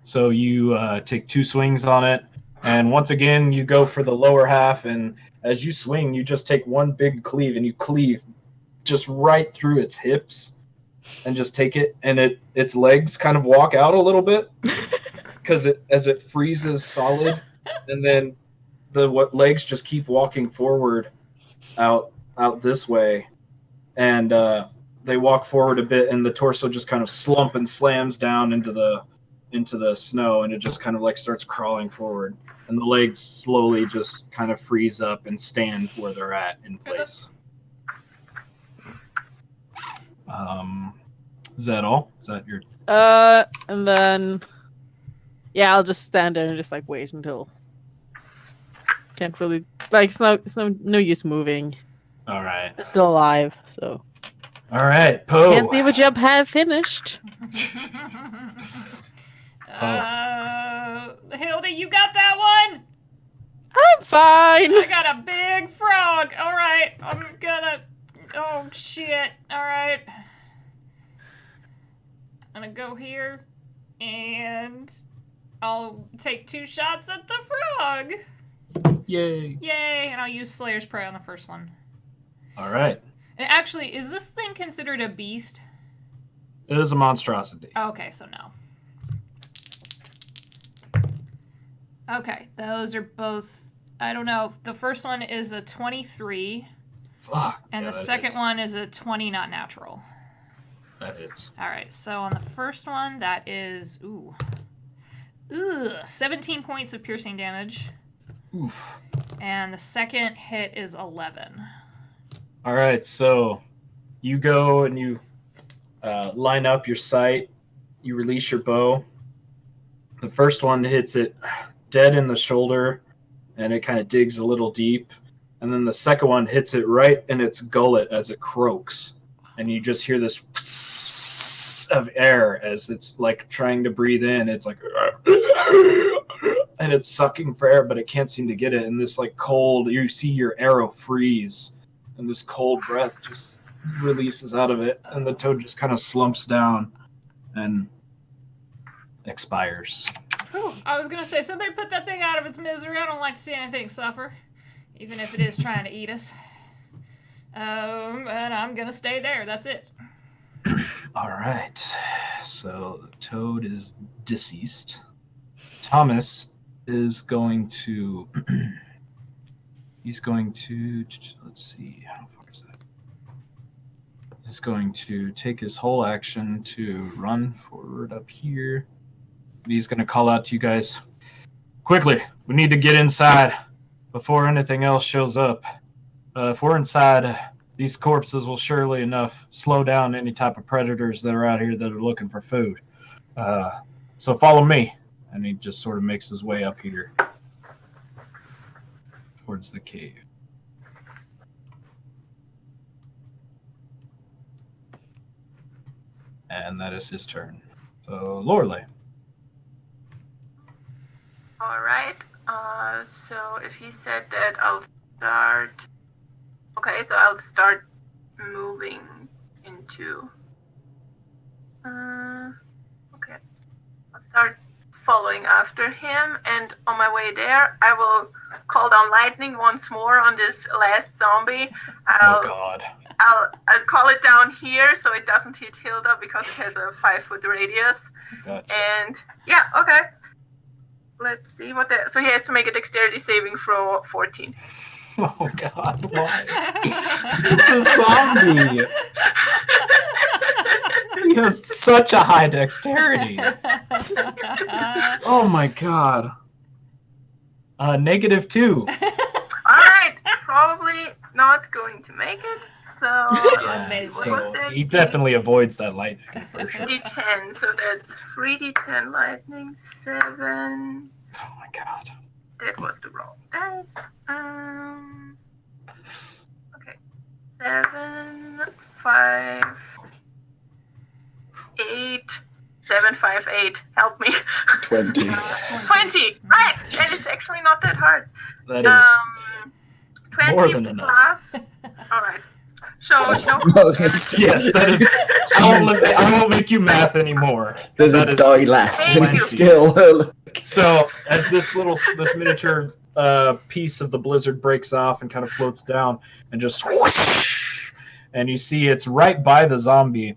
Speaker 2: So you take 2 swings on it, and once again you go for the lower half, and as you swing, you just take one big cleave, and you cleave just right through its hips, and just take it, and its legs kind of walk out a little bit, because as it freezes solid, and then the legs just keep walking forward out this way, and they walk forward a bit, and the torso just kind of slump and slams down into the snow, and it just kind of like starts crawling forward, and the legs slowly just kind of freeze up and stand where they're at in place. Is that all? Is that your?
Speaker 3: And then, yeah, I'll just stand there and just like wait until. Can't really like it's no use moving.
Speaker 2: All right.
Speaker 3: It's still alive, so.
Speaker 2: All right, Poe.
Speaker 3: Can't see what you have finished.
Speaker 1: Hilda, you got that one?
Speaker 3: I'm fine.
Speaker 1: I got a big frog. All right, I'm gonna. Oh shit! All right, I'm gonna go here, and I'll take 2 shots at the frog.
Speaker 2: Yay!
Speaker 1: Yay! And I'll use Slayer's Prey on the first one.
Speaker 2: All right.
Speaker 1: And actually, is this thing considered a beast?
Speaker 2: It is a monstrosity.
Speaker 1: Okay, so no. Okay, those are both. I don't know. The first one is a 23.
Speaker 2: Fuck.
Speaker 1: And
Speaker 2: yeah,
Speaker 1: the
Speaker 2: that
Speaker 1: second
Speaker 2: hits.
Speaker 1: one is a 20 not natural.
Speaker 2: That hits.
Speaker 1: Alright, so on the first one, that is. 17 points of piercing damage.
Speaker 2: Oof.
Speaker 1: And the second hit is 11.
Speaker 2: All right, so you go and you line up your sight. You release your bow. The first one hits it dead in the shoulder, and it kind of digs a little deep. And then the second one hits it right in its gullet as it croaks. And you just hear this, of air as it's like trying to breathe in. It's like, and it's sucking for air, but it can't seem to get it. And this like cold, you see your arrow freeze, and this cold breath just releases out of it, and the toad just kind of slumps down and expires.
Speaker 1: Whew. I was gonna say, somebody put that thing out of its misery. I don't like to see anything suffer, even if it is trying to eat us. And I'm gonna stay there. That's it.
Speaker 2: All right. So the toad is deceased. Thomas is going to. He's going to. Let's see. How far is that? He's going to take his whole action to run forward up here. He's going to call out to you guys. Quickly, we need to get inside before anything else shows up. If we're inside, these corpses will surely enough slow down any type of predators that are out here that are looking for food. So follow me. And he just sort of makes his way up here towards the cave. And that is his turn. So, Lorelei.
Speaker 4: All right. So if you said that, I'll start. Okay, so I'll start moving into. Okay. I'll start following after him, and on my way there, I will call down lightning once more on this last zombie.
Speaker 2: Oh God.
Speaker 4: I'll call it down here so it doesn't hit Hilda because it has a 5-foot radius.
Speaker 2: Gotcha.
Speaker 4: And yeah, okay. Let's see what that. So he has to make a dexterity saving throw 14.
Speaker 2: Oh God, why? It's a zombie. He has such a high dexterity. Oh my God. -2.
Speaker 4: All right, probably not going to make it. So,
Speaker 2: Yeah,
Speaker 4: what
Speaker 2: so
Speaker 4: was that?
Speaker 2: he definitely avoids that lightning for sure.
Speaker 4: D10, so that's 3d10 lightning, 7.
Speaker 2: Oh my God.
Speaker 4: That was the wrong dice. Okay. 7, 5, 8. 7, 5, 8. Help me.
Speaker 5: 20.
Speaker 4: 20. Right. That is actually not that hard.
Speaker 2: That is
Speaker 4: 20
Speaker 2: more than enough.
Speaker 4: plus. All right. So no.
Speaker 2: Yes, that is. I won't make you math anymore.
Speaker 5: There's
Speaker 2: That
Speaker 5: a
Speaker 2: is
Speaker 5: die left,
Speaker 4: Thank
Speaker 5: and
Speaker 4: you.
Speaker 5: it's still.
Speaker 2: So as this miniature piece of the blizzard breaks off and kind of floats down and just whoosh, and you see it's right by the zombie,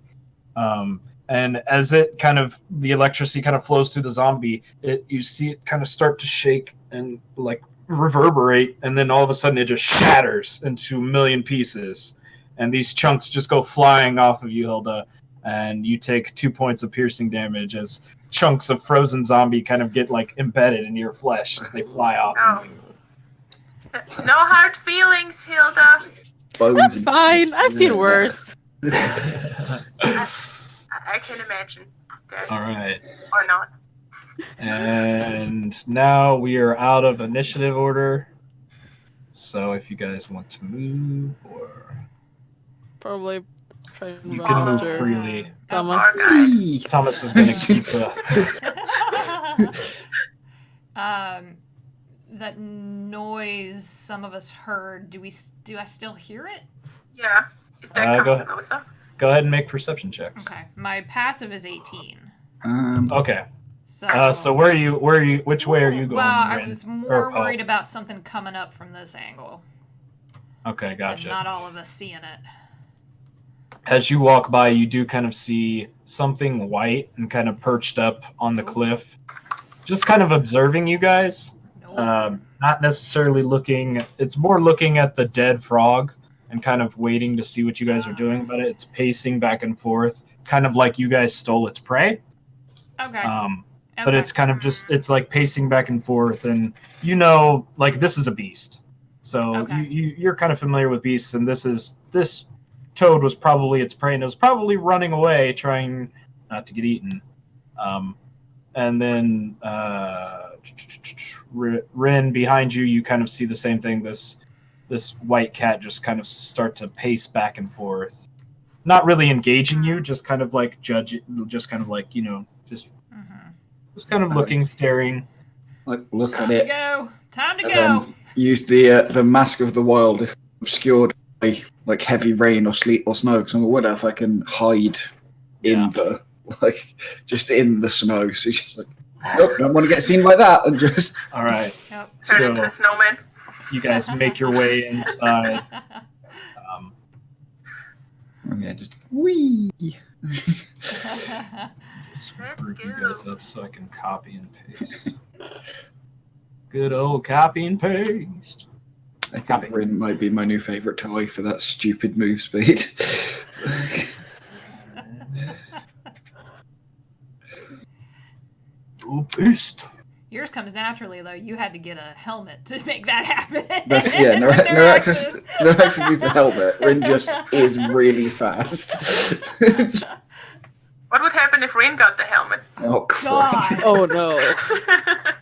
Speaker 2: and as it kind of the electricity kind of flows through the zombie, you see it kind of start to shake and like reverberate, and then all of a sudden it just shatters into a million pieces, and these chunks just go flying off of you, Hilda, and you take 2 points of piercing damage as chunks of frozen zombie kind of get like embedded in your flesh as they fly off.
Speaker 4: Oh. No hard feelings, Hilda.
Speaker 5: Bones
Speaker 3: That's
Speaker 5: and-
Speaker 3: fine. I've seen worse.
Speaker 4: I can imagine that.
Speaker 2: All right.
Speaker 4: Or not.
Speaker 2: And now we are out of initiative order. So if you guys want to move or
Speaker 3: Probably try and
Speaker 2: you
Speaker 3: run
Speaker 2: can move
Speaker 3: after
Speaker 2: freely.
Speaker 3: Thomas.
Speaker 4: Our guy.
Speaker 5: Eee.
Speaker 2: Thomas is going to keep
Speaker 1: That noise some of us heard. Do I still hear it?
Speaker 4: Yeah. Is that
Speaker 2: go
Speaker 4: coming
Speaker 2: ahead.
Speaker 4: closer?
Speaker 2: Go ahead and make perception checks.
Speaker 1: Okay. My passive is 18.
Speaker 2: Okay.
Speaker 1: So
Speaker 2: So which way are you going?
Speaker 1: Well, I
Speaker 2: Rin?
Speaker 1: was
Speaker 2: Or
Speaker 1: more
Speaker 2: Paul?
Speaker 1: worried about something coming up from this angle.
Speaker 2: Okay,
Speaker 1: And
Speaker 2: gotcha.
Speaker 1: not all of us seeing it.
Speaker 2: As you walk by, you do kind of see something white and kind of perched up on the cliff, just kind of observing you guys.
Speaker 1: Nope.
Speaker 2: Not necessarily looking. It's more looking at the dead frog and kind of waiting to see what you guys are doing. But it's pacing back and forth, kind of like you guys stole its prey.
Speaker 1: Okay.
Speaker 2: But
Speaker 1: Okay.
Speaker 2: it's kind of just it's like pacing back and forth, and you know, like this is a beast. So
Speaker 1: Okay.
Speaker 2: you're kind of familiar with beasts, and this toad was probably its prey, and it was probably running away, trying not to get eaten. And then Rin, behind you, you kind of see the same thing. This white cat just kind of start to pace back and forth, not really engaging you, just kind of like just kind of like just kind of looking, staring.
Speaker 5: Like look
Speaker 1: Time
Speaker 5: at
Speaker 1: to
Speaker 5: it.
Speaker 1: go. Time to
Speaker 5: And
Speaker 1: go.
Speaker 5: then use the mask of the wild if obscured by like heavy rain or sleet or snow. Because what if I can hide in the just in the snow? So she's just like, nope, don't want to get seen by that, and just
Speaker 2: All right.
Speaker 1: Yep.
Speaker 4: Turn into a snowman.
Speaker 2: You guys make your way inside.
Speaker 5: just wee.
Speaker 2: Just
Speaker 4: Let's
Speaker 2: group you
Speaker 4: go.
Speaker 2: guys up so I can copy and paste. Good old copy and paste.
Speaker 5: I think Rin might be my new favorite toy for that stupid move speed.
Speaker 2: Oh, paste.
Speaker 1: Yours comes naturally, though. You had to get a helmet to make that happen.
Speaker 5: Neuraxis needs a helmet. Rin just is really fast.
Speaker 4: What would happen if Rin got the helmet?
Speaker 5: Oh crap!
Speaker 1: God.
Speaker 3: Oh no.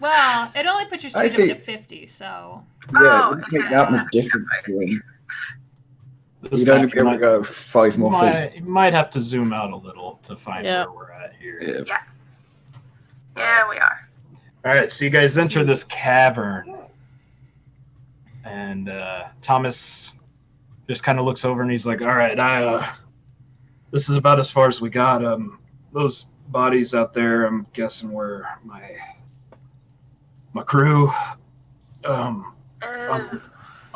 Speaker 1: Well, it only puts your speed up to 50, so...
Speaker 5: Yeah, it wouldn't make that much difference to Rin. You'd only be able to go 5 more feet.
Speaker 2: You might have to zoom out a little to find where we're at here.
Speaker 4: Yeah, we are.
Speaker 2: All right, so you guys enter this cavern, and Thomas just kind of looks over and he's like, "All right, this is about as far as we got. Those bodies out there, I'm guessing were my crew. I'm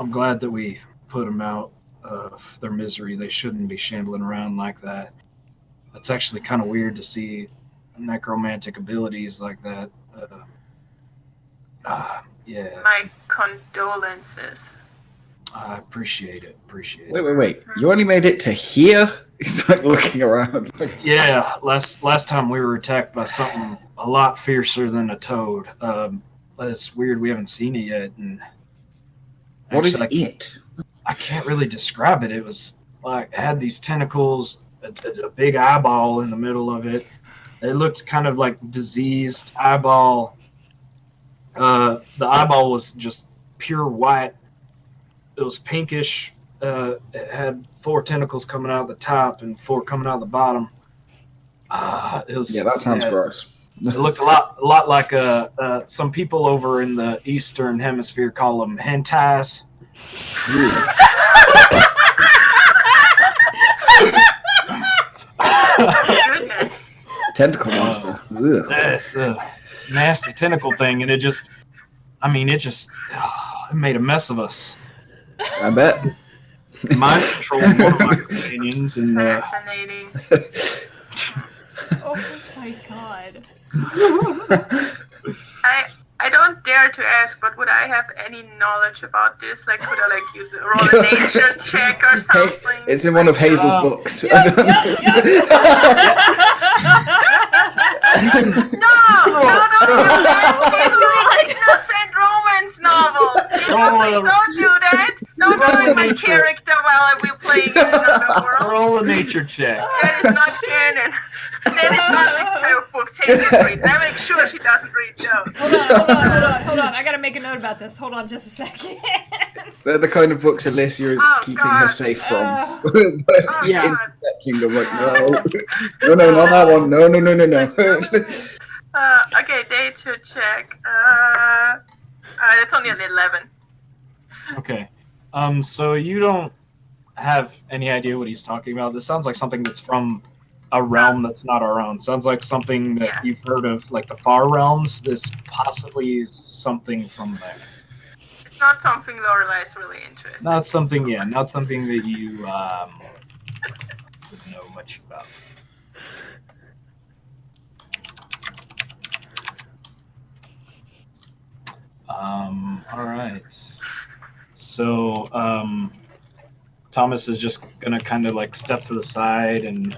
Speaker 2: glad that we put them out of their misery. They shouldn't be shambling around like that. It's actually kind of weird to see necromantic abilities like that. Yeah.
Speaker 4: My condolences.
Speaker 2: I appreciate it.
Speaker 5: Wait. You only made it to here? He's like looking around.
Speaker 2: Yeah, last time we were attacked by something a lot fiercer than a toad. It's weird we haven't seen it yet. And
Speaker 5: what is it?
Speaker 2: I can't really describe it. It was like it had these tentacles, a big eyeball in the middle of it. It looked kind of like diseased eyeball. The eyeball was just pure white. It was pinkish. It had 4 tentacles coming out the top and 4 coming out the bottom. It was
Speaker 5: that sounds gross.
Speaker 2: It looked a lot like some people over in the Eastern Hemisphere call them hentais.
Speaker 4: Goodness.
Speaker 5: Tentacle monster.
Speaker 2: That's a nasty tentacle thing, and it made a mess of us.
Speaker 5: I bet.
Speaker 2: Mind controlled one of my companions, and
Speaker 4: Fascinating.
Speaker 1: Oh my god.
Speaker 4: I don't dare to ask, but would I have any knowledge about this? Like, could I roll a nature check or something?
Speaker 5: It's in one of Hazel's books.
Speaker 4: No, Hazel reads innocent romance novels. Don't do that. Don't ruin my character while we're playing in another world.
Speaker 2: Roll a nature check.
Speaker 4: That is not canon. That is not the type of books Hazel reads. I make sure she doesn't read those.
Speaker 1: Hold on. I gotta make a note about this. Hold on just a second.
Speaker 5: They're the kind of books Alicia is keeping her safe from. Intercepting them like, no, not that one. No.
Speaker 4: Okay, nature check. It's only an 11.
Speaker 2: Okay. So you don't have any idea what he's talking about. This sounds like something that's from a realm that's not our own. Sounds like something that you've heard of, like the far realms. This possibly is something from there.
Speaker 4: It's not something Lorelai is really interested.
Speaker 2: Not something that you would know much about. All right. So, Thomas is just gonna kind of like step to the side and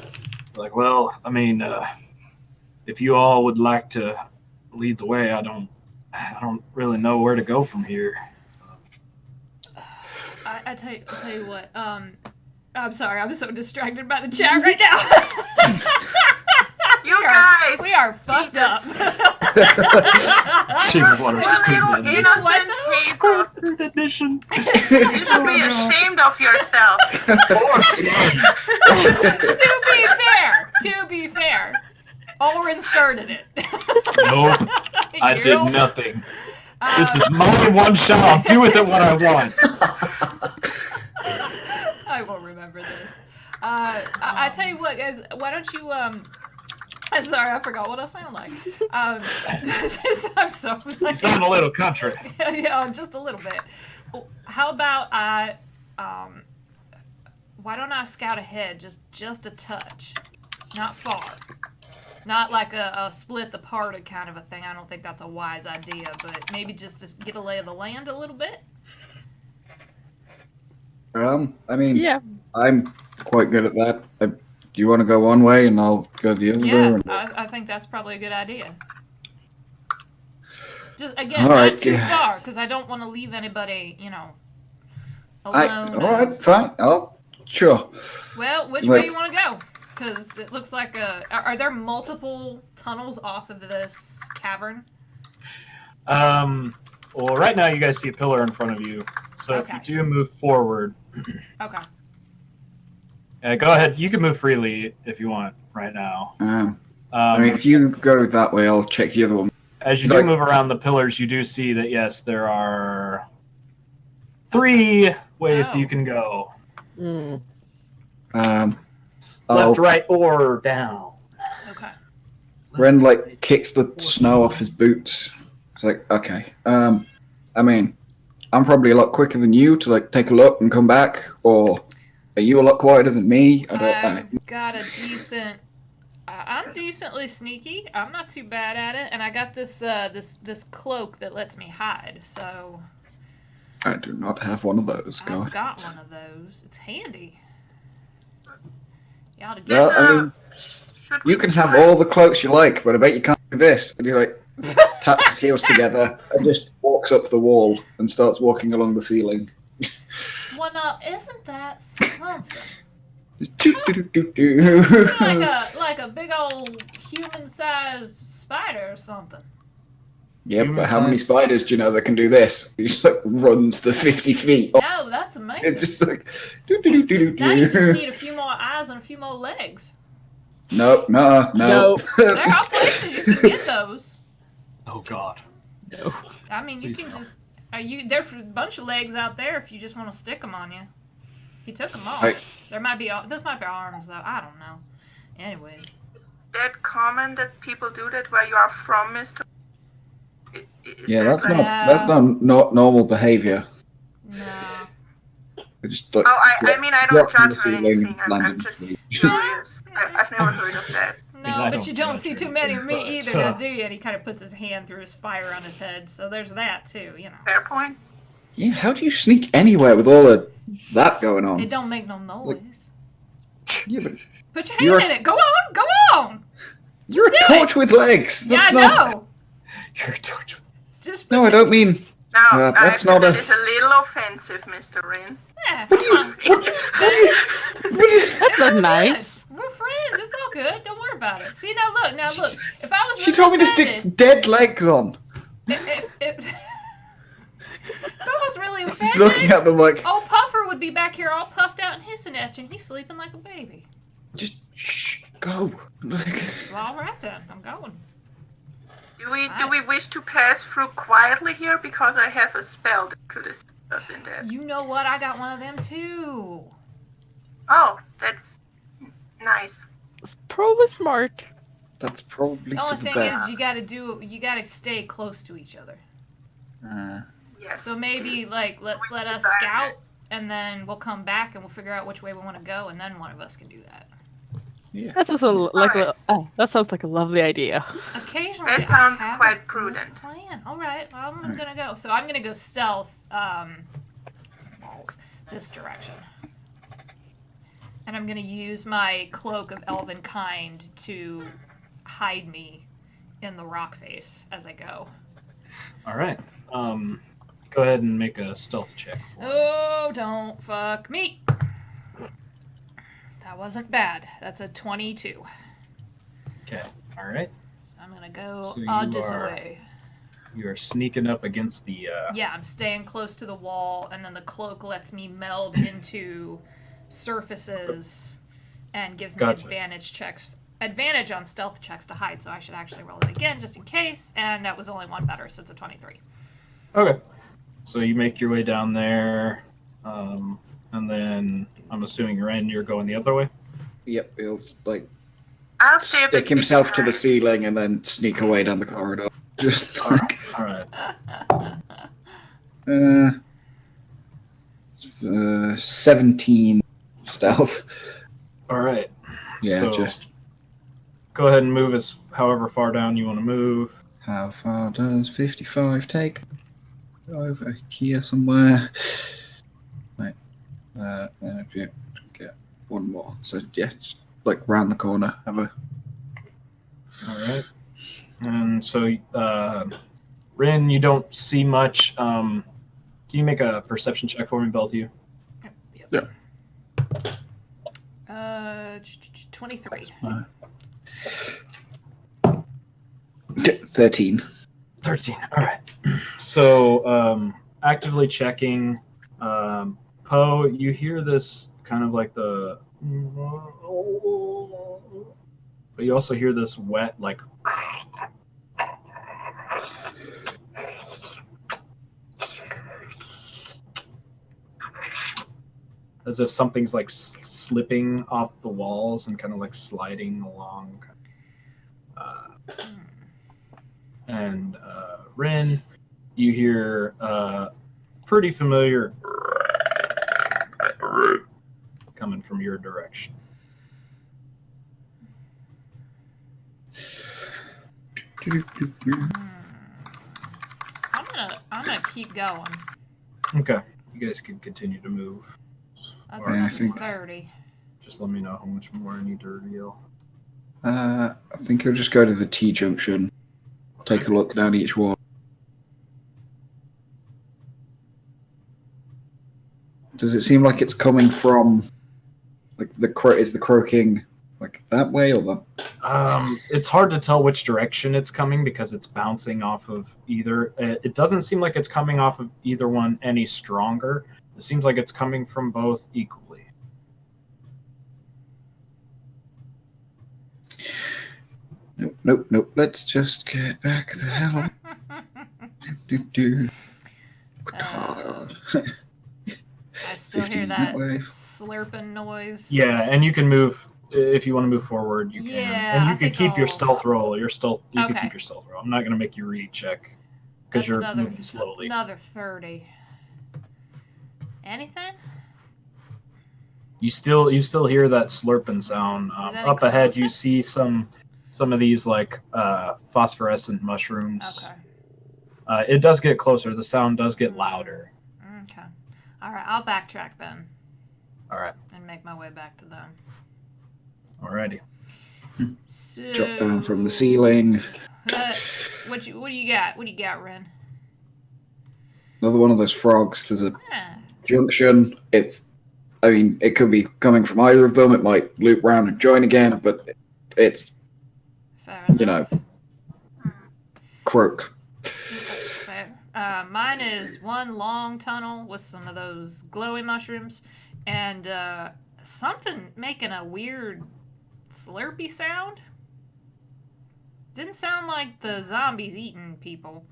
Speaker 2: like, well, I mean, if you all would like to lead the way, I don't really know where to go from here.
Speaker 1: I tell you what. I'm sorry. I'm so distracted by the chat right now.
Speaker 4: You guys,
Speaker 1: we are fucked up.
Speaker 2: Shameless water
Speaker 4: You little
Speaker 2: screen edition.
Speaker 4: innocent Hazel.
Speaker 2: Third edition.
Speaker 4: You should be ashamed of yourself.
Speaker 1: To be fair, Ulrin started it.
Speaker 2: Nope, I did
Speaker 1: Nope.
Speaker 2: nothing. This is my one shot. I'll do with it what I want.
Speaker 1: I will remember this. I tell you what, guys. Why don't you I'm sorry, I forgot what I sound like. I'm so.
Speaker 2: You sound a little country.
Speaker 1: Yeah, just a little bit. How about why don't I scout ahead just a touch, not far, not like a split the party kind of a thing. I don't think that's a wise idea, but maybe just to get a lay of the land a little bit.
Speaker 5: I mean,
Speaker 3: Yeah.
Speaker 5: I'm quite good at that. Do you want to go one way and I'll go the other?
Speaker 1: Yeah,
Speaker 5: and-
Speaker 1: I think that's probably a good idea. Just again,
Speaker 5: All
Speaker 1: not
Speaker 5: right,
Speaker 1: too
Speaker 5: yeah.
Speaker 1: far, because I don't want to leave anybody, alone.
Speaker 5: all right, fine. Sure.
Speaker 1: Well, which way
Speaker 5: Look.
Speaker 1: you want to go? Because it looks like are there multiple tunnels off of this cavern?
Speaker 2: Well, right now you guys see a pillar in front of you. So if
Speaker 1: Okay.
Speaker 2: you do move forward,
Speaker 1: Okay.
Speaker 2: go ahead. You can move freely if you want right now.
Speaker 5: I mean, if you go that way, I'll check the other one.
Speaker 2: As you do
Speaker 5: Like-
Speaker 2: move around the pillars, you do see that, yes, there are 3 ways that you can go.
Speaker 3: Mm.
Speaker 5: I'll,
Speaker 2: Left, right, or down.
Speaker 1: Okay.
Speaker 5: Ren like kicks the snow off his boots. It's like, okay. I mean, I'm probably a lot quicker than you to like take a look and come back, or are you a lot quieter than me? I don't know.
Speaker 1: I've got a decent. I'm decently sneaky. I'm not too bad at it, and I got this this cloak that lets me hide. So
Speaker 5: I do not have one of those. Go
Speaker 1: I've
Speaker 5: ahead.
Speaker 1: got one of those. It's handy. You ought to get
Speaker 5: Well, I mean,
Speaker 4: Should we
Speaker 5: you can have
Speaker 4: try-
Speaker 5: all the cloaks you like, but I bet you can't do this. And he like taps his heels together and just walks up the wall and starts walking along the ceiling.
Speaker 1: Well, now, isn't that something?
Speaker 5: Do-do-do-do-do.
Speaker 1: like a big old human-sized spider or something.
Speaker 5: Yeah, but how many spiders do you know that can do this? He just like runs the 50 feet. Oh,
Speaker 1: No, that's amazing.
Speaker 5: it's just like do-do-do-do-do.
Speaker 1: Now you just need a few more eyes and a few more legs.
Speaker 5: No.
Speaker 3: No.
Speaker 1: There are places you can get those.
Speaker 2: Oh, God.
Speaker 1: I mean, you
Speaker 2: Please
Speaker 1: can
Speaker 2: no.
Speaker 1: just. There's a bunch of legs out there if you just want to stick them on you. He took them off.
Speaker 5: Right.
Speaker 1: There might be. This might be arms though. I don't know. Anyways.
Speaker 4: that common that people do that where you are from, Mr. Is
Speaker 5: Yeah,
Speaker 4: that
Speaker 5: that's
Speaker 4: like-
Speaker 5: not normal behavior.
Speaker 1: No.
Speaker 5: They just like
Speaker 4: Oh, I mean, I
Speaker 5: drop
Speaker 4: don't
Speaker 5: from the
Speaker 4: judge or
Speaker 5: ceiling,
Speaker 4: anything. I'm
Speaker 5: landing.
Speaker 4: just
Speaker 5: Just-
Speaker 4: curious. I've never heard of that.
Speaker 1: No,
Speaker 2: I
Speaker 1: but
Speaker 2: don't
Speaker 1: you don't
Speaker 2: judge
Speaker 1: see
Speaker 2: or
Speaker 1: too many of me
Speaker 2: anything,
Speaker 1: either,
Speaker 2: but,
Speaker 1: now, do you? And he kind of puts his hand through his fire on his head. So there's that too,
Speaker 4: Fair point.
Speaker 5: Yeah, how do you sneak anywhere with all of that going
Speaker 1: It
Speaker 5: on?
Speaker 1: don't make no noise.
Speaker 5: Yeah, but
Speaker 1: Put your hand
Speaker 5: You're-
Speaker 1: in it. Go on. Go on.
Speaker 5: you're
Speaker 1: do
Speaker 5: a torch with legs.
Speaker 1: Yeah,
Speaker 5: That's
Speaker 1: I
Speaker 5: not.
Speaker 1: know.
Speaker 2: You're a torch.
Speaker 1: Just put
Speaker 5: No, I
Speaker 1: your-
Speaker 5: don't mean.
Speaker 4: Now,
Speaker 5: that's
Speaker 4: I
Speaker 5: not
Speaker 4: feel
Speaker 5: a-
Speaker 4: that is a little offensive, Mr. Rin.
Speaker 1: Yeah,
Speaker 5: What do
Speaker 1: come
Speaker 5: you?
Speaker 1: on.
Speaker 3: That's not nice.
Speaker 1: We're friends. It's all good. Don't worry about it. See, now look. If I was
Speaker 5: She
Speaker 1: really
Speaker 5: told me to
Speaker 1: offended,
Speaker 5: stick dead legs on.
Speaker 1: if I was really
Speaker 5: She's
Speaker 1: offended,
Speaker 5: looking at them like,
Speaker 1: old Puffer would be back here all puffed out and hissing at you, and he's sleeping like a baby.
Speaker 5: just shh, go. Like,
Speaker 1: Well, all right then. I'm going.
Speaker 4: Do we wish to pass through quietly here because I have a spell that could assist us in that?
Speaker 1: You know what? I got one of them too.
Speaker 4: Oh, that's nice.
Speaker 3: It's probably smart.
Speaker 5: that's probably
Speaker 1: The
Speaker 5: for
Speaker 1: only
Speaker 5: the
Speaker 1: thing
Speaker 5: best.
Speaker 1: is, you gotta stay close to each other.
Speaker 4: Yes.
Speaker 1: So maybe like let us scout, and then we'll come back and we'll figure out which way we want to go, and then one of us can do that.
Speaker 3: That sounds that sounds like a lovely idea.
Speaker 1: Occasionally,
Speaker 4: That sounds
Speaker 1: I have
Speaker 4: quite
Speaker 1: a good
Speaker 4: prudent.
Speaker 1: Plan. All right, well, I'm gonna go. So I'm gonna go stealth. Balls this direction, and I'm gonna use my cloak of elven kind to hide me in the rock face as I go.
Speaker 2: All right. Go ahead and make a stealth check.
Speaker 1: Oh, don't fuck me. That wasn't bad. That's a 22.
Speaker 2: Okay. All right.
Speaker 1: I'm gonna go
Speaker 2: So
Speaker 1: this way.
Speaker 2: You are sneaking up against the.
Speaker 1: Yeah, I'm staying close to the wall, and then the cloak lets me meld into surfaces and gives me
Speaker 2: Gotcha.
Speaker 1: advantage on stealth checks to hide, so I should actually roll it again just in case, and that was only one better, so it's a 23.
Speaker 2: Okay. So you make your way down there, and then I'm assuming Ren, you're going the other way?
Speaker 5: Yep, he'll like
Speaker 4: I'll stay a
Speaker 5: stick
Speaker 4: bit
Speaker 5: himself to the
Speaker 4: behind.
Speaker 5: ceiling and then sneak away down the corridor. Just like
Speaker 2: All right.
Speaker 5: 17 stealth.
Speaker 2: All right.
Speaker 5: Yeah,
Speaker 2: So
Speaker 5: just
Speaker 2: go ahead and move as however far down you want to move.
Speaker 5: how far does 55 take? Over here somewhere. Right. Then if you get one more. So yeah, just like round the corner. Have a
Speaker 2: All right. And so, Rin, you don't see much. Can you make a perception check for me, both of you?
Speaker 1: Yep. 23.
Speaker 5: 13.
Speaker 2: 13. All right. So, actively checking. Poe, you hear this kind of like the. But you also hear this wet, like. As if something's like slipping off the walls and kind of like sliding along. And Rin, you hear pretty familiar coming from your direction.
Speaker 1: I'm gonna keep going.
Speaker 2: Okay, you guys can continue to move.
Speaker 1: That's
Speaker 2: Or
Speaker 1: another
Speaker 5: think-
Speaker 1: 30.
Speaker 2: just let me know how much more I need to reveal.
Speaker 5: I think he'll just go to the T junction. Take a look down each one. Does it seem like it's coming from like is the croaking like that way or the
Speaker 2: It's hard to tell which direction it's coming because it's bouncing off of either. It doesn't seem like it's coming off of either one any stronger. It seems like it's coming from both equally.
Speaker 5: Nope. Let's just get back the hell.
Speaker 1: I still hear
Speaker 5: 15
Speaker 1: that
Speaker 5: way.
Speaker 1: slurping noise.
Speaker 2: Yeah, and you can move if you want to move forward. You can,
Speaker 1: Yeah,
Speaker 2: and
Speaker 1: I
Speaker 2: you can
Speaker 1: think
Speaker 2: keep your
Speaker 1: I'll-
Speaker 2: stealth roll. You can
Speaker 1: Okay.
Speaker 2: keep your stealth roll. I'm not going to make you recheck because
Speaker 1: That's
Speaker 2: you're
Speaker 1: another
Speaker 2: moving slowly.
Speaker 1: Another 30. Anything?
Speaker 2: You still hear that slurping sound.
Speaker 1: Is it any
Speaker 2: Up ahead, you
Speaker 1: closer?
Speaker 2: see some of these like phosphorescent mushrooms.
Speaker 1: Okay.
Speaker 2: It does get closer. The sound does get louder.
Speaker 1: Okay. All right, I'll backtrack then
Speaker 2: All right.
Speaker 1: and make my way back to them.
Speaker 2: Alrighty.
Speaker 1: So,
Speaker 5: Drop down from the ceiling.
Speaker 1: What do you got? What do you got, Ren?
Speaker 5: Another one of those frogs. There's a
Speaker 1: Yeah.
Speaker 5: junction. It could be coming from either of them. It might loop round and join again, but it's
Speaker 1: Fair enough.
Speaker 5: croak.
Speaker 1: Fair. Mine is one long tunnel with some of those glowy mushrooms, and something making a weird slurpy sound. Didn't sound like the zombies eating people.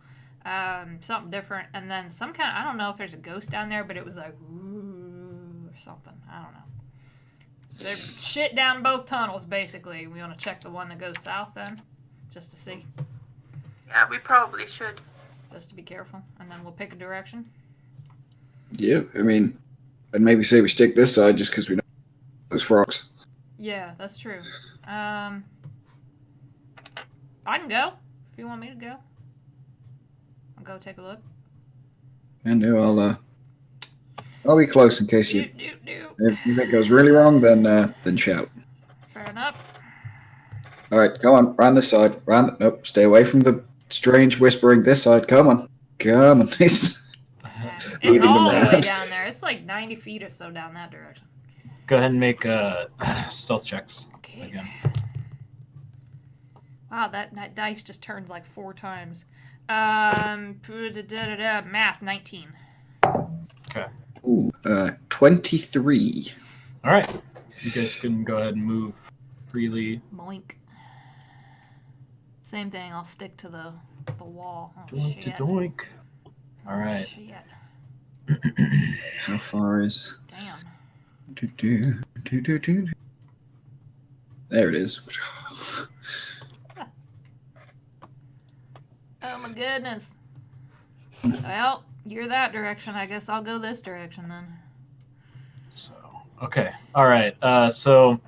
Speaker 1: Something different, and then some kind of, I don't know if there's a ghost down there, but it was like ooh or something. I don't know. There's shit down both tunnels, basically. We want to check the one that goes south then, just to see,
Speaker 4: Yeah, we probably should.
Speaker 1: just to be careful, and then we'll pick a direction.
Speaker 5: Yeah, I'd maybe say we stick this side just because we know those frogs.
Speaker 1: Yeah, that's true. I can go if you want me to go. I'll go take a look.
Speaker 5: And I'll be close in case you.
Speaker 1: Do.
Speaker 5: If you think it goes really wrong, then shout.
Speaker 1: Fair enough.
Speaker 5: All right, come on, round this side. Nope, stay away from the strange whispering. This side, come on. It's
Speaker 1: It's
Speaker 5: Leading them
Speaker 1: all the way
Speaker 5: around.
Speaker 1: down there. It's like 90 feet or so down that direction.
Speaker 2: Go ahead and make stealth checks
Speaker 1: Okay.
Speaker 2: again.
Speaker 1: Wow, that dice just turns like 4 times. Math 19.
Speaker 2: Okay.
Speaker 5: Ooh, 23.
Speaker 2: All right. You guys can go ahead and move freely.
Speaker 1: Moink. Same thing. I'll stick to the wall. Oh
Speaker 2: Doink to
Speaker 1: shit.
Speaker 2: doink. All right.
Speaker 1: Shit.
Speaker 5: How far is?
Speaker 1: Damn.
Speaker 5: There it is.
Speaker 1: Oh my goodness. Well, you're that direction. I guess I'll go this direction then.
Speaker 2: So, okay. All right. So,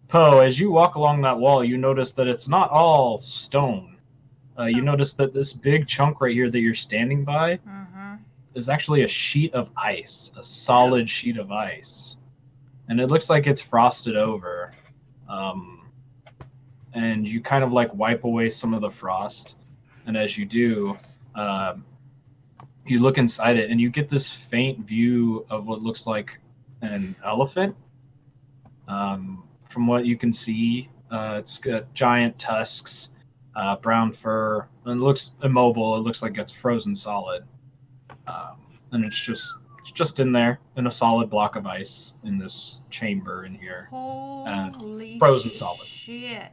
Speaker 2: Poe, as you walk along that wall, you notice that it's not all stone. You notice that this big chunk right here that you're standing by is actually a sheet of ice, a solid sheet of ice. And it looks like it's frosted over. And you kind of like wipe away some of the frost. And as you do, you look inside it and you get this faint view of what looks like an elephant. From what you can see, it's got giant tusks, brown fur, and it looks immobile. It looks like it's frozen solid. And it's just in there in a solid block of ice in this chamber in here.
Speaker 1: Holy
Speaker 2: frozen solid.
Speaker 1: Shit.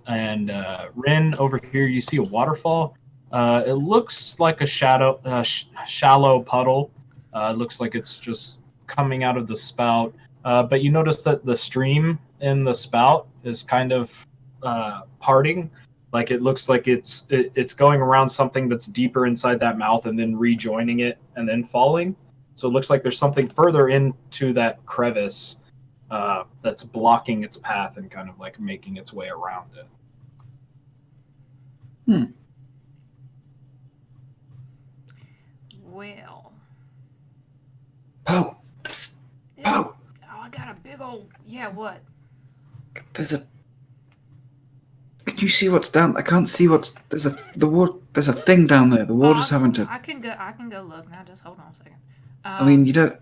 Speaker 2: And Rin, over here, you see a waterfall. It looks like a shallow puddle. It looks like it's just coming out of the spout. But you notice that the stream in the spout is kind of parting. Like it looks like it's going around something that's deeper inside that mouth and then rejoining it and then falling. So it looks like there's something further into that crevice that's blocking its path and kind of like making its way around it.
Speaker 1: Well.
Speaker 5: Poe! Poe!
Speaker 1: Oh, I got a big old... Yeah, what?
Speaker 5: There's a... Can you see what's down? I can't see what's... There's a thing down there. The water's having to...
Speaker 1: I can go look now. Just hold on a second.
Speaker 5: I mean, you don't...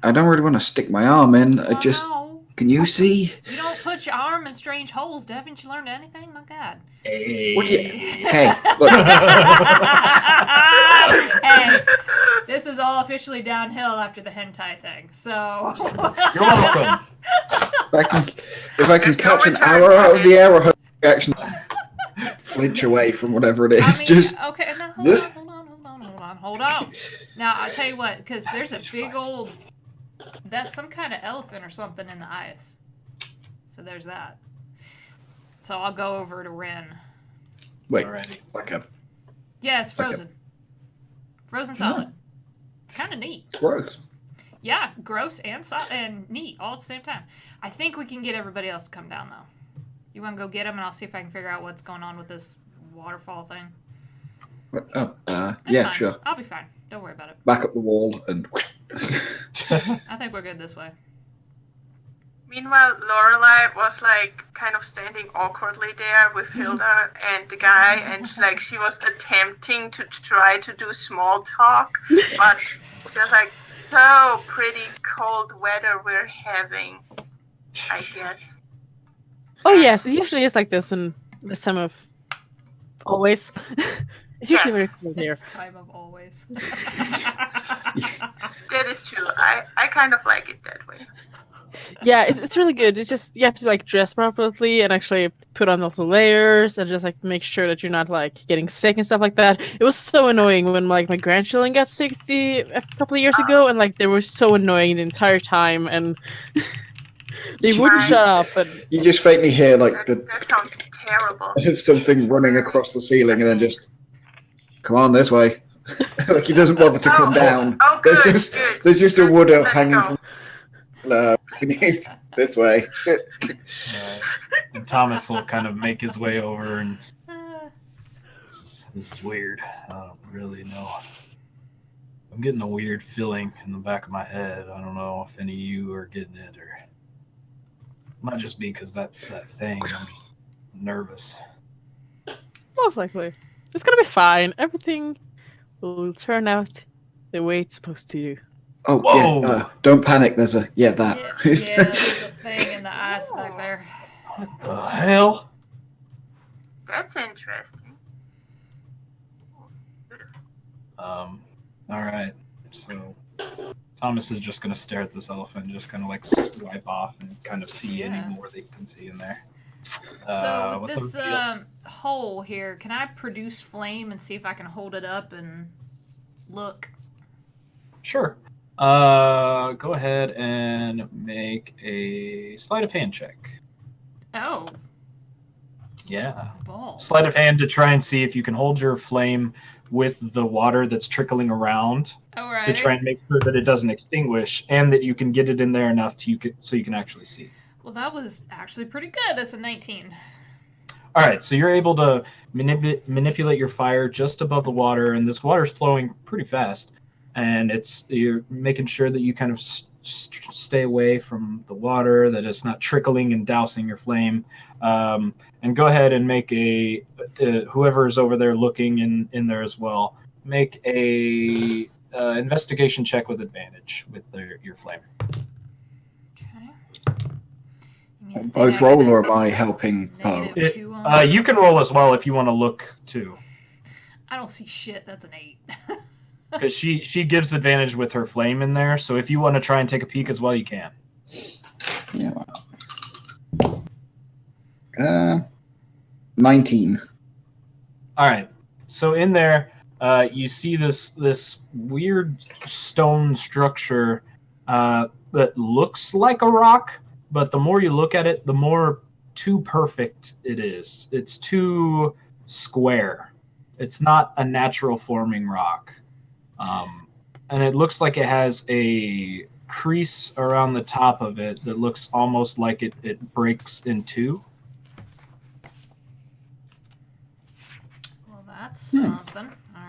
Speaker 5: I don't really want to stick my arm in. I just...
Speaker 1: No.
Speaker 5: Can you see?
Speaker 1: You don't put your arm in strange holes. Haven't you learned anything? My God.
Speaker 2: Hey.
Speaker 5: What do you... Hey, look.
Speaker 1: Hey, this is all officially downhill after the hentai thing. So
Speaker 2: You're welcome.
Speaker 5: If I can catch an arrow out of the air, I actually flinch away from whatever it is.
Speaker 1: Okay, now hold on. Now I'll tell you what, because there's a big old... That's some kind of elephant or something in the ice. So there's that. So I'll go over to Ren.
Speaker 5: Wait,
Speaker 2: Alrighty.
Speaker 5: like a...
Speaker 1: Yeah, it's frozen. Frozen solid. Kind of neat.
Speaker 5: Gross.
Speaker 1: Yeah, gross and neat all at the same time. I think we can get everybody else to come down, though. You want to go get them, and I'll see if I can figure out what's going on with this waterfall thing?
Speaker 5: Yeah,
Speaker 1: fine.
Speaker 5: sure.
Speaker 1: I'll be fine. Don't worry about it.
Speaker 5: Back up the wall and...
Speaker 1: I think we're good this way.
Speaker 4: Meanwhile, Lorelai was like kind of standing awkwardly there with Hilda and the guy, and she was attempting to try to do small talk, but just like so pretty cold weather we're having, I guess.
Speaker 3: Oh yes, it usually is like this in this time of always. It's usually very cold here.
Speaker 1: It's time of always.
Speaker 4: That is true. I kind of like it that way.
Speaker 3: Yeah, it's really good. It's just you have to like dress properly and actually put on lots of layers and just like make sure that you're not like getting sick and stuff like that. It was so annoying when like my grandchildren got sick a couple of years ago, and like they were so annoying the entire time, and they wouldn't shut up. And
Speaker 5: you just faintly hear like
Speaker 4: that sounds terrible.
Speaker 5: something running across the ceiling, and then just come on this way. Like he doesn't bother to come down.
Speaker 4: Oh, good,
Speaker 5: there's just
Speaker 4: good.
Speaker 5: a wood
Speaker 4: Let it
Speaker 5: hanging
Speaker 4: go.
Speaker 5: from this way.
Speaker 2: And Thomas will kind of make his way over, and this is weird. I don't really know. I'm getting a weird feeling in the back of my head. I don't know if any of you are getting it, or it might just be because that thing. I'm nervous.
Speaker 3: most likely, it's gonna be fine. Everything will turn out the way it's supposed to do.
Speaker 5: Oh,
Speaker 2: Whoa.
Speaker 5: yeah. Don't panic. There's a... Yeah, that.
Speaker 1: Yeah, there's a thing in the ice back there.
Speaker 2: What the hell?
Speaker 4: That's interesting.
Speaker 2: All right. So Thomas is just gonna stare at this elephant, and just kind of like swipe off and kind of see any more that you can see in there.
Speaker 1: So with
Speaker 2: what's
Speaker 1: this
Speaker 2: up,
Speaker 1: hole here, can I produce flame and see if I can hold it up and look?
Speaker 2: Sure. Go ahead and make a sleight of hand check.
Speaker 1: Oh,
Speaker 2: Yeah.
Speaker 1: balls.
Speaker 2: Sleight of hand to try and see if you can hold your flame with the water that's trickling around
Speaker 1: All right.
Speaker 2: to try and make sure that it doesn't extinguish and that you can get it in there enough so you can actually see.
Speaker 1: Well, that was actually pretty good. That's a 19.
Speaker 2: All right, so you're able to manipulate your fire just above the water, and this water's flowing pretty fast, and you're making sure that you kind of stay away from the water, that it's not trickling and dousing your flame. And go ahead and make whoever's over there looking in there as well, make a investigation check with advantage with your flame.
Speaker 1: Okay.
Speaker 5: Both roll, or am I helping Poe?
Speaker 2: You can roll as well if you want to look too.
Speaker 1: I don't see shit. That's an 8.
Speaker 2: Because she gives advantage with her flame in there, so if you want to try and take a peek as well, you can.
Speaker 5: Yeah. 19.
Speaker 2: All right. So in there, you see this weird stone structure that looks like a rock, but the more you look at it, the more too perfect it is. It's too square. It's not a natural forming rock. And it looks like it has a crease around the top of it that looks almost like it breaks in two.
Speaker 1: Well, that's something. All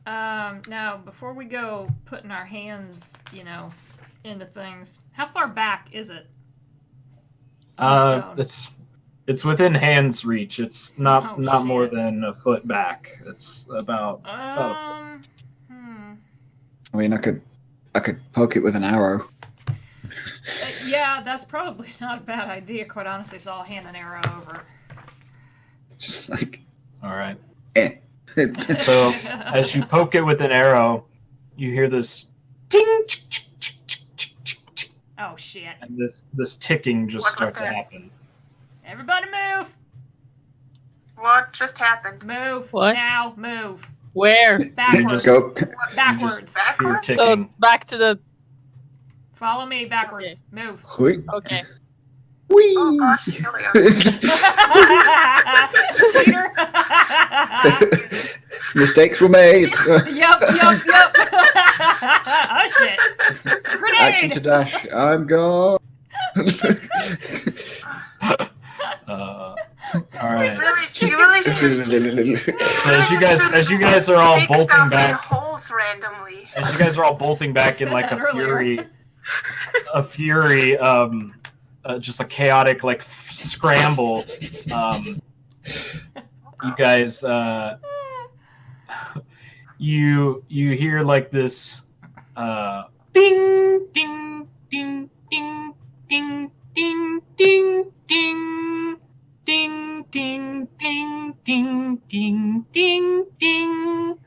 Speaker 1: right. Now, before we go putting our hands, into things, how far back is it?
Speaker 2: It's within hand's reach. It's not more
Speaker 1: shit.
Speaker 2: than a foot back. It's about
Speaker 5: I mean, I could poke it with an arrow.
Speaker 1: Yeah, that's probably not a bad idea, quite honestly, so I'll hand an arrow over.
Speaker 5: Just like...
Speaker 2: All right. So, as you poke it with an arrow, you hear this ting,
Speaker 1: oh, shit.
Speaker 2: and this ticking just starts to happen.
Speaker 1: Everybody move!
Speaker 4: What just happened?
Speaker 1: Move.
Speaker 3: What?
Speaker 1: Now, move.
Speaker 3: Where?
Speaker 1: Backwards.
Speaker 5: Go.
Speaker 1: Backwards.
Speaker 2: Hear
Speaker 4: Backwards?
Speaker 3: So
Speaker 2: ticking.
Speaker 3: back to the.
Speaker 1: Follow me backwards. Move.
Speaker 5: Whee!
Speaker 3: Okay.
Speaker 5: Whee!
Speaker 4: Oh gosh, here we are.
Speaker 1: Cheater.
Speaker 5: Mistakes were made.
Speaker 1: Yep. Oh, shit. Grenade.
Speaker 5: Action to dash. I'm gone.
Speaker 2: All right.
Speaker 4: You really just
Speaker 2: So as you guys are all
Speaker 4: stick
Speaker 2: bolting
Speaker 4: stuff in
Speaker 2: back,
Speaker 4: holes randomly.
Speaker 2: as you guys are all bolting back in
Speaker 1: said
Speaker 2: like
Speaker 1: that
Speaker 2: a
Speaker 1: earlier.
Speaker 2: fury, just a chaotic like scramble. You guys, you hear like this, ding, ding, ding, ding, ding, ding, ding, ding. Ding, ding, ding, ding, ding, ding, ding.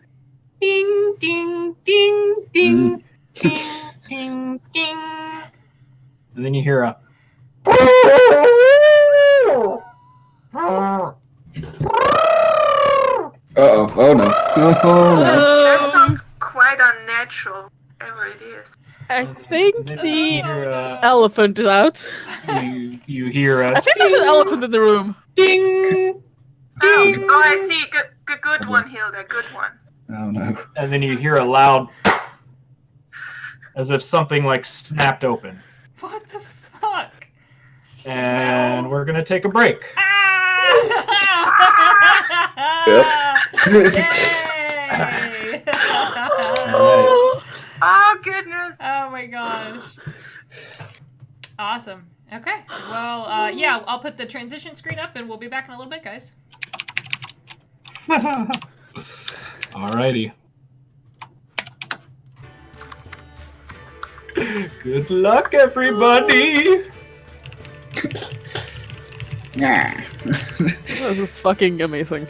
Speaker 2: Ding, ding, ding, ding, ding, ding, ding. And then you hear a...
Speaker 5: Uh-oh. Oh, no. Oh, no.
Speaker 4: That sounds quite unnatural, whatever it is.
Speaker 3: I think
Speaker 2: Then
Speaker 3: the
Speaker 2: you hear
Speaker 3: elephant is out.
Speaker 2: you hear a...
Speaker 3: I think there's an elephant in the room.
Speaker 2: Ding!
Speaker 4: Oh, I see. Good one, Hilda. Good one.
Speaker 5: Oh, no.
Speaker 2: And then you hear a loud... as if something like snapped open.
Speaker 1: What the fuck?
Speaker 2: And
Speaker 1: No.
Speaker 2: we're going to take a break.
Speaker 5: Yep.
Speaker 1: Yay!
Speaker 2: All
Speaker 4: Oh goodness.
Speaker 1: Oh my gosh. Awesome. Okay. Well, yeah, I'll put the transition screen up and we'll be back in a little bit, guys.
Speaker 2: Alrighty. Good luck, everybody.
Speaker 5: Nah.
Speaker 3: This is fucking amazing.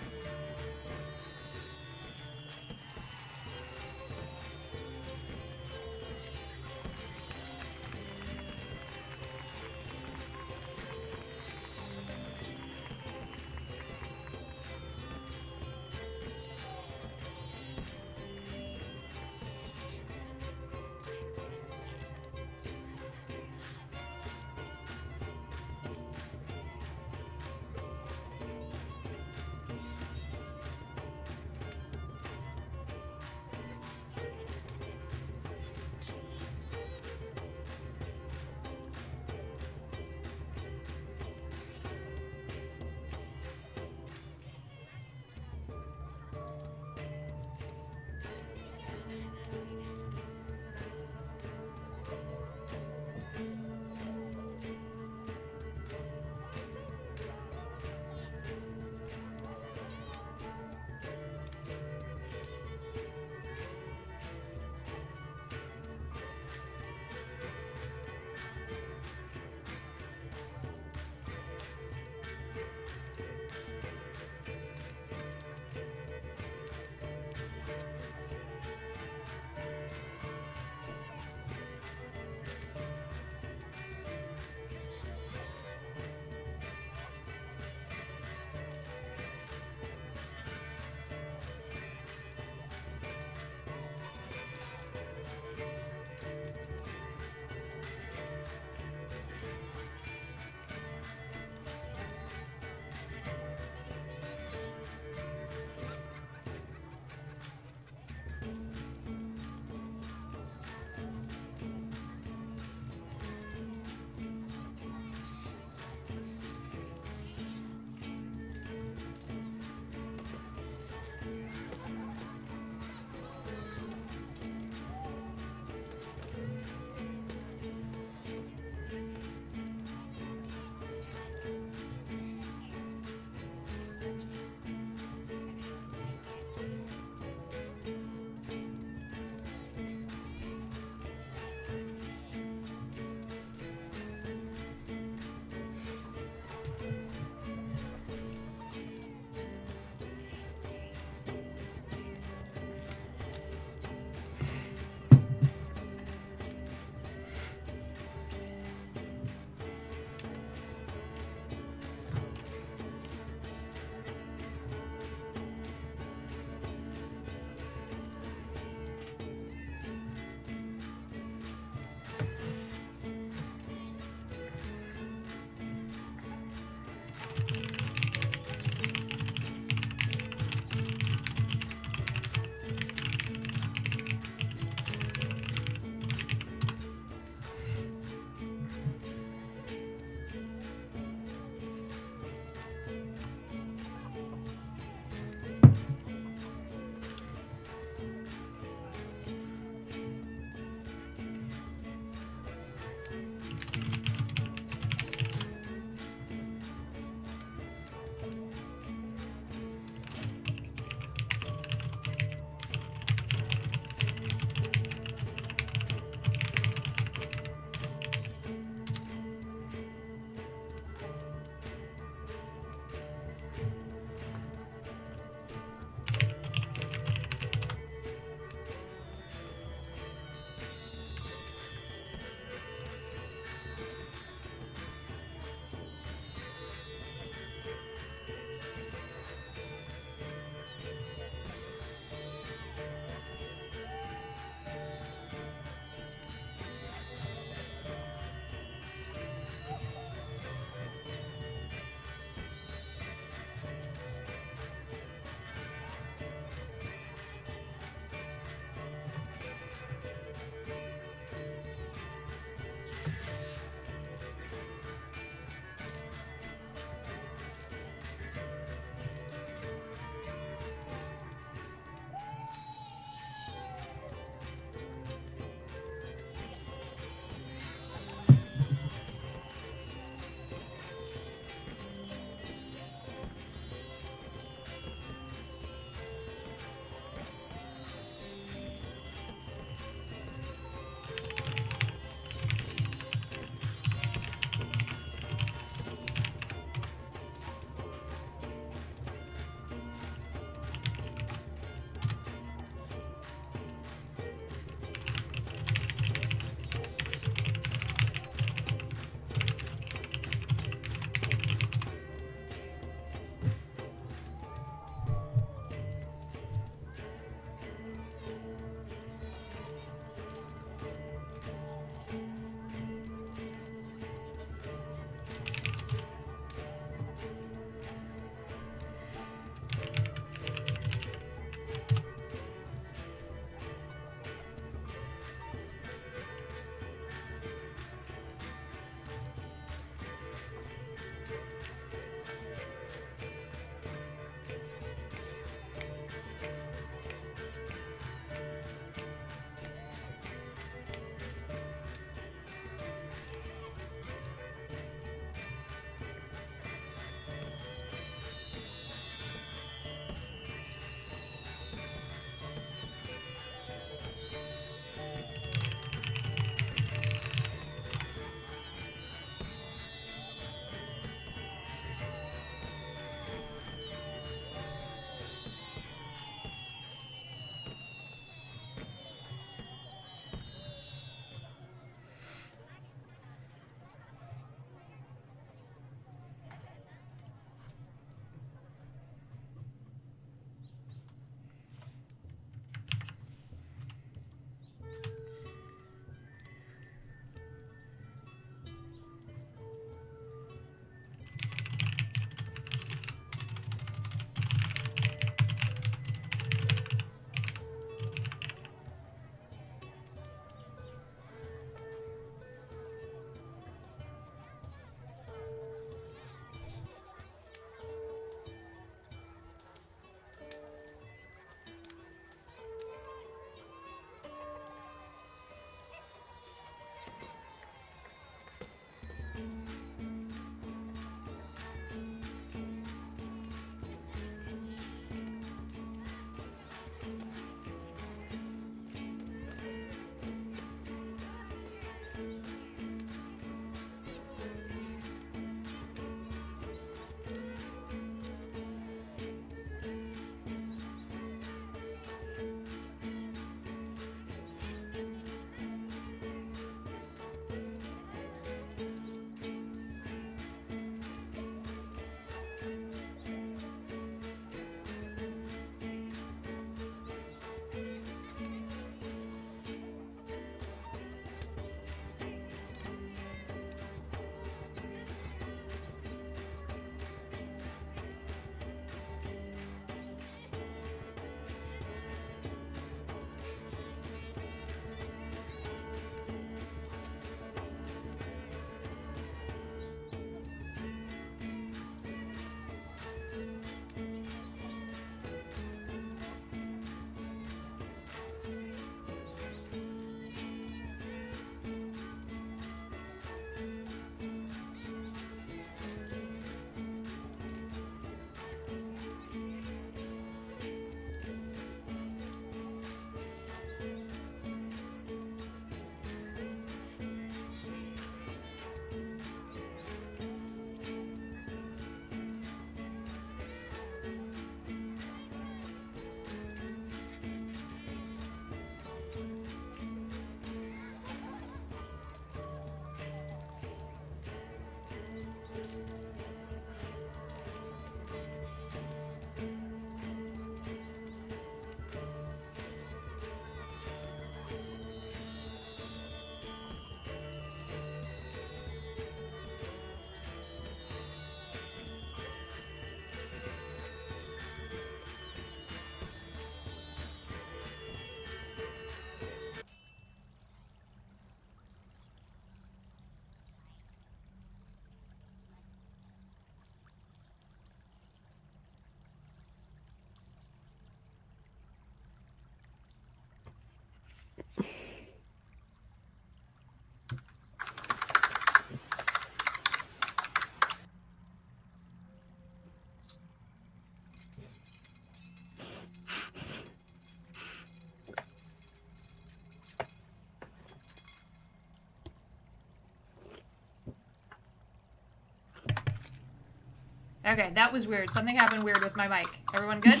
Speaker 1: Okay, that was weird. Something happened weird with my mic. Everyone good?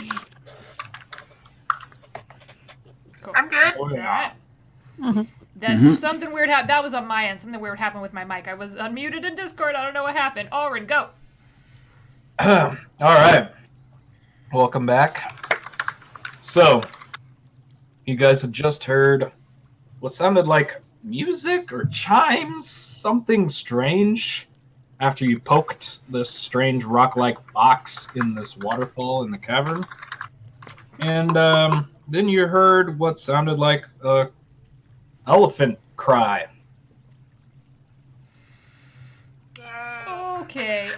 Speaker 1: Cool.
Speaker 4: I'm good.
Speaker 2: Oh,
Speaker 1: All right.
Speaker 3: Mhm.
Speaker 1: That something weird happened. That was on my end. Something weird happened with my mic. I was unmuted in Discord. I don't know what happened. Ulrin, go.
Speaker 2: All right. Welcome back. So, you guys have just heard what sounded like music or chimes, something strange, after you poked this strange rock-like box in this waterfall in the cavern. And then you heard what sounded like a elephant cry.
Speaker 4: Yay.
Speaker 1: Okay.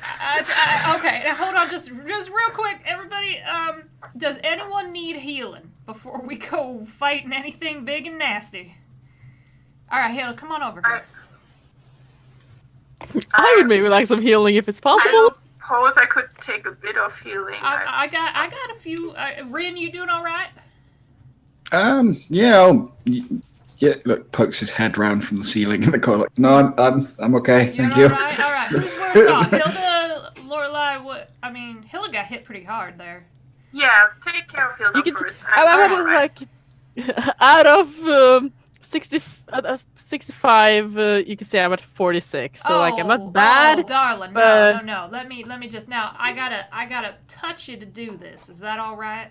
Speaker 1: Okay. Now, hold on, just real quick, everybody. Does anyone need healing before we go fighting anything big and nasty? All right, Halo, come on over here.
Speaker 3: I would maybe like some healing if it's
Speaker 4: I
Speaker 3: possible.
Speaker 4: suppose I could take a bit of healing.
Speaker 1: I got a few. Rin, you doing all right?
Speaker 5: Yeah. Look, pokes his head round from the ceiling in the corner. Like, no, I'm okay.
Speaker 1: You're
Speaker 5: Thank you.
Speaker 1: all right. All right. Who's worse off, Hilda, Lorelai? What? I mean, Hilda got hit pretty hard there.
Speaker 4: Yeah, take care of Hilda
Speaker 3: You can-
Speaker 4: first.
Speaker 3: I
Speaker 4: I'm
Speaker 3: was
Speaker 4: alright.
Speaker 3: like, out of 65, you can say I'm at 46. So like, I'm not bad.
Speaker 1: Oh, darling,
Speaker 3: but-
Speaker 1: no. Let me just now. I gotta touch you to do this. Is that all right?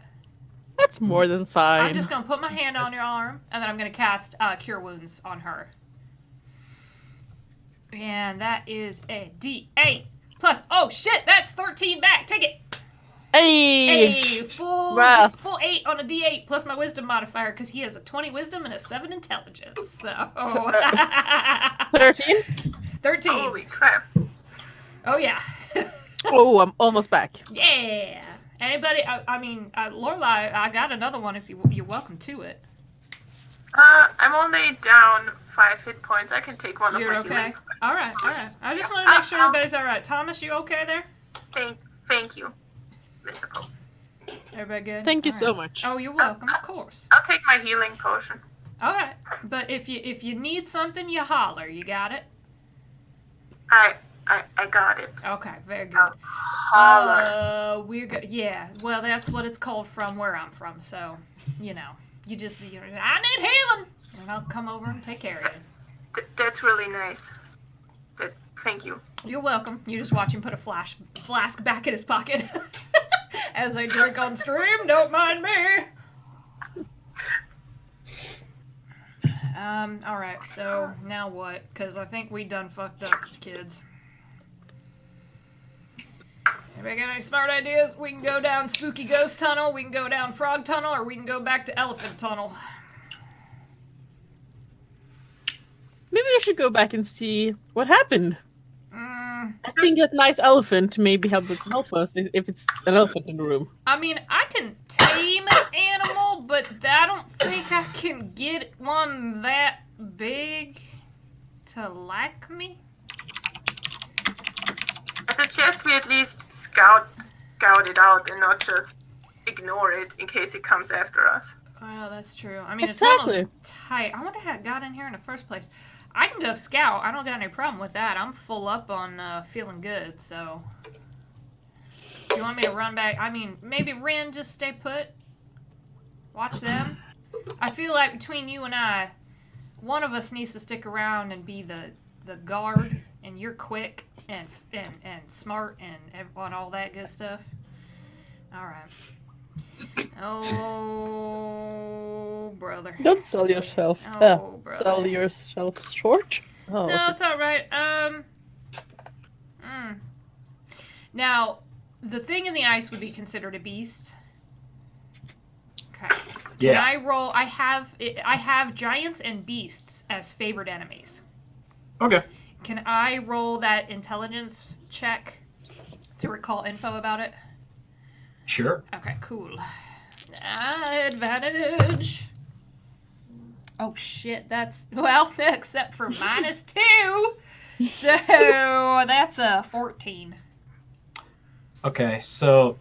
Speaker 3: That's more than fine.
Speaker 1: I'm just gonna put my hand on your arm, and then I'm gonna cast Cure Wounds on her. And that is a D8 plus. Oh shit, that's 13 back. Take it.
Speaker 3: Hey!
Speaker 1: Hey, full
Speaker 3: Wow.
Speaker 1: full 8 on a D8 plus my Wisdom modifier because he has a 20 Wisdom and a 7 Intelligence. So
Speaker 3: 13?
Speaker 1: 13.
Speaker 4: Holy crap.
Speaker 1: Oh yeah.
Speaker 3: Oh, I'm almost back.
Speaker 1: Yeah. Anybody? I mean, Lorelai, I got another one. If you're welcome to it.
Speaker 4: I'm only down 5 hit points. I can take one
Speaker 1: You're
Speaker 4: of my
Speaker 1: okay.
Speaker 4: healing.
Speaker 1: All right. I just want to make sure everybody's all right. Thomas, you okay there?
Speaker 4: Thank you, Mr. Pope.
Speaker 1: Everybody good?
Speaker 3: Thank you
Speaker 1: All
Speaker 3: so
Speaker 1: right.
Speaker 3: much.
Speaker 1: Oh, you're welcome. Of course.
Speaker 4: I'll take my healing potion.
Speaker 1: All right. But if you need something, you holler. You got it?
Speaker 4: I got it.
Speaker 1: Okay. Very good.
Speaker 4: Holler.
Speaker 1: We're good. Yeah. Well, that's what it's called from where I'm from. So, you know, I need healing, and I'll come over and take care of you.
Speaker 4: That's really nice. Thank you.
Speaker 1: You're welcome. You just watch him put a flask back in his pocket as I drink on stream. Don't mind me. All right. So now what? Because I think we done fucked up, kids. Anybody got any smart ideas? We can go down Spooky Ghost Tunnel, we can go down Frog Tunnel, or we can go back to Elephant Tunnel.
Speaker 3: Maybe I should go back and see what happened.
Speaker 1: Mm,
Speaker 3: I think that nice elephant maybe help us if it's an elephant in the room.
Speaker 1: I mean, I can tame an animal, but I don't think I can get one that big to like me.
Speaker 4: I suggest we at least scout it out and not just ignore it in case it comes after us.
Speaker 1: Well, that's true. I mean,
Speaker 3: Exactly.
Speaker 1: the tunnel's tight. I wonder how it got in here in the first place. I can go scout. I don't got any problem with that. I'm full up on feeling good, so... Do you want me to run back? I mean, maybe Ren, just stay put. Watch them. I feel like between you and I, one of us needs to stick around and be the guard, and you're quick and smart and all that good stuff. All right. Oh, brother.
Speaker 3: Don't sell yourself.
Speaker 1: Oh, brother.
Speaker 3: Sell yourself short. Oh,
Speaker 1: No, it's all right. Now, the thing in the ice would be considered a beast. Okay. Can
Speaker 2: Yeah.
Speaker 1: I roll? I have giants and beasts as favored enemies.
Speaker 2: Okay.
Speaker 1: Can I roll that intelligence check to recall info about it?
Speaker 2: Sure.
Speaker 1: Okay, cool. Advantage. Oh shit, that's, well, except for -2. So that's a 14.
Speaker 2: Okay, so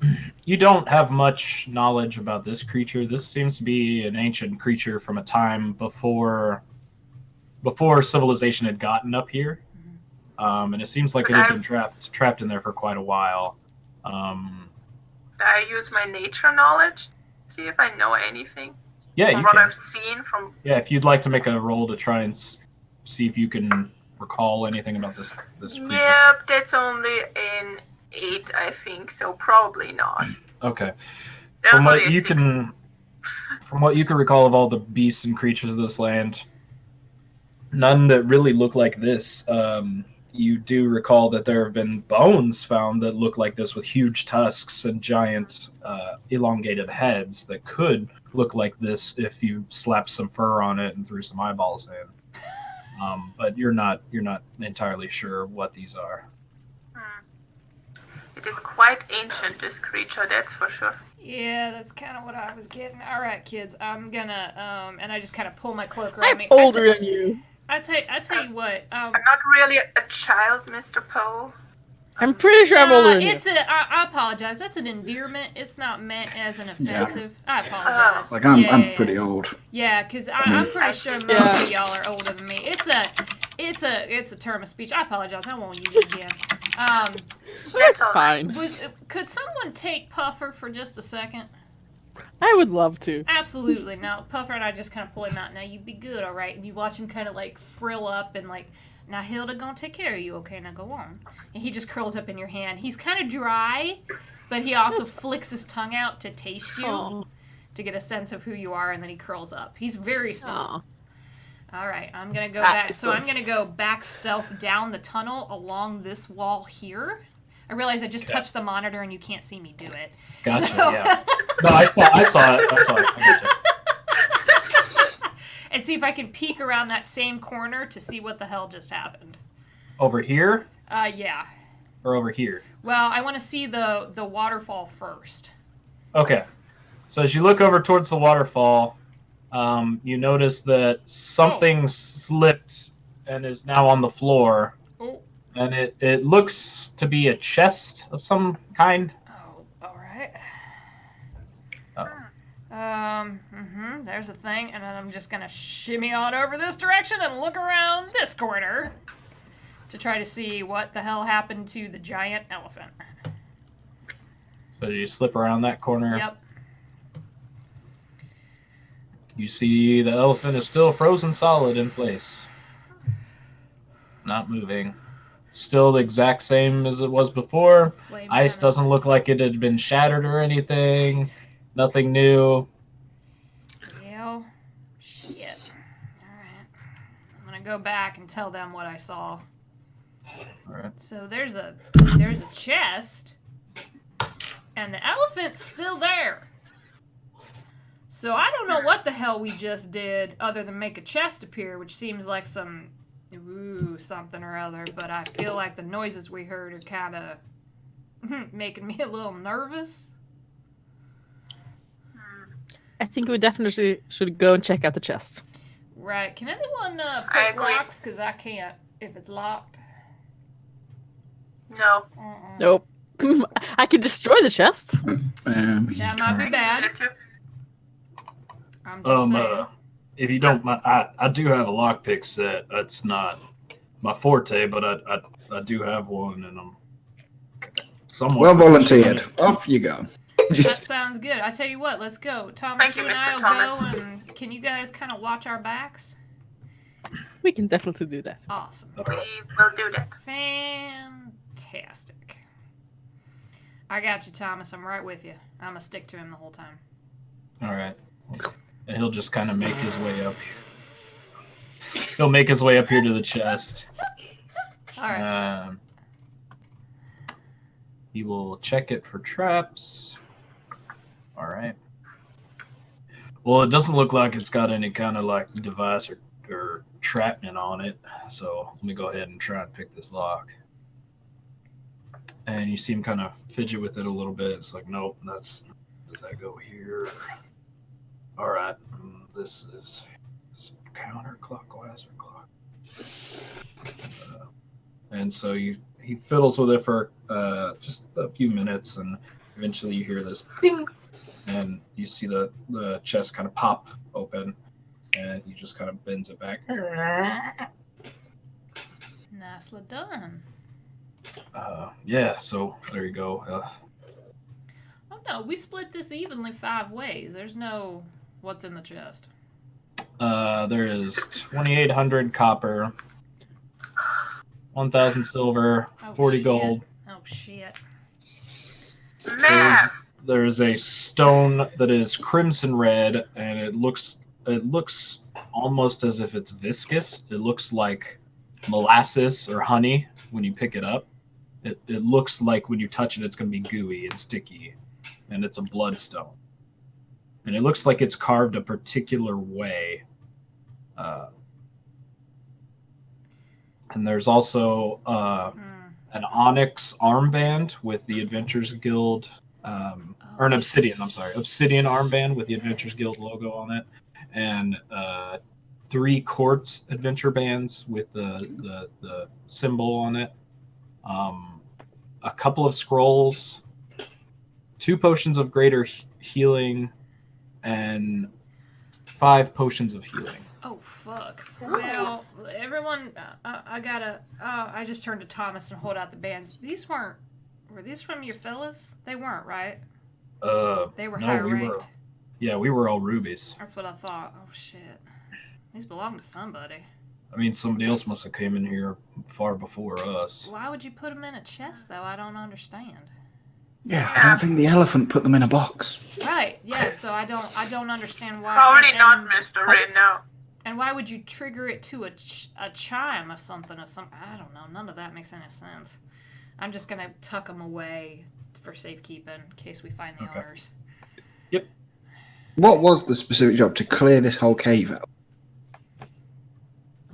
Speaker 2: you don't have much knowledge about this creature. This seems to be an ancient creature from a time before civilization had gotten up here. And it seems like it had been trapped in there for quite a while.
Speaker 4: I use my nature knowledge, see if I know anything
Speaker 2: Yeah,
Speaker 4: from
Speaker 2: you
Speaker 4: what
Speaker 2: can.
Speaker 4: I've seen from.
Speaker 2: Yeah, if you'd like to make a roll to try and see if you can recall anything about this creature.
Speaker 4: Yep, that's only an 8, I think, so probably not.
Speaker 2: Okay.
Speaker 4: That's
Speaker 2: From
Speaker 4: only
Speaker 2: what
Speaker 4: a
Speaker 2: you
Speaker 4: 6.
Speaker 2: can recall of all the beasts and creatures of this land, none that really look like this. You do recall that there have been bones found that look like this with huge tusks and giant elongated heads that could look like this if you slapped some fur on it and threw some eyeballs in. But you're not entirely sure what these are.
Speaker 4: It is quite ancient, this creature, that's for sure.
Speaker 1: Yeah, that's kind of what I was getting. All right, kids, I'm gonna and I just kind of pull my cloak around
Speaker 3: I'm
Speaker 1: me.
Speaker 3: older than you.
Speaker 1: I tell you what.
Speaker 4: I'm not really a child, Mr. Poe.
Speaker 3: I'm pretty sure I'm older than you.
Speaker 1: I apologize. That's an endearment. It's not meant as an offensive. I apologize.
Speaker 5: Like I'm pretty old.
Speaker 1: Yeah, because I'm pretty sure most of y'all are older than me. It's a term of speech. I apologize. I won't use it again.
Speaker 3: That's fine.
Speaker 1: Could someone take Puffer for just a second?
Speaker 3: I would love to.
Speaker 1: Absolutely. Now, Puffer and I just kind of pull him out. Now, you'd be good, all right? And you watch him kind of, like, frill up and, like, now Hilda gonna take care of you. Okay, now go on. And he just curls up in your hand. He's kind of dry, but he also flicks his tongue out to taste you, to get a sense of who you are, and then he curls up. He's very small. All right, I'm gonna go back. So I'm gonna go back stealth down the tunnel along this wall here. I realize I just touched the monitor and you can't see me do it.
Speaker 2: Gotcha.
Speaker 1: So...
Speaker 2: Yeah. No, I saw it. I gotcha.
Speaker 1: And see if I can peek around that same corner to see what the hell just happened.
Speaker 2: Over here?
Speaker 1: Yeah.
Speaker 2: Or over here?
Speaker 1: Well, I want to see the waterfall first.
Speaker 2: Okay. So as you look over towards the waterfall, you notice that something slipped and is now on the floor.
Speaker 1: Oh.
Speaker 2: And it looks to be a chest of some kind.
Speaker 1: Oh, all right. There's a thing, and then I'm just gonna shimmy on over this direction and look around this corner to try to see what the hell happened to the giant elephant.
Speaker 2: So you slip around that corner.
Speaker 1: Yep.
Speaker 2: You see the elephant is still frozen solid in place. Not moving. Still the exact same as it was before.
Speaker 1: Flame
Speaker 2: Ice
Speaker 1: cannon.
Speaker 2: doesn't look like it had been shattered or anything. Nothing new.
Speaker 1: Well, shit. Alright. I'm gonna go back and tell them what I saw.
Speaker 2: Alright.
Speaker 1: So there's a chest, and the elephant's still there. So I don't know what the hell we just did other than make a chest appear, which seems like some something or other, but I feel like the noises we heard are kind of making me a little nervous.
Speaker 3: I think we definitely should go and check out the chest.
Speaker 1: Right. Can anyone
Speaker 4: I
Speaker 1: put
Speaker 4: agree.
Speaker 1: locks? Because I can't if it's locked.
Speaker 4: No.
Speaker 3: Nope. I can destroy the chest.
Speaker 1: That might be bad.
Speaker 4: That too.
Speaker 1: I'm just saying.
Speaker 2: If you don't mind, I do have a lockpick set. It's not my forte, but I do have one, and I'm somewhat
Speaker 5: Well volunteered. Off you go.
Speaker 1: That sounds good. I tell you what, let's go. Thomas,
Speaker 4: Thank you,
Speaker 1: and
Speaker 4: Mr.
Speaker 1: I will
Speaker 4: Thomas.
Speaker 1: go, and can you guys kind of watch our backs?
Speaker 3: We can definitely do that.
Speaker 1: Awesome.
Speaker 4: We will do that.
Speaker 1: Fantastic. I got you, Thomas. I'm right with you. I'm going to stick to him the whole time.
Speaker 2: All right. And he'll just kind of make his way up. He'll make his way up here to the chest.
Speaker 1: All right.
Speaker 2: He will check it for traps. All right. Well, it doesn't look like it's got any kind of like device or trapment on it. So let me go ahead and try and pick this lock. And you see him kind of fidget with it a little bit. It's like, nope, does that go here? All right. This is counterclockwise or clock. And so he fiddles with it for just a few minutes, and eventually you hear this ping, and you see the chest kind of pop open, and he just kind of bends it back.
Speaker 1: Nicely done.
Speaker 2: Yeah, so there you go.
Speaker 1: no, we split this evenly 5 ways. There's no what's in the chest.
Speaker 2: There is 2,800 copper, 1,000 silver,
Speaker 1: Oh,
Speaker 2: 40
Speaker 1: shit.
Speaker 2: gold.
Speaker 1: Oh shit.
Speaker 4: Math.
Speaker 2: There's a stone that is crimson red, and it looks almost as if it's viscous. It looks like molasses or honey when you pick it up. It looks like when you touch it, it's going to be gooey and sticky, and it's a bloodstone. And it looks like it's carved a particular way. And there's also an onyx armband with the Adventurers Guild, or an obsidian. I'm sorry, obsidian armband with the Adventurers Guild logo on it, and 3 quartz adventure bands with the symbol on it. A couple of scrolls, 2 potions of greater healing, and 5 potions of healing.
Speaker 1: Oh fuck. Well, everyone, I gotta. I just turned to Thomas and hold out the bands. Were these from your fellas? They weren't, right? They were higher ranked.
Speaker 2: We were all rubies.
Speaker 1: That's what I thought. Oh shit. These belong to somebody.
Speaker 2: I mean, somebody else must have came in here far before us.
Speaker 1: Why would you put them in a chest, though? I don't understand.
Speaker 5: Yeah, I don't think the elephant put them in a box.
Speaker 1: Right. Yeah. So I don't understand why.
Speaker 4: Probably
Speaker 1: and,
Speaker 4: not, Mr. Red, no.
Speaker 1: And why would you trigger it to a chime or something? I don't know. None of that makes any sense. I'm just gonna tuck them away for safekeeping in case we find the owners.
Speaker 2: Yep.
Speaker 5: What was the specific job? To clear this whole cave out?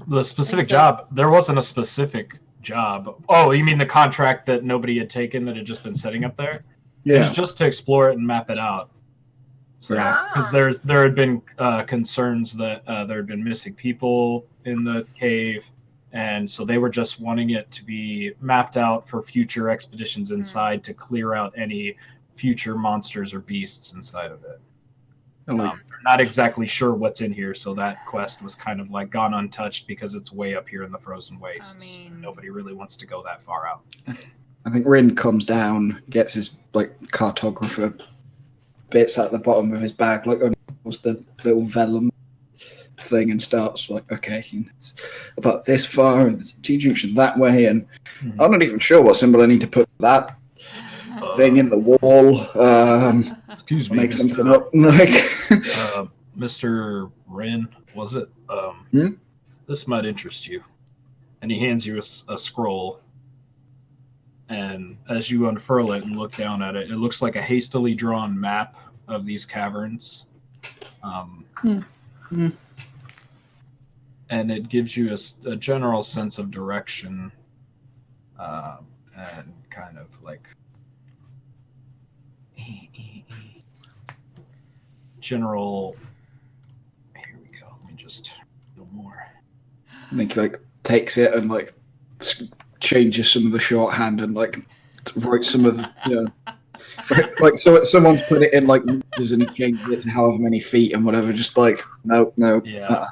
Speaker 2: The specific job? There wasn't a specific job. Oh, you mean the contract that nobody had taken that had just been sitting up there? It was just to explore it and map it out. So, because there had been concerns that there had been missing people in the cave, and so they were just wanting it to be mapped out for future expeditions inside to clear out any future monsters or beasts inside of it. They're not exactly sure what's in here, so that quest was kind of like gone untouched because it's way up here in the frozen wastes. Nobody really wants to go that far out.
Speaker 5: I think Rin comes down, gets his cartographer bits at the bottom of his bag, was the little vellum thing, and starts okay, it's about this far, and there's a T-junction that way, and I'm not even sure what symbol I need to put for that thing in the wall.
Speaker 2: Excuse me,
Speaker 5: make something up.
Speaker 2: Mr. Wren, was it? This might interest you. And he hands you a scroll. And as you unfurl it and look down at it, it looks like a hastily drawn map of these caverns. And it gives you a general sense of direction, and kind of general. Here we go. Let me just do more.
Speaker 5: I think he takes it and changes some of the shorthand and writes some of the so someone's put it in meters and he changes it to however many feet and whatever. Just no.
Speaker 2: Yeah.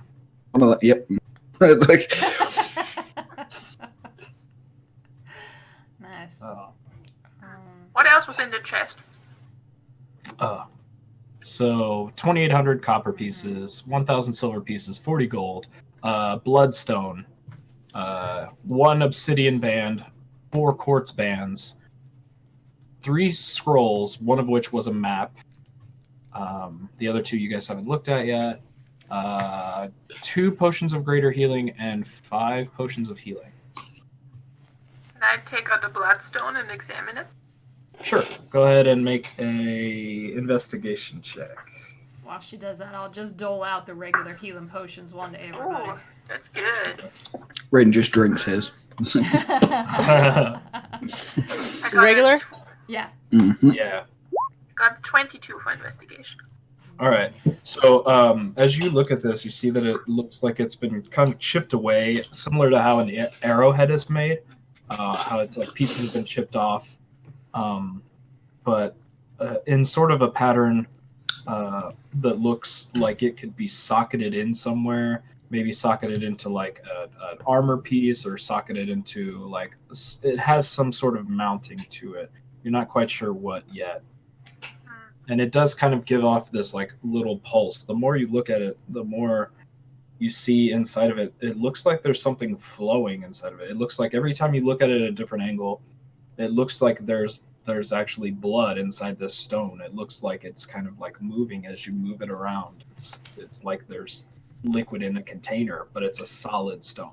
Speaker 5: I'm like, yep.
Speaker 1: Nice.
Speaker 4: What else was in the chest?
Speaker 2: So 2,800 copper pieces, 1,000 silver pieces, 40 gold, bloodstone, 1 obsidian band, 4 quartz bands, 3 scrolls, one of which was a map. The other 2 you guys haven't looked at yet. 2 potions of greater healing and 5 potions of healing.
Speaker 4: Can I take out the bloodstone and examine it?
Speaker 2: Sure. Go ahead and make a investigation check.
Speaker 1: While she does that, I'll just dole out the regular healing potions one to everybody.
Speaker 4: Ooh, that's good.
Speaker 5: Rin just drinks his.
Speaker 3: Regular?
Speaker 1: Yeah.
Speaker 5: Mm-hmm.
Speaker 2: Yeah.
Speaker 4: Got 22 for investigation.
Speaker 2: All right. So as you look at this, you see that it looks like it's been kind of chipped away, similar to how an arrowhead is made. How it's pieces have been chipped off. But in sort of a pattern that looks like it could be socketed in somewhere, maybe socketed into an armor piece or socketed into it has some sort of mounting to it. You're not quite sure what yet. and it does kind of give off this like little pulse. The more you look at it, the more you see inside of it. It looks like there's something flowing inside of it. It looks like every time you look at it at a different angle, it looks like there's actually blood inside this stone. It looks like it's kind of like moving as you move it around. It's like there's liquid in a container, but it's a solid stone.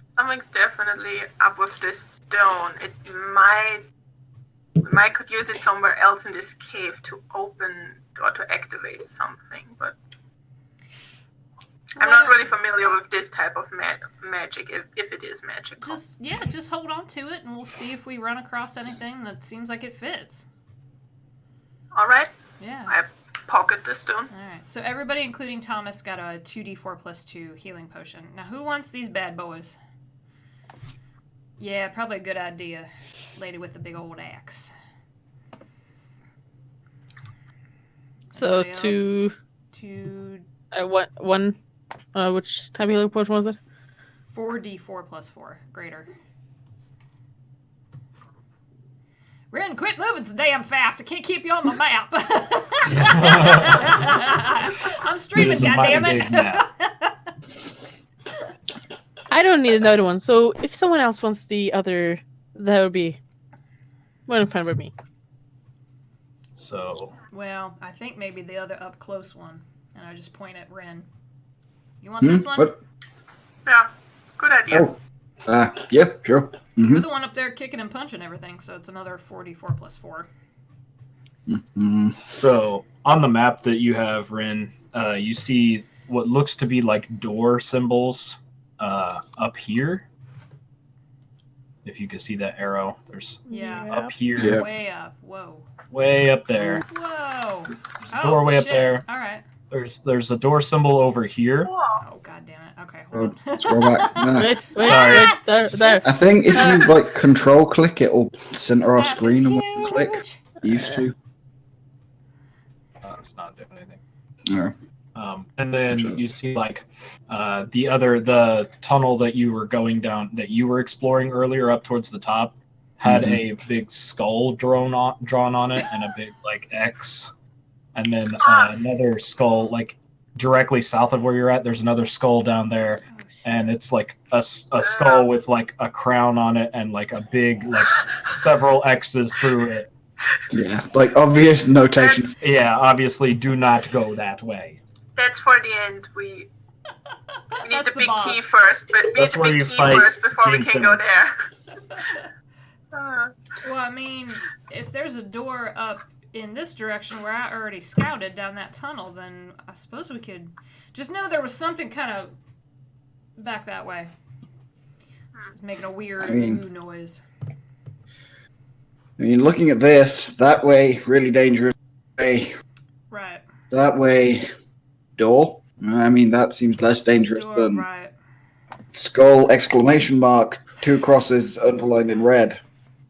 Speaker 4: Something's definitely up with this stone. We might could use it somewhere else in this cave to open or to activate something, but I'm not really familiar with this type of magic, if it is magical.
Speaker 1: Just hold on to it, and we'll see if we run across anything that seems like it fits.
Speaker 4: All right.
Speaker 1: Yeah.
Speaker 4: I pocket the stone.
Speaker 1: All right. So everybody, including Thomas, got a 2d4 plus 2 healing potion. Now, who wants these bad boys? Yeah, probably a good idea. Lady with the big old axe.
Speaker 3: So
Speaker 1: Anybody
Speaker 3: to
Speaker 1: else?
Speaker 3: one. Which type of healing potion was it?
Speaker 1: 4d4 plus 4. Greater. Ren, quit moving so damn fast. I can't keep you on my map. I'm streaming,
Speaker 2: It is a mighty
Speaker 1: goddammit.
Speaker 2: big map.
Speaker 3: I don't need another one. So if someone else wants the other, that would be more than fine with me.
Speaker 2: So
Speaker 1: Well, I think maybe the other up close one. And I just point at Ren. You want this one?
Speaker 5: What?
Speaker 4: Yeah, good idea.
Speaker 5: Oh. Yeah, sure.
Speaker 1: You're the one up there kicking and punching everything, so it's another 4d4 plus 4.
Speaker 2: So on the map that you have, Rin, you see what looks to be like door symbols up here. If you can see that arrow, there's
Speaker 1: Yeah.
Speaker 2: up here,
Speaker 5: Yeah.
Speaker 1: Way up. Whoa.
Speaker 2: way up there.
Speaker 1: Whoa.
Speaker 2: There's a doorway up
Speaker 1: shit.
Speaker 2: there.
Speaker 1: All right.
Speaker 2: There's a door symbol over here.
Speaker 4: Whoa.
Speaker 1: Oh, god damn it. Okay, hold on.
Speaker 5: Scroll back. Nah.
Speaker 3: Wait,
Speaker 2: Sorry.
Speaker 3: there.
Speaker 5: I think if you like control click, it'll center our
Speaker 1: That
Speaker 5: screen
Speaker 1: is
Speaker 5: and when you click.
Speaker 1: huge.
Speaker 5: Used to.
Speaker 2: It's not doing anything.
Speaker 5: No.
Speaker 2: And then you see like the tunnel that you were going down, that you were exploring earlier up towards the top, had a big skull drawn on it and a big like X, and then another skull like directly south of where you're at. There's another skull down there,
Speaker 1: Oh, shit.
Speaker 2: and it's like a skull with like a crown on it and like a big like several X's through it.
Speaker 5: Yeah, like obvious notation.
Speaker 2: Yeah, obviously, do not go that way.
Speaker 4: That's for the end. We need
Speaker 1: That's
Speaker 4: the
Speaker 1: the
Speaker 4: big
Speaker 1: boss.
Speaker 4: key first, but we need
Speaker 2: That's
Speaker 4: the
Speaker 2: where
Speaker 4: big
Speaker 2: you
Speaker 4: key
Speaker 2: fight
Speaker 4: first before we
Speaker 2: Gene
Speaker 4: can go
Speaker 2: Simmons.
Speaker 4: there.
Speaker 1: Well, I mean, if there's a door up in this direction where I already scouted down that tunnel, then I suppose we could just know there was something kind of back that way. It's making a weird
Speaker 5: I mean-
Speaker 1: ooh noise.
Speaker 5: I mean, looking at this, that way, really dangerous. Way,
Speaker 1: Right.
Speaker 5: that way, door. I mean, that seems less dangerous
Speaker 1: Door,
Speaker 5: than
Speaker 1: right.
Speaker 5: skull, exclamation mark, 2 crosses underlined in red.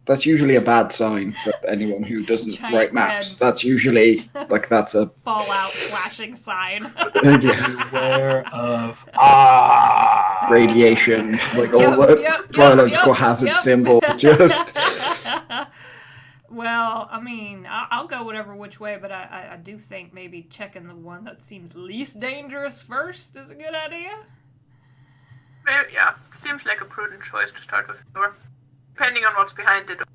Speaker 5: That's usually a bad sign for anyone who doesn't
Speaker 1: Giant
Speaker 5: write maps.
Speaker 1: red.
Speaker 5: That's usually, like, that's a...
Speaker 1: Fallout flashing sign.
Speaker 2: Beware of
Speaker 5: radiation, like all the biological hazard symbol. Just...
Speaker 1: Well, I mean, I'll go whatever which way, but I do think maybe checking the one that seems least dangerous first is a good idea.
Speaker 4: Yeah, seems like a prudent choice to start with the door, depending on what's behind the door.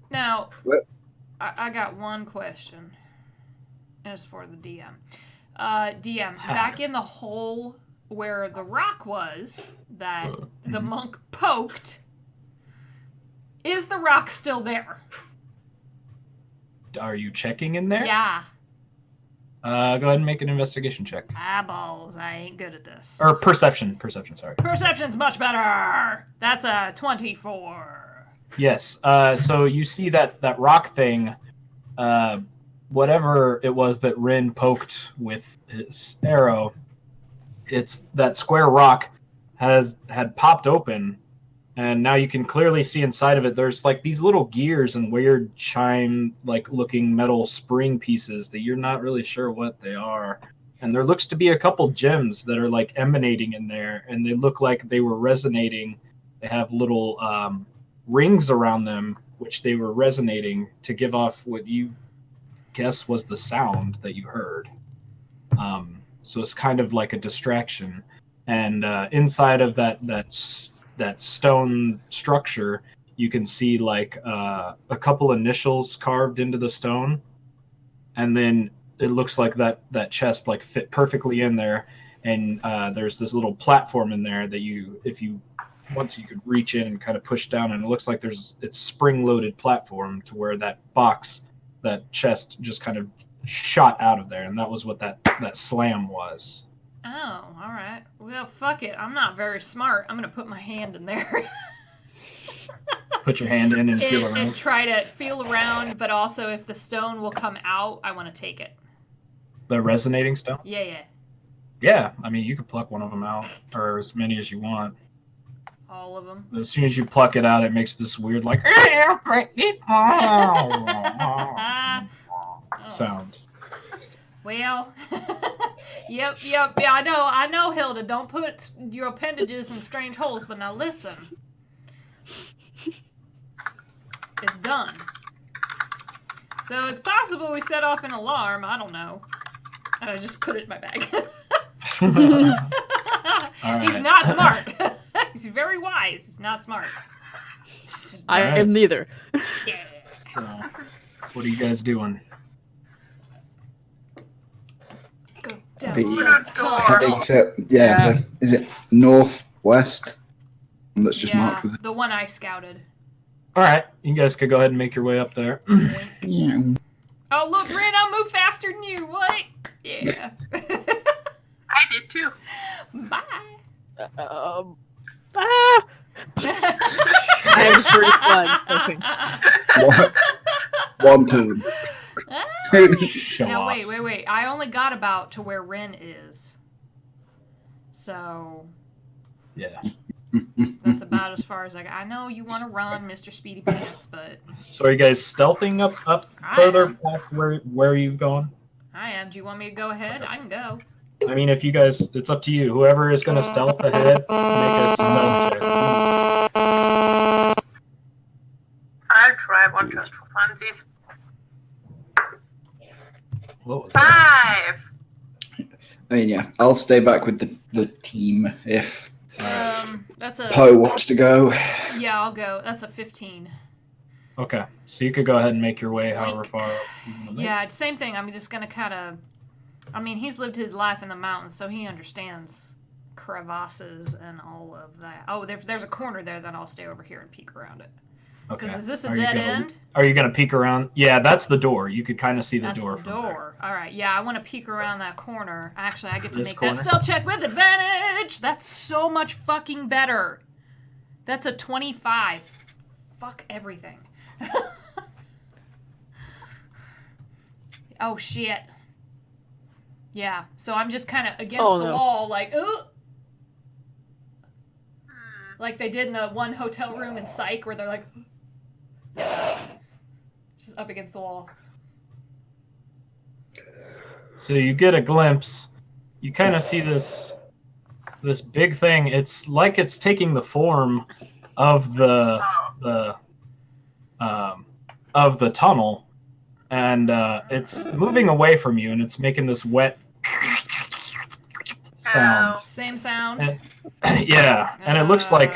Speaker 1: Now,
Speaker 5: What?
Speaker 1: I got one question. And it's for the DM. DM, back in the hole where the rock was that the monk poked, is the rock still there?
Speaker 2: Are you checking in there?
Speaker 1: Yeah.
Speaker 2: Go ahead and make an investigation check.
Speaker 1: Eyeballs, I ain't good at this.
Speaker 2: Or perception, sorry.
Speaker 1: Perception's much better. That's a 24.
Speaker 2: Yes. So you see that rock thing, whatever it was that Rin poked with his arrow, it's that square rock had popped open, and now you can clearly see inside of it. There's like these little gears and weird chime like looking metal spring pieces that you're not really sure what they are. And there looks to be a couple gems that are like emanating in there, and they look like they were resonating. They have little rings around them, which they were resonating to give off what you guess was the sound that you heard. So it's kind of like a distraction. And inside of that stone structure, you can see like a couple initials carved into the stone, and then it looks like that chest like fit perfectly in there. And there's this little platform in there that if you once you could reach in and kind of push down, and it looks like it's spring-loaded platform to where that chest just kind of shot out of there, and that was what that slam was.
Speaker 1: Oh, all right. Well, fuck it. I'm not very smart. I'm gonna put my hand in there.
Speaker 2: Put your hand in and feel around.
Speaker 1: And try to feel around, but also if the stone will come out, I want to take it.
Speaker 2: The resonating stone?
Speaker 1: Yeah.
Speaker 2: Yeah, I mean, you could pluck one of them out, or as many as you want.
Speaker 1: All of them.
Speaker 2: As soon as you pluck it out, it makes this weird, like, sound.
Speaker 1: Well, yep, yeah, I know, Hilda, don't put your appendages in strange holes, but now listen. It's done. So it's possible we set off an alarm, I don't know. And I just put it in my bag.
Speaker 2: Right.
Speaker 1: He's not smart. He's very wise. He's not smart.
Speaker 3: I am neither.
Speaker 1: Yeah.
Speaker 2: So, what are you guys doing?
Speaker 1: Go down
Speaker 5: The
Speaker 1: tunnel.
Speaker 5: heading to is it northwest? That's just marked with.
Speaker 1: The one I scouted.
Speaker 2: All right, you guys could go ahead and make your way up there.
Speaker 5: Yeah.
Speaker 1: Oh, look, Ren, I'll move faster than you. What? Yeah.
Speaker 4: I did too.
Speaker 1: Bye.
Speaker 3: I am just pretty flying.
Speaker 5: One, two.
Speaker 2: Show
Speaker 1: Now,
Speaker 2: off.
Speaker 1: wait. I only got about to where Ren is. So,
Speaker 2: Yeah.
Speaker 1: that's about as far as I got. I know you want to run, Mr. Speedy Pants, but
Speaker 2: So are you guys stealthing up further past where you've gone?
Speaker 1: I am. Do you want me to go ahead? I can go.
Speaker 2: I mean, if you guys, it's up to you. Whoever is going to stealth ahead, make a stealth check.
Speaker 4: I'll try one just for funsies.
Speaker 2: What was that?
Speaker 4: 5.
Speaker 5: I mean, yeah, I'll stay back with the team if
Speaker 1: That's a...
Speaker 5: Poe wants to go.
Speaker 1: Yeah, I'll go. That's a 15.
Speaker 2: Okay, so you could go ahead and make your way however far you want to make.
Speaker 1: Yeah, same thing. I'm just going to kind of... I mean, he's lived his life in the mountains, so he understands crevasses and all of that. Oh, there's a corner there, then I'll stay over here and peek around it. Because
Speaker 2: Okay.
Speaker 1: is this a dead end?
Speaker 2: Are you going to peek around? Yeah, that's the door. You could kind of see the
Speaker 1: That's
Speaker 2: door
Speaker 1: the
Speaker 2: from
Speaker 1: door. All right, yeah, I want to peek around that corner. Actually, I get to
Speaker 2: This
Speaker 1: make
Speaker 2: corner?
Speaker 1: that stealth check with advantage. That's so much fucking better. That's a 25. Fuck everything. Oh, shit. Yeah, so I'm just kind of against the wall, like, ooh. Like they did in the one hotel room in Psych, where they're like, just up against the wall.
Speaker 2: So you get a glimpse. You kind of see this big thing. It's like it's taking the form of the tunnel, and it's moving away from you, and it's making this wet sound.
Speaker 1: Same sound.
Speaker 2: Yeah, and it looks like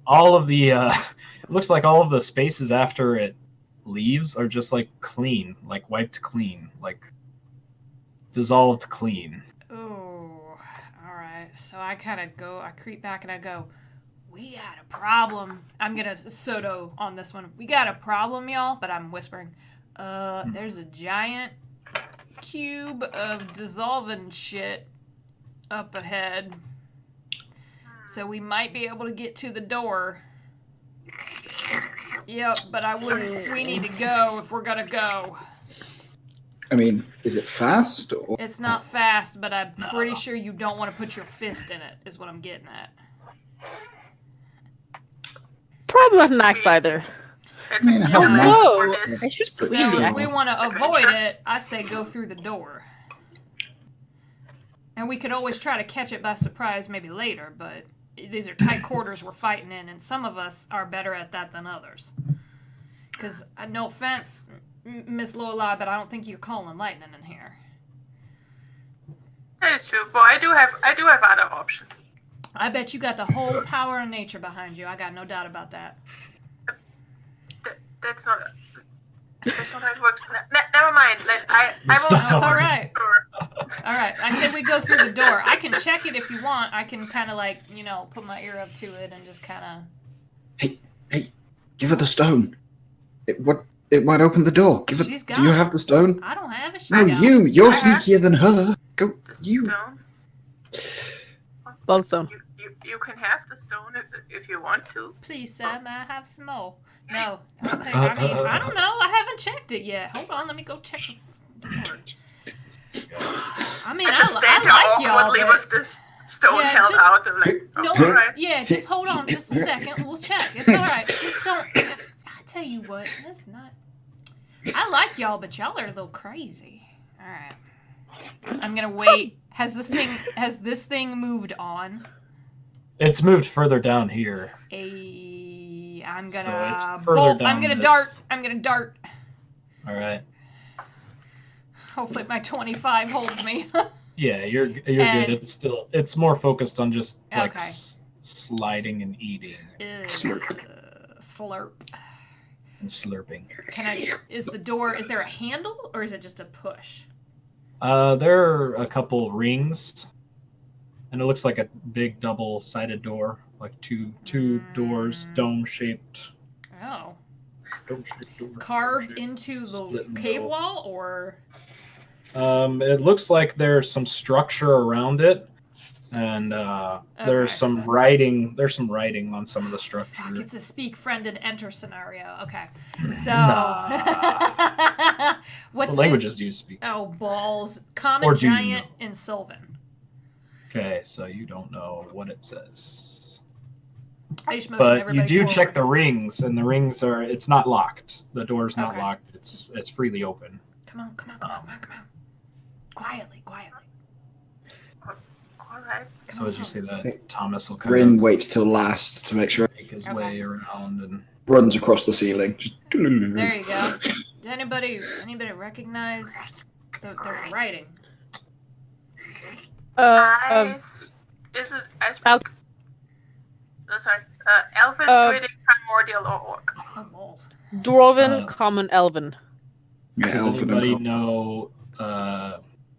Speaker 2: all of the spaces after it leaves are just like clean, like wiped clean, like dissolved clean.
Speaker 1: Oh, all right. So I creep back and I go, we got a problem. I'm gonna Soto on this one. We got a problem, y'all, but I'm whispering. There's a giant cube of dissolving shit up ahead. So we might be able to get to the door. Yep, but we need to go if we're gonna go.
Speaker 5: I mean, is it fast or?
Speaker 1: It's not fast, but I'm pretty sure you don't want to put your fist in it, is what I'm getting at.
Speaker 3: Probably not an axe either.
Speaker 4: That's a
Speaker 5: Yeah.
Speaker 4: good
Speaker 3: Oh
Speaker 4: lesson
Speaker 3: no!
Speaker 4: for this.
Speaker 3: I should
Speaker 1: So
Speaker 3: clean the
Speaker 1: if
Speaker 3: axe.
Speaker 1: we want to avoid it, I say go through the door. And we could always try to catch it by surprise maybe later, but these are tight quarters we're fighting in, and some of us are better at that than others. Because, no offense, Miss Lorelai, but I don't think you're calling lightning in here.
Speaker 4: That is true, but I do have other options.
Speaker 1: I bet you got the whole power of nature behind you. I got no doubt about that.
Speaker 4: That's not how it works. Never mind. I will.
Speaker 1: No, it's all right.
Speaker 4: Sure.
Speaker 1: All right. I said we go through the door. I can check it if you want. I can kind of like, put my ear up to it and just kind of...
Speaker 5: Hey, give her the stone. It might open the door. Give it.
Speaker 1: She's got
Speaker 5: Do you
Speaker 1: it.
Speaker 5: have the stone?
Speaker 1: I don't have it. She
Speaker 5: No,
Speaker 1: got it.
Speaker 5: you're
Speaker 4: I have-
Speaker 5: sneakier than her. Go, you.
Speaker 4: Stone.
Speaker 3: Bloodstone.
Speaker 4: You can have the stone if you want to.
Speaker 1: Please, sir, may I have some more? No. I'll take, I mean, I don't know. I haven't checked it yet. Hold on. Let me go check the door. I mean,
Speaker 4: I just stand
Speaker 1: I
Speaker 4: there
Speaker 1: like y'all,
Speaker 4: awkwardly
Speaker 1: but...
Speaker 4: with this stone
Speaker 1: Yeah,
Speaker 4: held
Speaker 1: just-
Speaker 4: out and like,
Speaker 1: No,
Speaker 4: all right.
Speaker 1: yeah, just hold on just a second. We'll check. It's all right. Just don't... I tell you what, that's not... I like y'all, but y'all are a little crazy. All right. I'm gonna wait. Has this thing moved on?
Speaker 2: It's moved further down here.
Speaker 1: I'm
Speaker 2: So
Speaker 1: gonna
Speaker 2: it's further
Speaker 1: bolt.
Speaker 2: down
Speaker 1: I'm gonna
Speaker 2: this-
Speaker 1: dart. I'm gonna dart.
Speaker 2: All right.
Speaker 1: Hopefully my 25 holds me.
Speaker 2: Yeah, you're
Speaker 1: And-
Speaker 2: good. It's more focused on just like
Speaker 1: Okay.
Speaker 2: sliding and eating
Speaker 1: Slurp.
Speaker 2: and slurping.
Speaker 1: Is there a handle or is it just a push?
Speaker 2: There are a couple rings, and it looks like a big double-sided door, like two doors, dome-shaped.
Speaker 1: Oh.
Speaker 2: Dome-shaped door.
Speaker 1: Carved into the
Speaker 2: Split in the
Speaker 1: cave
Speaker 2: middle.
Speaker 1: wall or...
Speaker 2: It looks like there's some structure around it, and there's
Speaker 1: Okay.
Speaker 2: some writing. There's some writing on some of the structure.
Speaker 1: Fuck, it's a speak, friend, and enter scenario. Okay. So...
Speaker 2: Nah.
Speaker 1: What's
Speaker 2: What languages do you speak?
Speaker 1: Oh, balls. Common,
Speaker 2: Or do you
Speaker 1: giant,
Speaker 2: know?
Speaker 1: and Sylvan.
Speaker 2: Okay, so you don't know what it says.
Speaker 1: I just motioned
Speaker 2: But you
Speaker 1: everybody
Speaker 2: do check the
Speaker 1: forward.
Speaker 2: rings, and the rings are. It's not locked. The door's not
Speaker 1: Okay.
Speaker 2: locked. It's freely open.
Speaker 1: Come on. Quietly.
Speaker 4: All right.
Speaker 2: So as you say that,
Speaker 5: Okay.
Speaker 2: Thomas will kind
Speaker 5: Grin
Speaker 2: of
Speaker 5: waits till last to make sure it
Speaker 2: make his
Speaker 1: Okay.
Speaker 2: way around and.
Speaker 5: runs across the ceiling. Just
Speaker 1: There you go. Does anybody recognize the writing?
Speaker 4: Is it as
Speaker 3: Al-
Speaker 4: sorry, Elvish, Druidic, Primordial, or Orc?
Speaker 1: Oh, balls.
Speaker 3: Dwarven, Common, Elven.
Speaker 5: yeah,
Speaker 2: Does
Speaker 5: elven
Speaker 2: anybody
Speaker 5: and
Speaker 2: know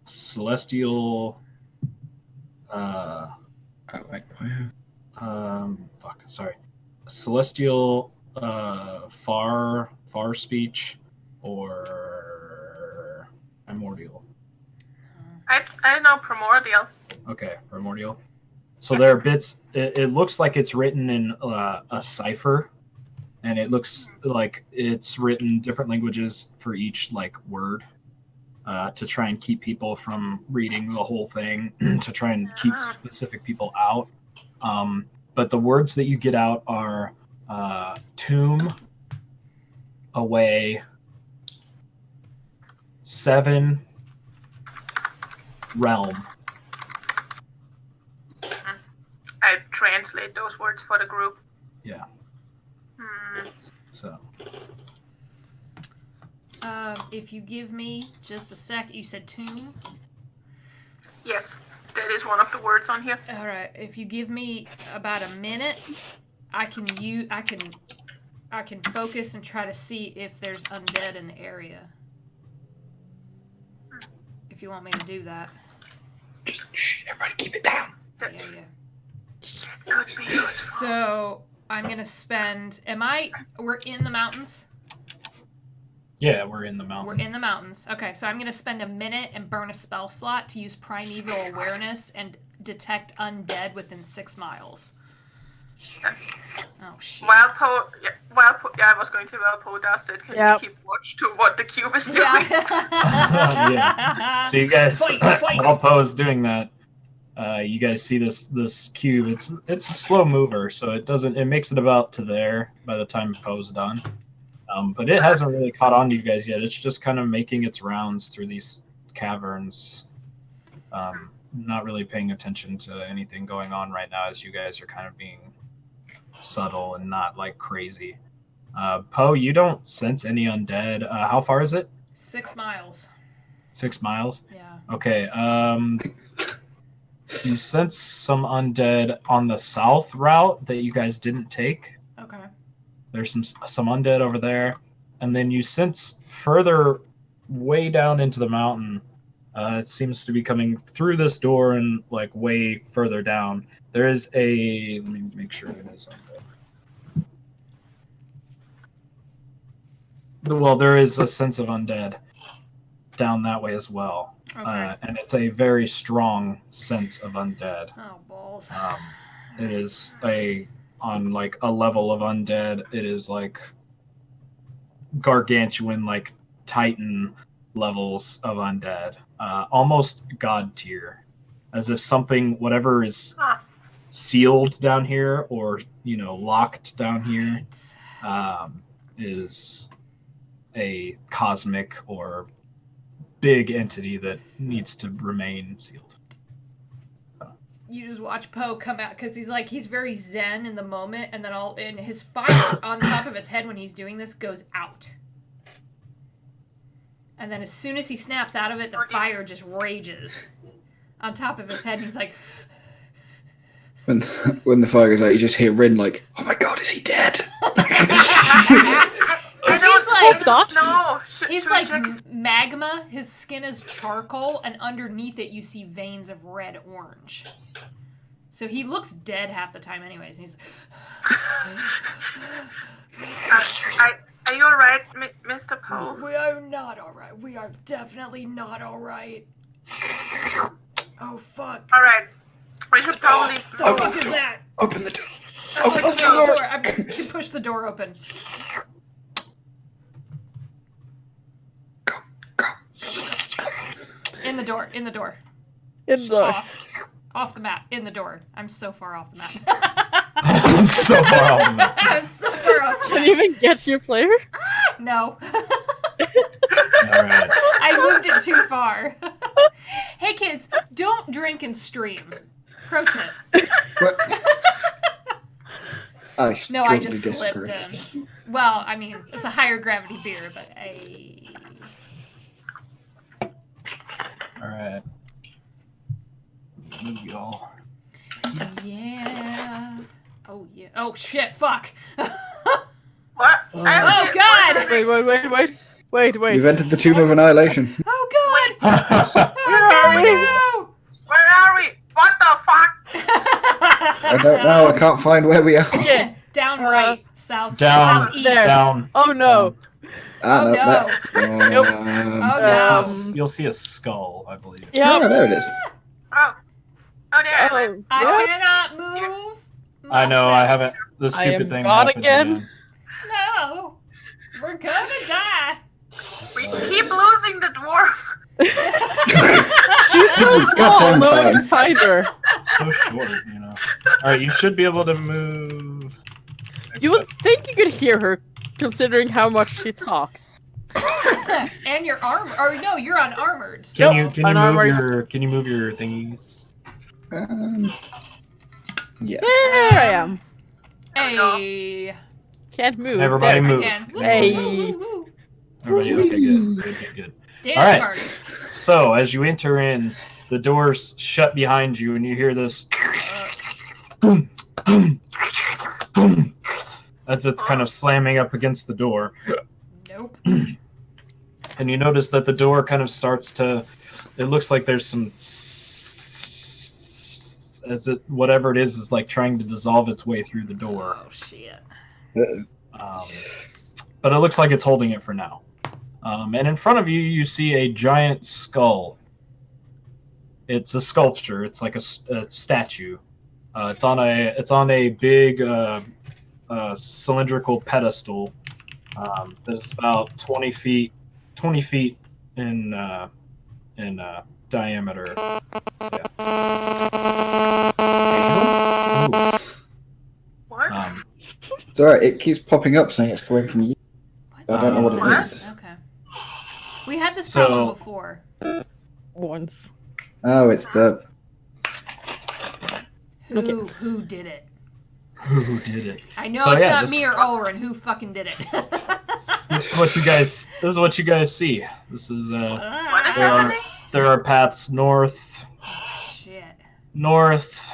Speaker 2: celestial?
Speaker 5: oh, wait,
Speaker 2: Celestial far speech or primordial.
Speaker 4: I know Primordial.
Speaker 2: Okay, primordial. So there are bits. It looks like it's written in a cipher, and it looks like it's written different languages for each like word, to try and keep people from reading the whole thing, to try and keep specific people out. But the words that you get out are tomb, away, 7, realm.
Speaker 4: I translate those words for the group.
Speaker 2: Yeah.
Speaker 4: Hmm.
Speaker 2: So
Speaker 1: If you give me just a sec, you said tomb.
Speaker 4: Yes, that is one of the words on here.
Speaker 1: All right. If you give me about a minute, I can focus and try to see if there's undead in the area. If you want me to do that.
Speaker 5: just shh, everybody keep it down.
Speaker 1: Yeah.
Speaker 4: Could be useful.
Speaker 1: So I'm gonna spend. We're in the mountains.
Speaker 2: yeah, we're in the mountain.
Speaker 1: We're in the mountains. Okay, so I'm gonna spend a minute and burn a spell slot to use primeval awareness and detect undead within 6 miles. Oh shit.
Speaker 4: While I was going to Poe does it. Can you keep watch to what the cube is doing?
Speaker 1: Yeah.
Speaker 2: Yeah. So you guys,
Speaker 1: Fight.
Speaker 2: while Poe's doing that, you guys see this cube. It's a slow mover, so it makes it about to there by the time Poe's done. But it hasn't really caught on to you guys yet. It's just kind of making its rounds through these caverns. Not really paying attention to anything going on right now, as you guys are kind of being subtle and not like crazy. Poe, you don't sense any undead. How far is it?
Speaker 1: 6 miles.
Speaker 2: 6 miles?
Speaker 1: Yeah.
Speaker 2: Okay. You sense some undead on the south route that you guys didn't take.
Speaker 1: Okay.
Speaker 2: There's some undead over there. And then you sense further way down into the mountain. It seems to be coming through this door and like way further down. There is a... Let me make sure it is undead. Well, there is a sense of undead down that way as well.
Speaker 1: Okay.
Speaker 2: And it's a very strong sense of undead.
Speaker 1: Oh, balls.
Speaker 2: It is on like a level of undead. It is like gargantuan, like Titan levels of undead. Almost god tier, as if something, whatever is sealed down here or locked down here, is a cosmic or big entity that needs to remain sealed.
Speaker 1: You just watch Poe come out because he's very zen in the moment, and then his fire on top of his head when he's doing this goes out. And then as soon as he snaps out of it, the fire just rages on top of his head, and he's like...
Speaker 5: When the fire goes out, you just hear Rin like, "Oh my god, is he dead?"
Speaker 1: He's like magma, his skin is charcoal, and underneath it you see veins of red-orange. So he looks dead half the time anyways. And he's
Speaker 4: are you alright, Mr. Poe?
Speaker 1: We are not alright. We are definitely not alright. Oh, fuck.
Speaker 4: Alright. We should probably...
Speaker 1: The fuck is that?
Speaker 5: Open the door.
Speaker 1: Open the door. I can push the door open. In the door.
Speaker 3: In the door.
Speaker 1: Off the map. In the door. I'm so far off the map.
Speaker 2: I'm so far off the map.
Speaker 1: I'm so far off the map.
Speaker 3: Can you even get your player?
Speaker 1: No.
Speaker 2: Alright.
Speaker 1: I moved it too far. Hey kids, don't drink and stream. Pro tip.
Speaker 5: What? I
Speaker 1: No, I
Speaker 5: strongly
Speaker 1: just
Speaker 5: disagree.
Speaker 1: slipped in. Well, I mean, it's a higher gravity beer, but
Speaker 2: Alright. Move y'all.
Speaker 1: yeah. Oh yeah. Oh shit! Fuck.
Speaker 4: What?
Speaker 1: Oh god!
Speaker 3: Wait.
Speaker 5: We've entered the Tomb of Annihilation.
Speaker 1: Oh god!
Speaker 3: Where are we?
Speaker 1: No!
Speaker 4: Where are we? What the fuck?
Speaker 5: I don't know. I can't find where we are.
Speaker 3: Yeah.
Speaker 1: Down right, south,
Speaker 2: Down.
Speaker 1: southeast.
Speaker 3: There.
Speaker 2: Down.
Speaker 3: Oh no.
Speaker 5: Ah,
Speaker 1: Oh,
Speaker 5: no.
Speaker 1: no.
Speaker 3: Nope.
Speaker 1: Oh no!
Speaker 2: You'll see a skull, I believe.
Speaker 3: Yeah.
Speaker 5: Oh, there it is.
Speaker 4: Oh. Oh, there.
Speaker 3: Oh,
Speaker 1: I
Speaker 3: what?
Speaker 1: cannot move.
Speaker 2: I know, I haven't. The
Speaker 3: I am
Speaker 2: stupid thing
Speaker 3: gone
Speaker 2: happened
Speaker 3: again.
Speaker 1: No, we're gonna die.
Speaker 4: We keep losing the dwarf.
Speaker 3: She's so small,
Speaker 5: Goddamn
Speaker 3: no one
Speaker 5: time.
Speaker 3: can find her.
Speaker 2: So short, Alright, you should be able to move.
Speaker 3: You would think you could hear her, considering how much she talks.
Speaker 1: And your armor. Or no, you're unarmored. So.
Speaker 2: Can
Speaker 3: Nope,
Speaker 2: you move
Speaker 3: unarmored.
Speaker 2: can you move your thingies?
Speaker 5: Yes.
Speaker 3: There I am.
Speaker 1: Hey.
Speaker 3: Can't move.
Speaker 2: Everybody
Speaker 3: There.
Speaker 2: move.
Speaker 1: Again. Woo,
Speaker 3: Hey.
Speaker 1: woo, woo, woo.
Speaker 2: Everybody, okay, good.
Speaker 1: Dance
Speaker 2: Alright.
Speaker 1: party.
Speaker 2: So, as you enter in, the doors shut behind you, and you hear this boom, boom, boom, as it's kind of slamming up against the door.
Speaker 1: Nope.
Speaker 2: And you notice that the door kind of starts to, it looks like there's some, whatever it is like trying to dissolve its way through the door.
Speaker 1: Oh shit.
Speaker 2: But it looks like it's holding it for now. And in front of you, you see a giant skull. It's a sculpture. It's like a statue. It's on a big cylindrical pedestal that's about 20 feet in diameter. Yeah.
Speaker 4: What?
Speaker 5: It's alright. It keeps popping up saying it's away from you. I don't know what it
Speaker 4: What?
Speaker 5: is.
Speaker 1: Okay. We had this
Speaker 2: So-
Speaker 1: problem before.
Speaker 3: Once.
Speaker 5: Oh, it's the.
Speaker 1: Who did it?
Speaker 2: Who did it?
Speaker 1: I know
Speaker 2: So,
Speaker 1: it's
Speaker 2: yeah,
Speaker 1: not
Speaker 2: this-
Speaker 1: me or Ulrin. Who fucking did it?
Speaker 2: This is what you guys. This is what you guys see. This is
Speaker 4: What is
Speaker 2: There are-
Speaker 4: happening?
Speaker 2: there are paths north,
Speaker 1: Shit.
Speaker 2: north,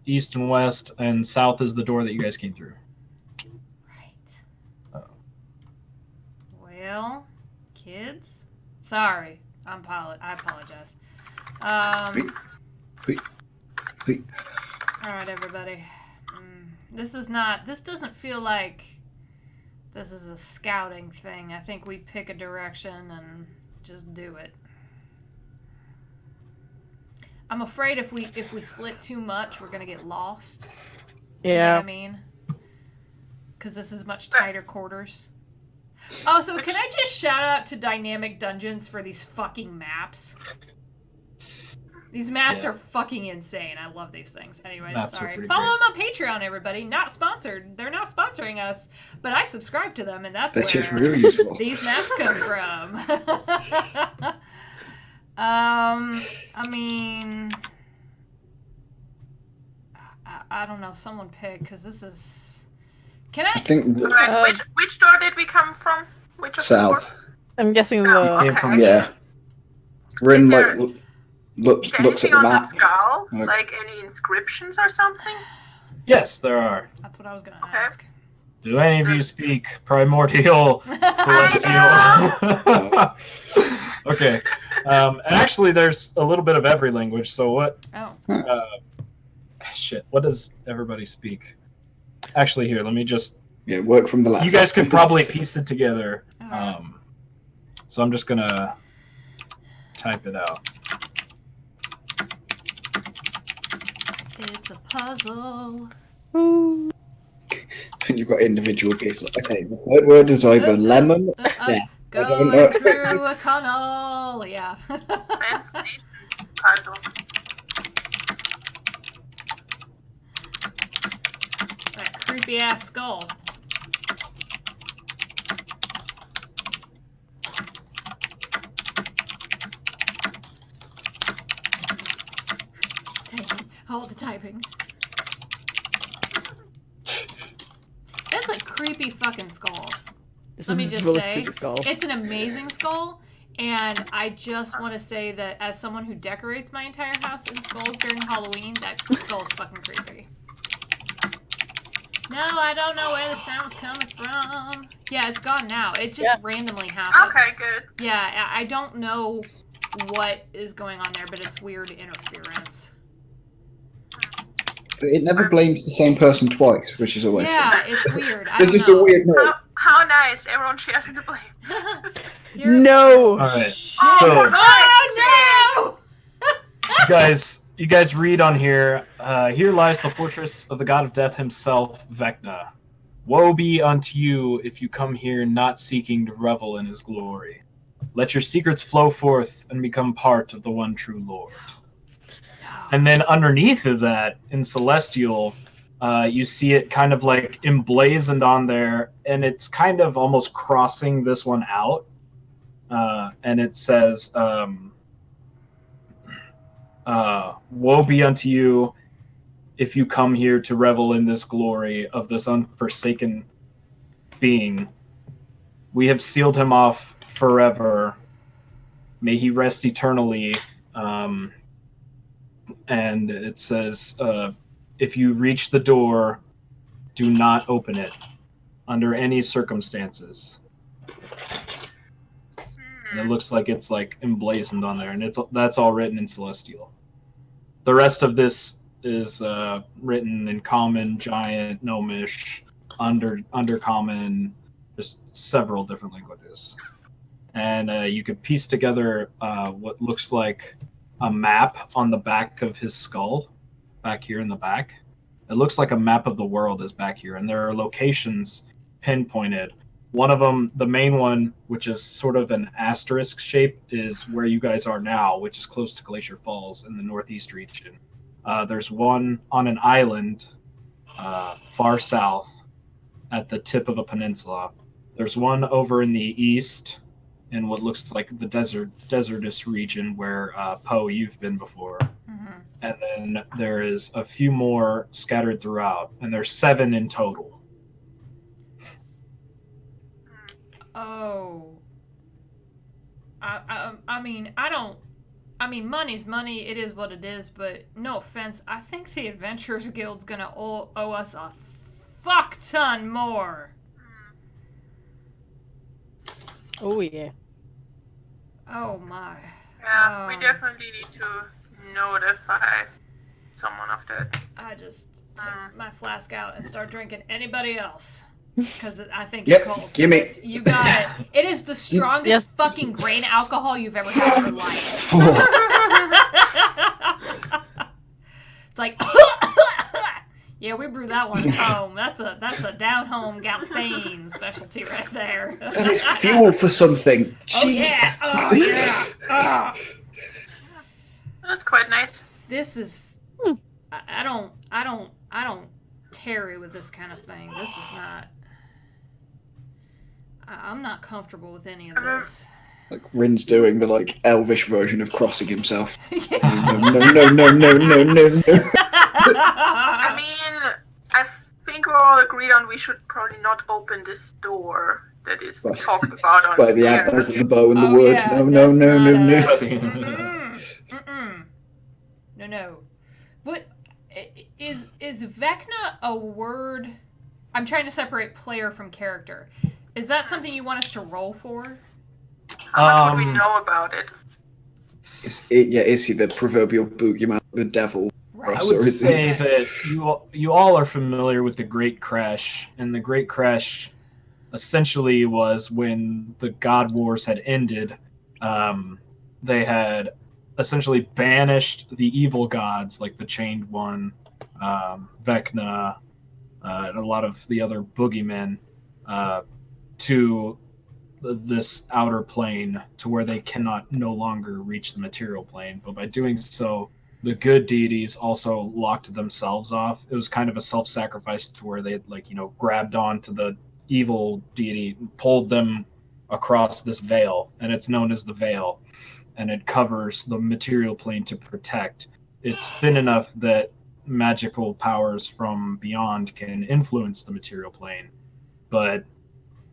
Speaker 2: east and west, and south is the door that you guys came through.
Speaker 1: Right.
Speaker 2: Oh.
Speaker 1: Well, kids. Sorry. I apologize.
Speaker 5: Wait.
Speaker 1: All right, everybody. This doesn't feel like this is a scouting thing. I think we pick a direction and just do it. I'm afraid if we split too much, we're gonna get lost. You know
Speaker 3: Yeah.
Speaker 1: what I mean? Because this is much tighter quarters. Also, can I just shout out to Dynamic Dungeons for these fucking maps? These maps
Speaker 2: Yeah.
Speaker 1: are fucking insane. I love these things. Anyway,
Speaker 2: Maps are
Speaker 1: sorry.
Speaker 2: pretty
Speaker 1: Follow
Speaker 2: great.
Speaker 1: them on Patreon, everybody. Not sponsored. They're not sponsoring us, but I subscribe to them, and that's
Speaker 5: That's
Speaker 1: where
Speaker 5: just really useful.
Speaker 1: these maps come from. I mean, I don't know. Someone pick, because this is. Can I?
Speaker 5: I think the
Speaker 4: Right, which door did we come from? Which of
Speaker 5: south.
Speaker 4: the doors?
Speaker 3: I'm guessing
Speaker 4: Oh,
Speaker 3: the.
Speaker 2: Came from
Speaker 4: Okay.
Speaker 5: Yeah. Rin
Speaker 4: Is there-
Speaker 5: looks
Speaker 4: Is there
Speaker 5: looks at
Speaker 4: anything
Speaker 5: the
Speaker 4: on the
Speaker 5: map.
Speaker 4: skull?
Speaker 5: Okay.
Speaker 4: Like any inscriptions or something?
Speaker 2: Yes, there are.
Speaker 1: That's what I was gonna
Speaker 4: Okay.
Speaker 1: ask.
Speaker 2: Do any of you speak primordial
Speaker 4: I
Speaker 2: celestial? Okay. And actually, there's a little bit of every language. So what?
Speaker 1: Oh.
Speaker 2: Shit. What does everybody speak? Actually, here. Let me just.
Speaker 5: Yeah, work from the left.
Speaker 2: You guys could probably piece it together.
Speaker 1: Alright.
Speaker 2: So I'm just gonna type it out.
Speaker 1: It's a puzzle.
Speaker 3: Ooh.
Speaker 5: You've got individual pieces. Okay, the third word is either lemon. Yeah. I don't know.
Speaker 1: Going through a tunnel. Yeah.
Speaker 4: Translation puzzle.
Speaker 1: That creepy ass skull. Typing. Hold the typing. That's a creepy fucking skull.
Speaker 3: This
Speaker 1: Let me
Speaker 3: is
Speaker 1: just
Speaker 3: really
Speaker 1: say,
Speaker 3: creepy skull.
Speaker 1: it's an amazing skull, and I just want to say that as someone who decorates my entire house in skulls during Halloween, that skull is fucking creepy. No, I don't know where the sound's coming from. Yeah, it's gone now. It just randomly happens.
Speaker 4: Okay, good.
Speaker 1: Yeah, I don't know what is going on there, but it's weird interference.
Speaker 5: But it never blames the same person twice, which is always
Speaker 1: Yeah,
Speaker 5: fun.
Speaker 1: it's weird. I
Speaker 5: This
Speaker 1: don't
Speaker 5: is
Speaker 1: know.
Speaker 5: a weird note.
Speaker 4: How nice. Everyone shares in the blame.
Speaker 1: Here-
Speaker 3: No.
Speaker 2: All right.
Speaker 1: Shit.
Speaker 2: So-
Speaker 1: Oh no!
Speaker 2: You guys read on here. Here lies the fortress of the god of death himself, Vecna. Woe be unto you if you come here not seeking to revel in his glory. Let your secrets flow forth and become part of the one true Lord. And then underneath of that, in Celestial, you see it kind of like emblazoned on there, and it's kind of almost crossing this one out. And it says, woe be unto you if you come here to revel in this glory of this unforsaken being. We have sealed him off forever. May he rest eternally. And it says, if you reach the door, do not open it under any circumstances. And it looks like it's like emblazoned on there, and that's all written in Celestial. The rest of this is written in Common, Giant, Gnomish, Undercommon, just several different languages. And you could piece together what looks like a map on the back of his skull, back here in the back. It looks like a map of the world is back here, and there are locations pinpointed. One of them, the main one, which is sort of an asterisk shape, is where you guys are now, which is close to Glacier Falls in the northeast region. There's one on an island far south at the tip of a peninsula. There's one over in the east in what looks like the desertous region where Poe, you've been before. and then there is a few more scattered throughout, and there's 7 in total.
Speaker 1: Oh. I mean, money's money. It is what it is. But no offense, I think the Adventurers Guild's gonna owe us a fuck ton more.
Speaker 3: Oh yeah.
Speaker 1: Oh my.
Speaker 4: Yeah, we definitely need to notify someone of that.
Speaker 1: I just take my flask out and start drinking anybody else. Because I think
Speaker 5: Yep,
Speaker 1: Nicole's
Speaker 5: gimme.
Speaker 1: this. You got it. It is the strongest
Speaker 3: Yes.
Speaker 1: fucking grain alcohol you've ever had in your life. It's like, yeah, we brew that one home. That's a down home Galthane specialty right there.
Speaker 5: That is fuel for something.
Speaker 1: Oh yeah!
Speaker 5: Jesus.
Speaker 1: Oh yeah! Oh.
Speaker 4: That's quite nice.
Speaker 1: This is. I don't tarry with this kind of thing. This is not. I'm not comfortable with any of this.
Speaker 5: Like Rin's doing the like elvish version of crossing himself.
Speaker 1: Yeah.
Speaker 5: No.
Speaker 4: I mean, I think we're all agreed on we should probably not open this door that is
Speaker 5: Right.
Speaker 4: talked about on
Speaker 5: By the
Speaker 4: here.
Speaker 5: antlers of the bow and the
Speaker 1: Oh,
Speaker 5: wood.
Speaker 1: yeah,
Speaker 5: No.
Speaker 1: No. What is Vecna a word? I'm trying to separate player from character. Is that something you want us to roll for?
Speaker 4: How much would we know about it?
Speaker 5: Is he the proverbial boogeyman, the devil?
Speaker 1: Right.
Speaker 2: I
Speaker 5: So
Speaker 2: would
Speaker 5: is
Speaker 2: say
Speaker 5: he-
Speaker 2: that you all are familiar with the Great Crash, and the Great Crash essentially was when the God Wars had ended. They had essentially banished the evil gods, like the Chained One, Vecna, and a lot of the other boogeymen, to this outer plane, to where they cannot no longer reach the material plane. But by doing so, the good deities also locked themselves off. It was kind of a self-sacrifice to where they grabbed onto the evil deity and pulled them across this veil, and it's known as the veil, and it covers the material plane to protect. It's thin enough that magical powers from beyond can influence the material plane, but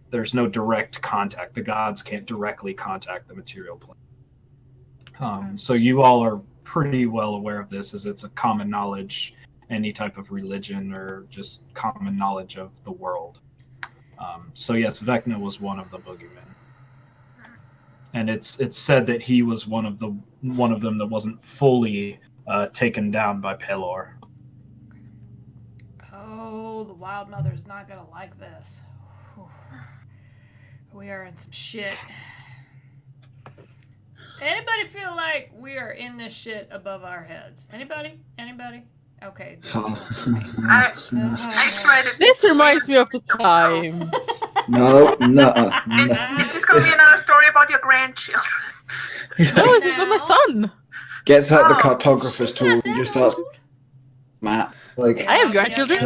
Speaker 2: there's no direct contact. The gods can't directly contact the material plane. So you all are pretty well aware of this, as it's a common knowledge, any type of religion or just common knowledge of the world. So yes, Vecna was one of the boogeymen, and it's said that he was one of them that wasn't fully taken down by Pelor.
Speaker 1: Oh, the Wild Mother's not gonna like this. Whew. We are in some shit. Anybody feel like we are in this shit above our heads? Anybody? Okay, good. So it's just me.
Speaker 4: I tried it.
Speaker 3: This reminds me of the time.
Speaker 5: No.
Speaker 4: Is this going to be another story about your grandchildren?
Speaker 3: No, this is with my son.
Speaker 5: Gets out the
Speaker 4: Oh,
Speaker 5: cartographer's
Speaker 1: She's
Speaker 5: tool
Speaker 1: not
Speaker 5: and
Speaker 1: that
Speaker 5: just starts
Speaker 1: old.
Speaker 5: map. Like
Speaker 3: I have grandchildren.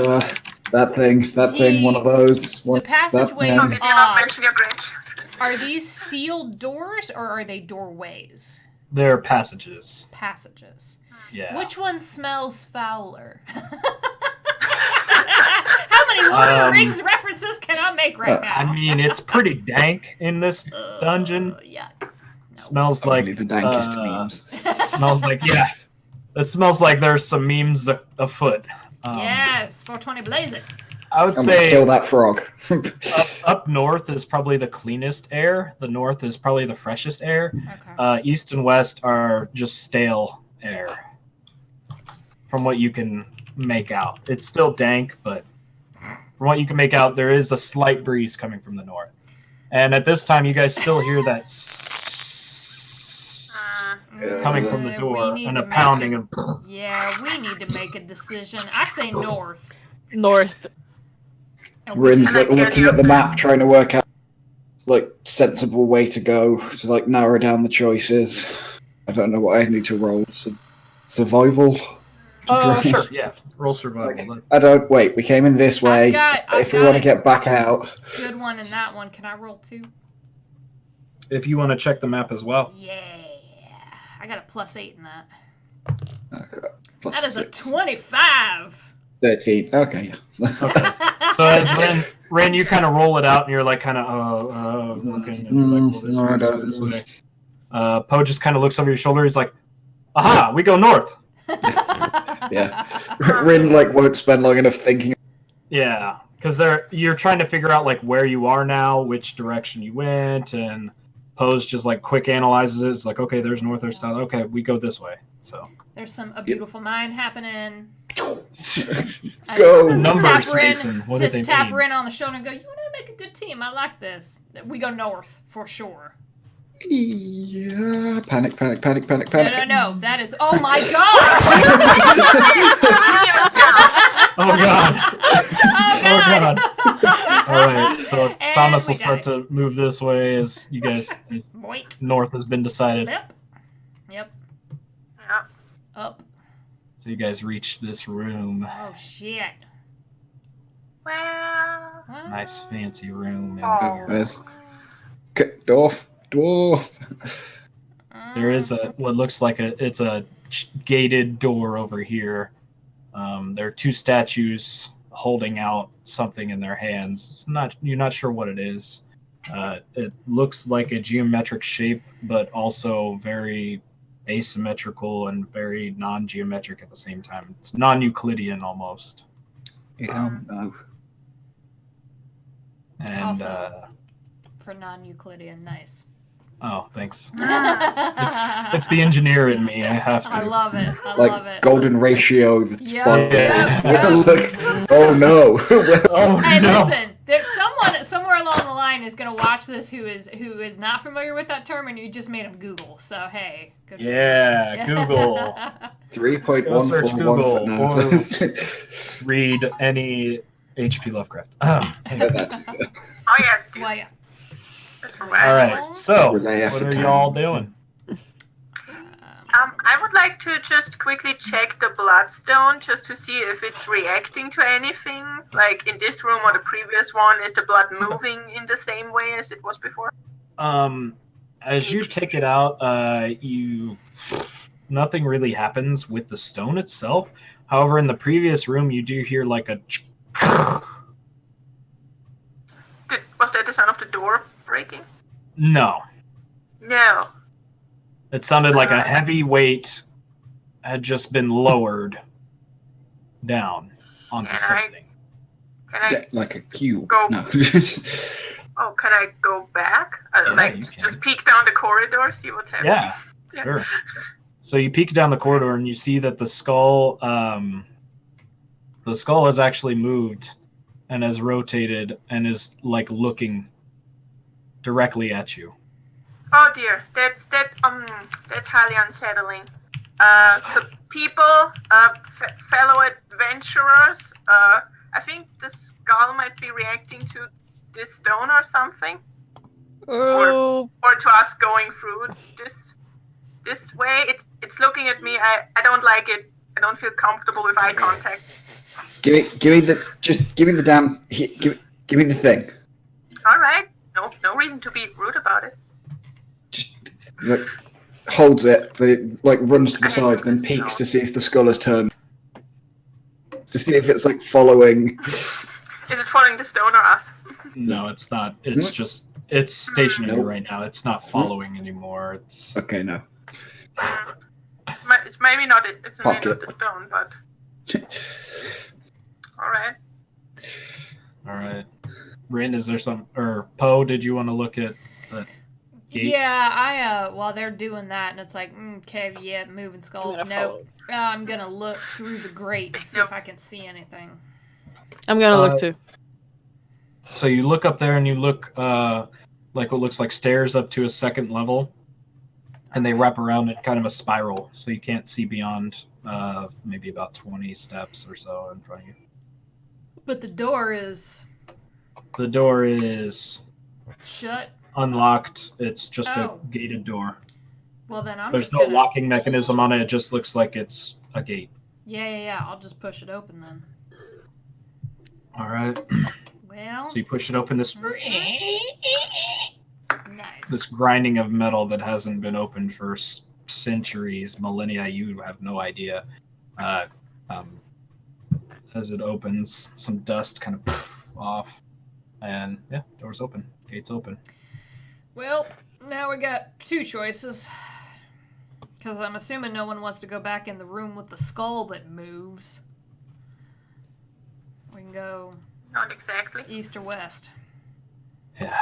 Speaker 5: that thing, one of those.
Speaker 1: The passageways
Speaker 4: Oh, did you not mention your grandchildren?
Speaker 1: are these sealed doors or are they doorways?
Speaker 2: They're passages.
Speaker 1: Passages.
Speaker 2: Yeah.
Speaker 1: Which one smells fouler? How many Lord of the Rings references can I make right now?
Speaker 2: I mean, it's pretty dank in this dungeon.
Speaker 1: Yuck. No.
Speaker 2: Smells like
Speaker 5: Only the dankest memes.
Speaker 2: Smells like It smells like there's some memes afoot.
Speaker 1: Yes, 420 blaze it.
Speaker 2: I would
Speaker 5: I'm gonna
Speaker 2: say
Speaker 5: kill that frog.
Speaker 2: up north is probably the cleanest air. The north is probably the freshest air.
Speaker 1: Okay.
Speaker 2: East and west are just stale air, from what you can make out. It's still dank, but from what you can make out, there is a slight breeze coming from the north. And at this time, you guys still hear that coming from the
Speaker 1: We
Speaker 2: door
Speaker 1: need
Speaker 2: and
Speaker 1: to
Speaker 2: a
Speaker 1: make
Speaker 2: pounding
Speaker 1: a-
Speaker 2: and
Speaker 1: Yeah, we need to make a decision. I say north.
Speaker 3: North.
Speaker 1: And we
Speaker 5: Rin's
Speaker 1: just-
Speaker 5: like looking at the map, trying to work out like sensible way to go to like narrow down the choices. I don't know what I need to roll. Survival.
Speaker 2: sure, yeah. Roll survival.
Speaker 5: Like, I don't wait. We came in this way.
Speaker 1: I've
Speaker 5: If we
Speaker 1: got
Speaker 5: want to
Speaker 1: a
Speaker 5: get back out,
Speaker 1: good one and that one. Can I roll 2?
Speaker 2: If you want to check the map as well.
Speaker 1: Yeah. I got a +8 in that.
Speaker 5: Plus
Speaker 1: That is a
Speaker 5: 6.
Speaker 1: 25.
Speaker 5: 13. Okay, yeah.
Speaker 2: Okay. So as Ren, you kind of roll it out, and you're like, kind of, looking, and you're like, well, this way. Poe just kind of looks over your shoulder. He's like, aha, we go north.
Speaker 5: Yeah. Rin like won't spend long enough thinking.
Speaker 2: Yeah, because you're trying to figure out like where you are now, which direction you went, and Poe's just like quick analyzes it. It's like, okay, there's north, there's south. Okay, we go this way. So
Speaker 1: There's a beautiful mind happening.
Speaker 5: Go.
Speaker 2: Numbers,
Speaker 1: tap Rin,
Speaker 2: Mason. What do they
Speaker 1: just tap
Speaker 2: mean?
Speaker 1: Rin on the shoulder and go, you want to make a good team. I like this. We go north for sure.
Speaker 5: Yeah. Panic.
Speaker 1: No. That is, oh my god!
Speaker 2: Oh god.
Speaker 1: Oh god.
Speaker 2: All right, so
Speaker 1: And
Speaker 2: Thomas
Speaker 1: we
Speaker 2: will start
Speaker 1: die.
Speaker 2: to move this way as you guys.
Speaker 1: Boink.
Speaker 2: North has been decided.
Speaker 1: Yep.
Speaker 4: Yeah.
Speaker 1: Up.
Speaker 2: So you guys reach this room.
Speaker 1: Oh shit.
Speaker 4: Well.
Speaker 2: Nice fancy room. And
Speaker 4: Oh.
Speaker 5: Where's dwarf?
Speaker 2: there is what looks like it's a gated door over here. There are two statues holding out something in their hands. You're not sure what it is. It looks like a geometric shape, but also very asymmetrical and very non-geometric at the same time. It's non-Euclidean almost.
Speaker 5: Yeah, no.
Speaker 2: And
Speaker 1: Also- For non-Euclidean, nice.
Speaker 2: oh, thanks. It's the engineer in me. I have to.
Speaker 1: I love it. I
Speaker 5: Like
Speaker 1: love it.
Speaker 5: golden ratio. The
Speaker 1: Yep,
Speaker 5: spot.
Speaker 1: yep.
Speaker 5: Look. Oh no.
Speaker 2: Oh
Speaker 1: Hey,
Speaker 2: no!
Speaker 1: listen. There's someone somewhere along the line is gonna watch this who is not familiar with that term, and you just made him Google. So hey, good. for you.
Speaker 2: Yeah, Google. Go search
Speaker 5: 3.141
Speaker 2: Google
Speaker 5: foot
Speaker 2: Read any H.P. Lovecraft.
Speaker 5: Anyway.
Speaker 4: Oh yes, dude.
Speaker 1: Well, yeah.
Speaker 4: That's
Speaker 2: All
Speaker 4: right.
Speaker 2: right. So,
Speaker 5: Relay
Speaker 2: what
Speaker 5: effort
Speaker 2: are
Speaker 5: time.
Speaker 2: y'all doing?
Speaker 4: I would like to just quickly check the bloodstone just to see if it's reacting to anything. Like in this room or the previous one, is the blood moving in the same way as it was before?
Speaker 2: As you take it out, nothing really happens with the stone itself. However, in the previous room, you do hear like a.
Speaker 4: Was that the sound of the door breaking?
Speaker 2: No,
Speaker 4: No.
Speaker 2: it sounded like a heavy weight had just been lowered down onto
Speaker 4: Can
Speaker 2: something.
Speaker 4: Can I?
Speaker 5: Like a cube.
Speaker 4: Go.
Speaker 5: No.
Speaker 4: Oh, can I go back?
Speaker 2: Yeah,
Speaker 4: Like
Speaker 2: you can.
Speaker 4: just peek down the corridor, see what's happening.
Speaker 2: Yeah, sure. So you peek down the corridor and you see that the skull has actually moved and has rotated and is like looking directly at you.
Speaker 4: Oh dear, that's highly unsettling. The people, fellow adventurers, I think the skull might be reacting to this stone or something,
Speaker 3: Oh,
Speaker 4: or to us going through this way. It's looking at me. I don't like it. I don't feel comfortable with eye contact.
Speaker 5: give me the damn. Give me the thing.
Speaker 4: All right, no reason to be rude about it.
Speaker 5: Just like, holds it, but it like runs to the side, then peeks to see if the skull has turned. To see if it's like following.
Speaker 4: Is it following the stone or us?
Speaker 2: No, it's not. It's stationary
Speaker 5: Nope.
Speaker 2: right now. It's not following anymore. It's
Speaker 5: Okay, no.
Speaker 4: It's maybe not. It's maybe
Speaker 5: Pocket.
Speaker 4: not the stone, but all right.
Speaker 2: all right. Rin, is there some or Poe? Did you want to look at the gate?
Speaker 1: Yeah, while they're doing that, and it's like, okay, yeah, moving skulls.
Speaker 3: I'm gonna
Speaker 1: Nope. I'm gonna look through the grate and see if I can see anything.
Speaker 3: I'm gonna look too.
Speaker 2: So you look up there and you look like what looks like stairs up to a second level, and they wrap around in kind of a spiral, so you can't see beyond maybe about 20 steps or so in front of you.
Speaker 1: But the door is
Speaker 2: The door is
Speaker 1: shut.
Speaker 2: unlocked. It's just
Speaker 1: Oh.
Speaker 2: a gated door.
Speaker 1: Well, then I'm
Speaker 2: There's
Speaker 1: just
Speaker 2: no
Speaker 1: gonna.
Speaker 2: locking mechanism on it. It just looks like it's a gate.
Speaker 1: Yeah. I'll just push it open then.
Speaker 2: All right.
Speaker 1: Well,
Speaker 2: So you push it open. This
Speaker 1: nice.
Speaker 2: grinding of metal that hasn't been opened for centuries, millennia, you have no idea. As it opens, some dust kind of off, and yeah, doors open, gates open.
Speaker 1: Well, now we got two choices. Because I'm assuming no one wants to go back in the room with the skull that moves. We can go
Speaker 4: Not exactly.
Speaker 1: east or west.
Speaker 2: Yeah.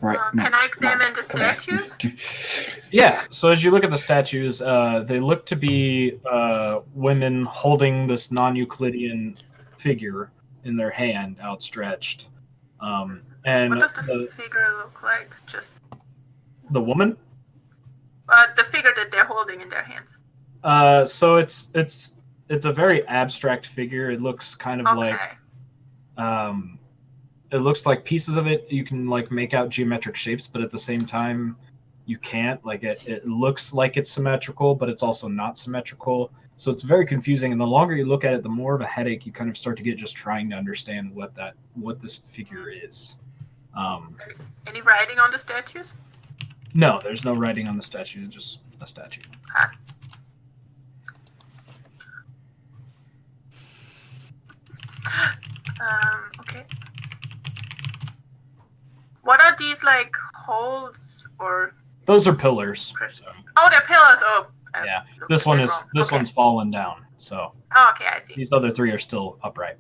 Speaker 5: Right.
Speaker 4: Can I examine the
Speaker 5: come here.
Speaker 4: statues?
Speaker 2: Yeah. So as you look at the statues, they look to be women holding this non-Euclidean figure in their hand, outstretched. And
Speaker 4: What does the figure look like? Just
Speaker 2: the woman.
Speaker 4: the figure that they're holding in their hands.
Speaker 2: So it's a very abstract figure. It looks kind of
Speaker 4: Okay.
Speaker 2: like it looks like pieces of it you can like make out geometric shapes, but at the same time you can't. Like it looks like it's symmetrical, but it's also not symmetrical. So it's very confusing, and the longer you look at it, the more of a headache you kind of start to get just trying to understand what this figure is.
Speaker 4: Any writing on the statues?
Speaker 2: No, there's no writing on the statue, it's just a statue.
Speaker 4: Okay. What are these like holes or?
Speaker 2: Those are pillars. So,
Speaker 4: Oh, they're pillars. Oh.
Speaker 2: yeah,
Speaker 4: looked
Speaker 2: this
Speaker 4: at
Speaker 2: one
Speaker 4: it
Speaker 2: is
Speaker 4: wrong.
Speaker 2: this
Speaker 4: Okay.
Speaker 2: one's fallen down. So
Speaker 4: Oh, okay, I see.
Speaker 2: these other three are still upright.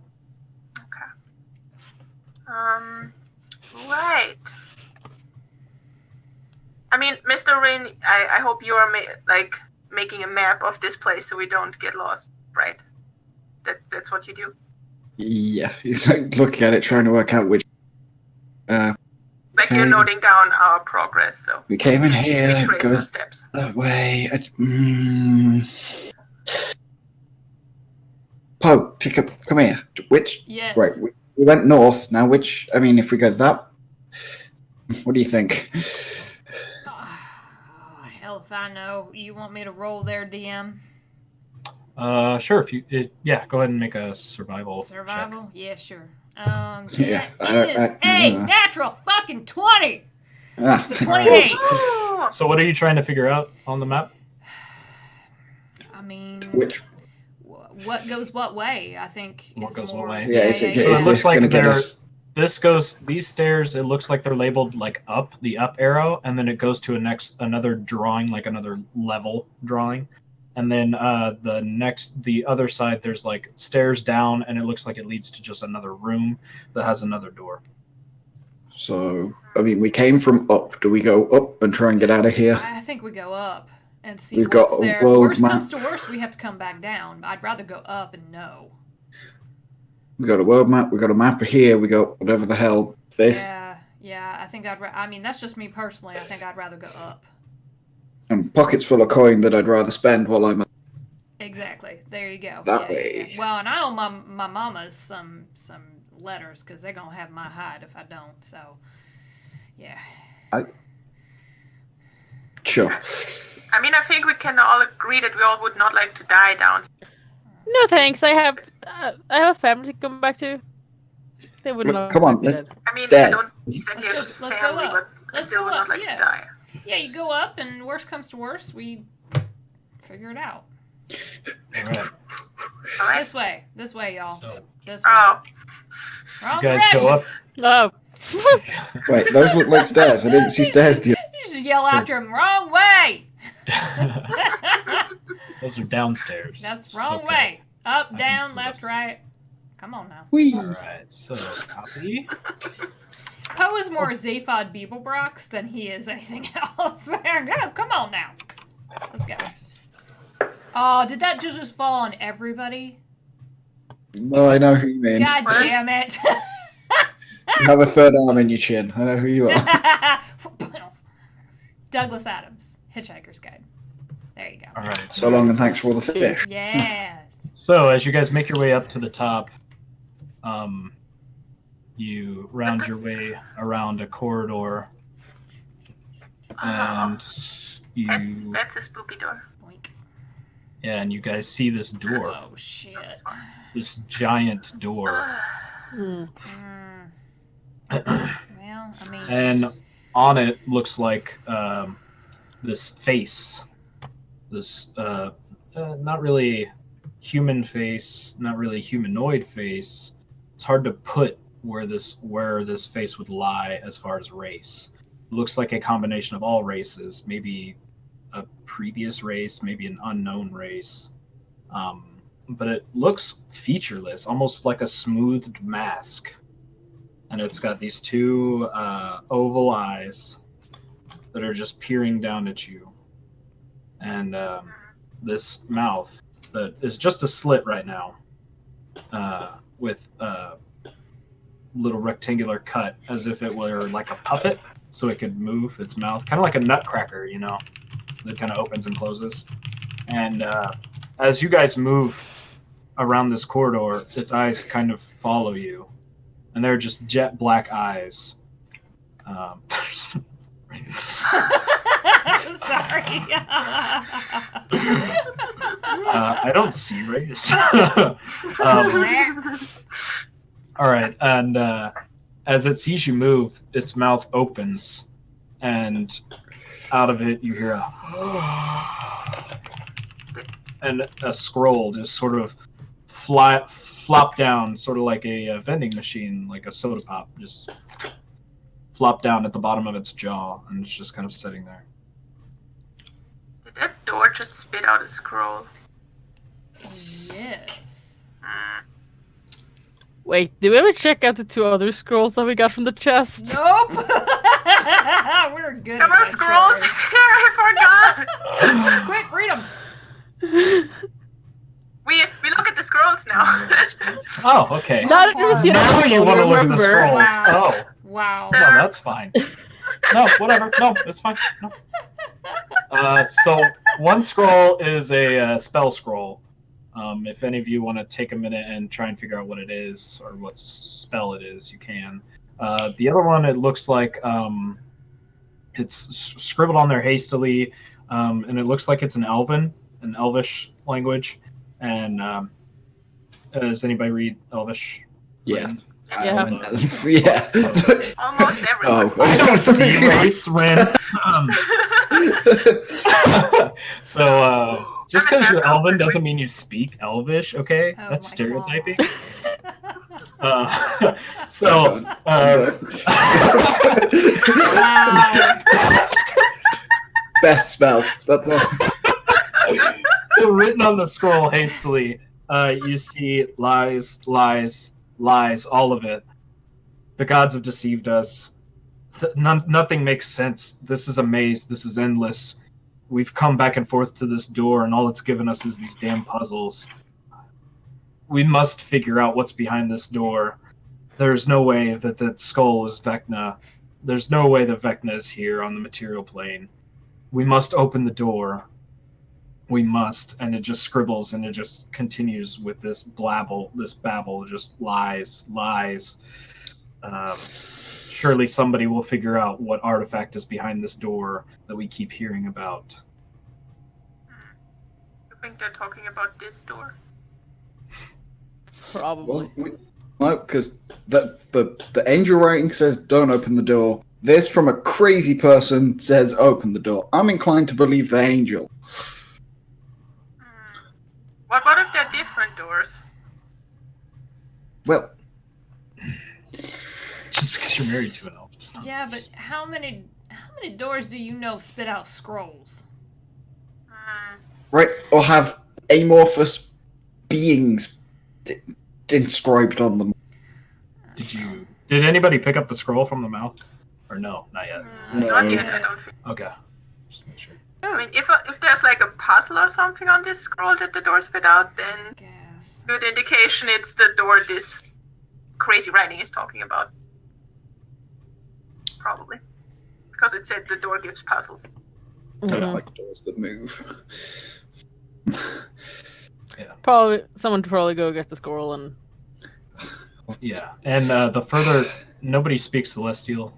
Speaker 4: Right. I mean, Mr. Rain, I hope you are making a map of this place so we don't get lost, right? That's what you do.
Speaker 5: Yeah, he's like looking at it, trying to work out which.
Speaker 4: Like you're
Speaker 5: Okay.
Speaker 4: noting down our progress, so
Speaker 5: We came in here. It
Speaker 4: retrace our
Speaker 5: goes
Speaker 4: steps.
Speaker 5: that way. Poe, come here. Which?
Speaker 1: Yes.
Speaker 5: Right, we went north. Now, which? I mean, if we go that, what do you think?
Speaker 1: Hell if I know. You want me to roll there, DM?
Speaker 2: Sure. If you, go ahead and make a survival.
Speaker 1: Survival?
Speaker 2: Check.
Speaker 1: Yeah, sure.
Speaker 5: Yeah,
Speaker 1: That is a natural fucking 20!
Speaker 5: Ah,
Speaker 1: It's a 28!
Speaker 4: Oh,
Speaker 2: So what are you trying to figure out on the map?
Speaker 1: I mean,
Speaker 5: which?
Speaker 1: what goes what way? I think
Speaker 2: What
Speaker 1: is
Speaker 2: goes what
Speaker 1: more.
Speaker 2: way?
Speaker 5: Yeah, is
Speaker 2: So
Speaker 5: it
Speaker 2: it looks
Speaker 5: this
Speaker 2: like
Speaker 5: going to get
Speaker 2: they're-
Speaker 5: us?
Speaker 2: These stairs, it looks like they're labeled like up, the up arrow, and then it goes to another drawing, like another level drawing. And then the other side, there's like stairs down, and it looks like it leads to just another room that has another door.
Speaker 5: So, I mean, we came from up. Do we go up and try and get out of here?
Speaker 1: I think we go up and see
Speaker 5: We've
Speaker 1: what's
Speaker 5: got a
Speaker 1: there.
Speaker 5: world
Speaker 1: Worst
Speaker 5: map.
Speaker 1: comes to worst, we have to come back down. I'd rather go up and know.
Speaker 5: We got a world map. We got a map of here. We got whatever the hell this.
Speaker 1: Yeah. I think I mean, that's just me personally. I think I'd rather go up.
Speaker 5: And pockets full of coin that I'd rather spend while I'm.
Speaker 1: Exactly. There you go.
Speaker 5: That
Speaker 1: Yeah.
Speaker 5: way.
Speaker 1: Well, and I owe my mama's some letters because they're gonna have my hide if I don't. So, yeah.
Speaker 5: Sure.
Speaker 4: I mean, I think we can all agree that we all would not like to die down.
Speaker 3: No thanks. I have a family to come back to. They would
Speaker 5: Look,
Speaker 3: not.
Speaker 5: come on,
Speaker 3: be
Speaker 5: let's-
Speaker 3: dead.
Speaker 4: I mean,
Speaker 5: Stairs.
Speaker 4: I don't exactly have a
Speaker 1: Let's go
Speaker 4: family,
Speaker 1: up.
Speaker 4: but I
Speaker 1: Let's
Speaker 4: still
Speaker 1: go
Speaker 4: would
Speaker 1: up,
Speaker 4: not like
Speaker 1: yeah.
Speaker 4: to die.
Speaker 1: Yeah, you go up, and worst comes to worst, we figure it out.
Speaker 2: All right.
Speaker 4: All right.
Speaker 1: This way, y'all.
Speaker 2: So
Speaker 1: This way.
Speaker 4: Oh,
Speaker 1: Wrong
Speaker 2: you guys
Speaker 1: direction.
Speaker 2: go up.
Speaker 3: Oh.
Speaker 5: Wait, those look like stairs. I didn't see stairs.
Speaker 1: You just yell after him, wrong way!
Speaker 2: Those are downstairs.
Speaker 1: That's wrong
Speaker 2: Okay.
Speaker 1: way. Up,
Speaker 2: can
Speaker 1: down,
Speaker 2: still
Speaker 1: left,
Speaker 2: listen.
Speaker 1: right. Come on now.
Speaker 5: Whee.
Speaker 2: All right. So copy.
Speaker 1: Poe is more Zaphod Beeblebrox than he is anything else. Yeah, come on now. Let's go. Oh, did that just fall on everybody?
Speaker 5: No, I know who you mean.
Speaker 1: God damn it.
Speaker 5: You have a third arm in your chin. I know who you are.
Speaker 1: Douglas Adams, Hitchhiker's Guide. There you go.
Speaker 2: All right.
Speaker 5: So long and thanks for all the fish.
Speaker 1: Yes.
Speaker 2: So as you guys make your way up to the top, you round your way around a corridor, and you
Speaker 4: that's a spooky door.
Speaker 1: Boink.
Speaker 2: and you guys see this door,
Speaker 1: Oh, shit.
Speaker 2: this giant door,
Speaker 3: Hmm.
Speaker 1: Well, I mean,
Speaker 2: and on it looks like this face, this not really human face, not really humanoid face. It's hard to put where this face would lie as far as race. It looks like a combination of all races, maybe a previous race, maybe an unknown race. But it looks featureless, almost like a smoothed mask. And it's got these two oval eyes that are just peering down at you. And this mouth that is just a slit right now, with a little rectangular cut, as if it were like a puppet, so it could move its mouth, kind of like a nutcracker, you know, that kind of opens and closes. And as you guys move around this corridor, its eyes kind of follow you, and they're just jet black eyes.
Speaker 1: Sorry.
Speaker 2: I don't see race. All right, and as it sees you move, its mouth opens, and out of it you hear and a scroll just sort of flop down, sort of like a vending machine, like a soda pop, just flop down at the bottom of its jaw, and it's just kind of sitting there.
Speaker 4: Did that door just spit out a scroll?
Speaker 1: Yes.
Speaker 3: Wait, did we ever check out the 2 other scrolls that we got from the chest?
Speaker 1: Nope. We're good.
Speaker 4: There were scrolls here, I forgot!
Speaker 1: Quick, read them.
Speaker 4: We look at the scrolls now.
Speaker 2: Oh, okay.
Speaker 3: Not that we've seen
Speaker 2: Now
Speaker 3: it,
Speaker 2: you want to look at the
Speaker 3: remember.
Speaker 2: scrolls.
Speaker 1: Wow.
Speaker 2: Oh,
Speaker 1: Wow.
Speaker 2: no, that's fine. No, whatever. No, it's fine. No. So one scroll is a spell scroll. If any of you want to take a minute and try and figure out what it is or what spell it is, you can. The other one, it looks like it's scribbled on there hastily, and it looks like it's an Elvish language. And does anybody read Elvish?
Speaker 5: Yeah.
Speaker 3: Yeah.
Speaker 5: Yeah.
Speaker 4: Almost everyone.
Speaker 5: Oh,
Speaker 2: I don't see race when. So just because you're Elven doesn't mean you speak Elvish, okay?
Speaker 1: Oh
Speaker 2: That's
Speaker 1: my
Speaker 2: stereotyping.
Speaker 1: God.
Speaker 2: So
Speaker 1: Wow.
Speaker 5: Best spell. That's all.
Speaker 2: so written on the scroll hastily, you see lies, lies, lies, all of it. The gods have deceived us. Nothing makes sense. This is a maze. This is endless. We've come back and forth to this door, and all it's given us is these damn puzzles. We must figure out what's behind this door. There's no way that that skull is Vecna. There's no way that Vecna is here on the material plane. We must open the door. We must. And it just scribbles, and it just continues with this babble, just lies, lies. Surely somebody will figure out what artifact is behind this door that we keep hearing about.
Speaker 4: You think they're talking about this door?
Speaker 3: Probably.
Speaker 5: Well, because the angel writing says don't open the door. This from a crazy person says open the door. I'm inclined to believe the angel.
Speaker 4: What if they're different doors?
Speaker 5: Well,
Speaker 2: Just because you're married to an elf. It's not-
Speaker 1: Yeah, but how many doors do you know spit out scrolls?
Speaker 5: right, or have amorphous beings inscribed on them.
Speaker 2: Did anybody pick up the scroll from the mouth? Or no, not yet.
Speaker 5: No.
Speaker 4: Not yet, I don't think.
Speaker 2: Okay. Just make sure.
Speaker 4: I mean, if there's like a puzzle or something on this scroll that the door spit out, then
Speaker 1: Guess.
Speaker 4: good indication it's the door this crazy writing is talking about. Probably. Because it said the door gives puzzles.
Speaker 5: I don't
Speaker 3: Mhm.
Speaker 5: like doors that move.
Speaker 3: Probably someone to probably go get the scroll and
Speaker 2: Yeah. And the further, nobody speaks Celestial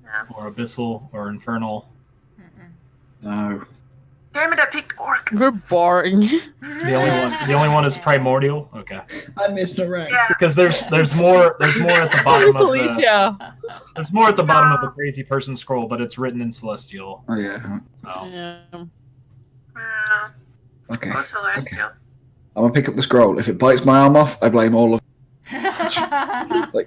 Speaker 4: Yeah.
Speaker 2: or Abyssal or Infernal.
Speaker 5: No.
Speaker 4: Damn it, I picked Orc.
Speaker 3: we're boring.
Speaker 2: The only one is Primordial. Okay.
Speaker 5: I miss Norax.
Speaker 4: Yeah.
Speaker 2: Because there's more at the bottom of the
Speaker 3: Alicia.
Speaker 2: there's more at the bottom of the crazy person scroll, but it's written in Celestial.
Speaker 5: Oh yeah.
Speaker 2: So.
Speaker 3: Yeah.
Speaker 5: Okay.
Speaker 4: Oh, Celestial.
Speaker 5: I'm gonna pick up the scroll. If it bites my arm off, I blame all of
Speaker 4: All right.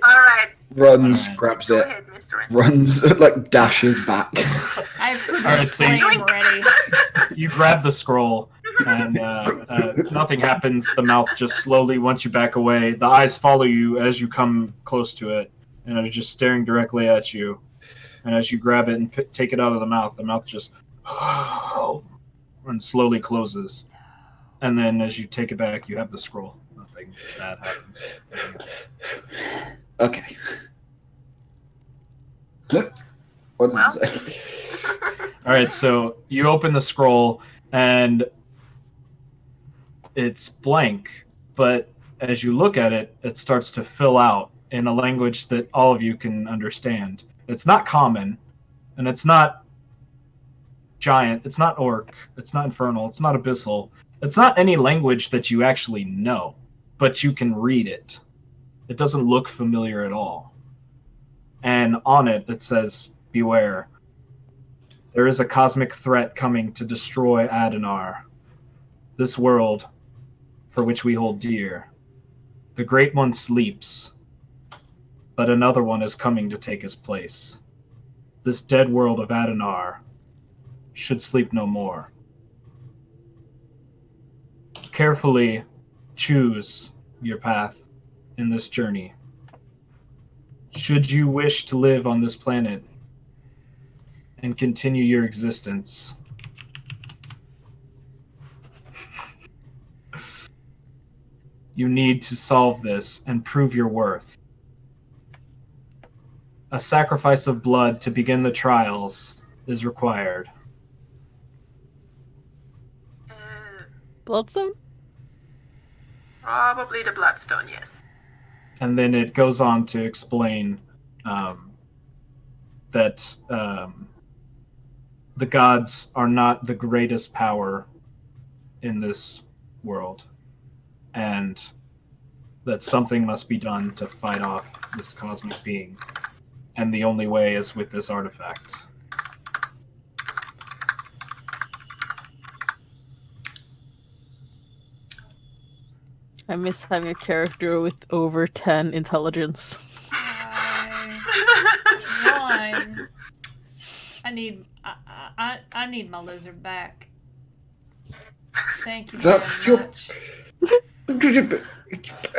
Speaker 5: runs,
Speaker 2: Alright.
Speaker 5: grabs
Speaker 4: Go
Speaker 5: it,
Speaker 4: ahead, Mr.
Speaker 5: runs, like dashes back.
Speaker 1: I have goodness
Speaker 2: Alright, so you-
Speaker 1: flame ready.
Speaker 2: You grab the scroll, and nothing happens. The mouth just slowly, once you back away, the eyes follow you as you come close to it, and are just staring directly at you. And as you grab it and take it out of the mouth just and slowly closes. And then as you take it back, you have the scroll. Nothing bad happens.
Speaker 5: Okay. What does it say?
Speaker 2: All right, so you open the scroll, and it's blank, but as you look at it, it starts to fill out in a language that all of you can understand. It's not common, and it's not giant, it's not orc, it's not infernal, it's not abyssal. It's not any language that you actually know, but you can read it. It doesn't look familiar at all. And on it, it says, "Beware. There is a cosmic threat coming to destroy Adenar, this world for which we hold dear. The Great One sleeps, but another one is coming to take his place. This dead world of Adenar should sleep no more. Carefully choose your path in this journey. Should you wish to live on this planet and continue your existence, you need to solve this and prove your worth. A sacrifice of blood to begin the trials is required."
Speaker 3: Bloodstone?
Speaker 4: Probably the Bloodstone, yes.
Speaker 2: And then it goes on to explain that the gods are not the greatest power in this world, and that something must be done to fight off this cosmic being, and the only way is with this artifact.
Speaker 3: I miss having a character with over 10 intelligence.
Speaker 1: One. I need my lizard back. Thank you very
Speaker 5: That's your-
Speaker 1: much. Everybody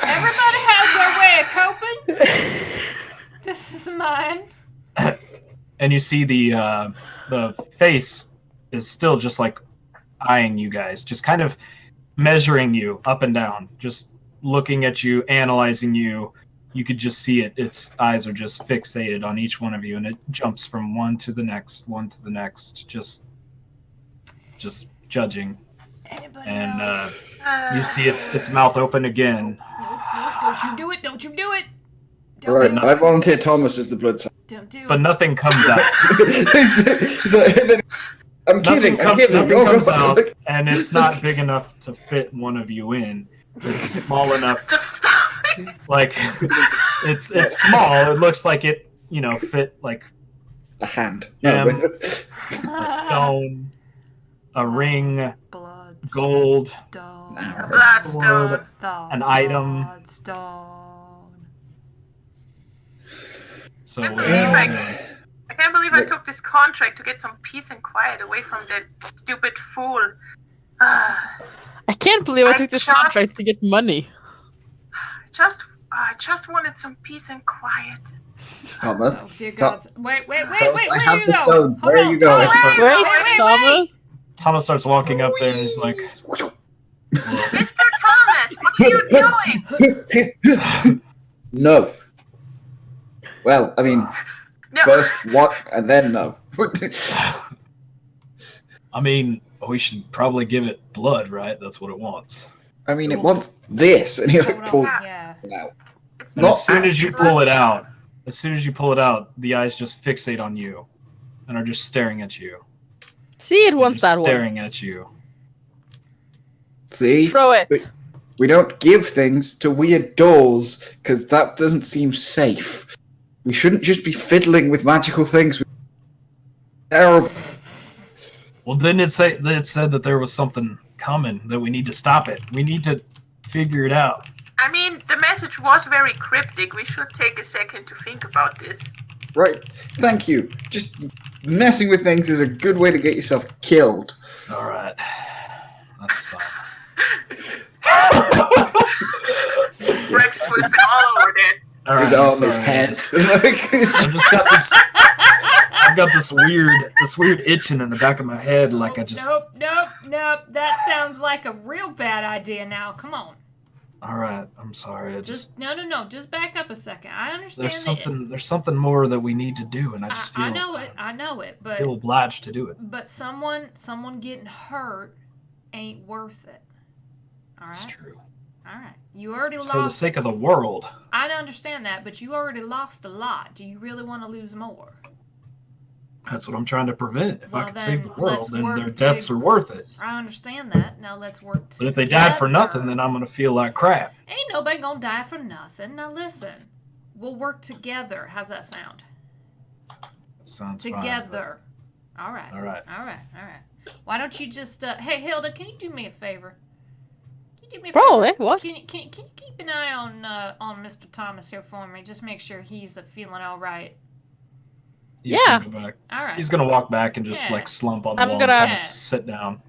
Speaker 1: has their way of coping. This is mine.
Speaker 2: And you see the face is still just like eyeing you guys, just kind of measuring you up and down, just looking at you, analyzing you. You could just see it. Its eyes are just fixated on each one of you, and it jumps from one to the next, just judging.
Speaker 1: Anybody
Speaker 2: And
Speaker 1: else?
Speaker 2: you see its mouth open again.
Speaker 1: Nope, don't you do it, don't you do it.
Speaker 5: All right,
Speaker 1: do it.
Speaker 5: I volunteer Thomas as the blood sign.
Speaker 1: Don't do
Speaker 2: But
Speaker 1: it.
Speaker 2: nothing comes out.
Speaker 5: I'm kidding.
Speaker 2: Nothing
Speaker 5: Oh,
Speaker 2: comes
Speaker 5: God.
Speaker 2: out, and it's not big enough to fit one of you in. It's small enough.
Speaker 4: Just stop it.
Speaker 2: Like it's small. It looks like it, fit like
Speaker 5: A hand.
Speaker 2: Gem.
Speaker 5: No,
Speaker 2: a stone, a ring,
Speaker 1: Blood.
Speaker 2: gold,
Speaker 1: Stone.
Speaker 5: No.
Speaker 4: Bloodstone.
Speaker 2: an item.
Speaker 1: Bloodstone.
Speaker 2: So
Speaker 4: I can't believe I took this contract to get some peace and quiet away from that stupid fool.
Speaker 3: I can't believe I
Speaker 4: I
Speaker 3: took this
Speaker 4: just-
Speaker 3: contract to get money.
Speaker 4: I just wanted some peace and quiet.
Speaker 5: Thomas.
Speaker 1: Oh dear
Speaker 5: Tom-
Speaker 1: gods. Wait,
Speaker 5: Thomas,
Speaker 1: where
Speaker 5: I
Speaker 1: do
Speaker 5: have
Speaker 1: you
Speaker 5: the
Speaker 1: go?
Speaker 5: stone.
Speaker 1: Hold
Speaker 5: Where
Speaker 1: on,
Speaker 5: are you going?
Speaker 1: Thomas,
Speaker 3: Where's
Speaker 1: wait.
Speaker 3: Thomas?
Speaker 2: Thomas starts walking up there, and he's like,
Speaker 4: Mr. Thomas, what are you doing?
Speaker 5: No. Well, I mean,
Speaker 4: No.
Speaker 5: first what, and then no.
Speaker 2: I mean, we should probably give it blood, right? That's what it wants.
Speaker 5: I mean, it wants this, and he
Speaker 1: Hold
Speaker 5: like
Speaker 1: on,
Speaker 5: pulls
Speaker 1: yeah.
Speaker 5: it out.
Speaker 4: It's
Speaker 2: And
Speaker 5: Not
Speaker 2: as soon as you
Speaker 4: actually-
Speaker 2: pull it out, the eyes just fixate on you, and are just staring at you.
Speaker 3: See, it wants
Speaker 2: Just
Speaker 3: that
Speaker 2: staring at you.
Speaker 5: See?
Speaker 3: one. Throw it.
Speaker 5: But- We don't give things to weird dolls, because that doesn't seem safe. We shouldn't just be fiddling with magical things. Terrible.
Speaker 2: Well, didn't it say that it said that there was something coming, that we need to stop it? We need to figure it out.
Speaker 4: I mean, the message was very cryptic. We should take a second to think about this.
Speaker 5: Right. Thank you. Just messing with things is a good way to get yourself killed.
Speaker 2: All right. That's fine.
Speaker 4: Rex would have been all over that.
Speaker 2: All
Speaker 5: His
Speaker 2: right,
Speaker 5: arm,
Speaker 2: I'm
Speaker 5: his
Speaker 2: sorry.
Speaker 5: head.
Speaker 2: I just got this. I've got this weird itching in the back of my head, like I just.
Speaker 1: Nope. That sounds like a real bad idea now. Come on.
Speaker 2: All right, I'm sorry. I just
Speaker 1: No. Just back up a second. I understand
Speaker 2: there's something more that we need to do, and I just feel
Speaker 1: I know it, but
Speaker 2: feel obliged to do it.
Speaker 1: But someone getting hurt ain't worth it. All right.
Speaker 2: That's true.
Speaker 1: All right. You already
Speaker 2: It's
Speaker 1: lost.
Speaker 2: for the sake of the world.
Speaker 1: I understand that, but you already lost a lot. Do you really want to lose more?
Speaker 2: That's what I'm trying to prevent. If I
Speaker 1: Well,
Speaker 2: could
Speaker 1: then
Speaker 2: save the world,
Speaker 1: let's
Speaker 2: then
Speaker 1: work
Speaker 2: their deaths are worth it.
Speaker 1: I understand that. Now let's work together.
Speaker 2: But if they died for nothing, then I'm gonna feel like crap.
Speaker 1: Ain't nobody gonna die for nothing. Now listen. We'll work together. How's that sound?
Speaker 2: Sounds
Speaker 1: Together. All right.
Speaker 2: All right.
Speaker 1: Why don't you just hey Hilda, can you do me a favor? Can you do me a
Speaker 3: Probably.
Speaker 1: favor?
Speaker 3: What?
Speaker 1: Can you keep an eye on Mr. Thomas here for me? Just make sure he's feeling all right.
Speaker 2: He's
Speaker 3: Yeah.
Speaker 2: Gonna go back.
Speaker 1: All right.
Speaker 2: He's gonna walk back and just
Speaker 1: Yeah.
Speaker 2: like slump on the
Speaker 3: I'm
Speaker 2: wall
Speaker 3: gonna-
Speaker 2: and kind
Speaker 1: Yeah.
Speaker 2: of sit down.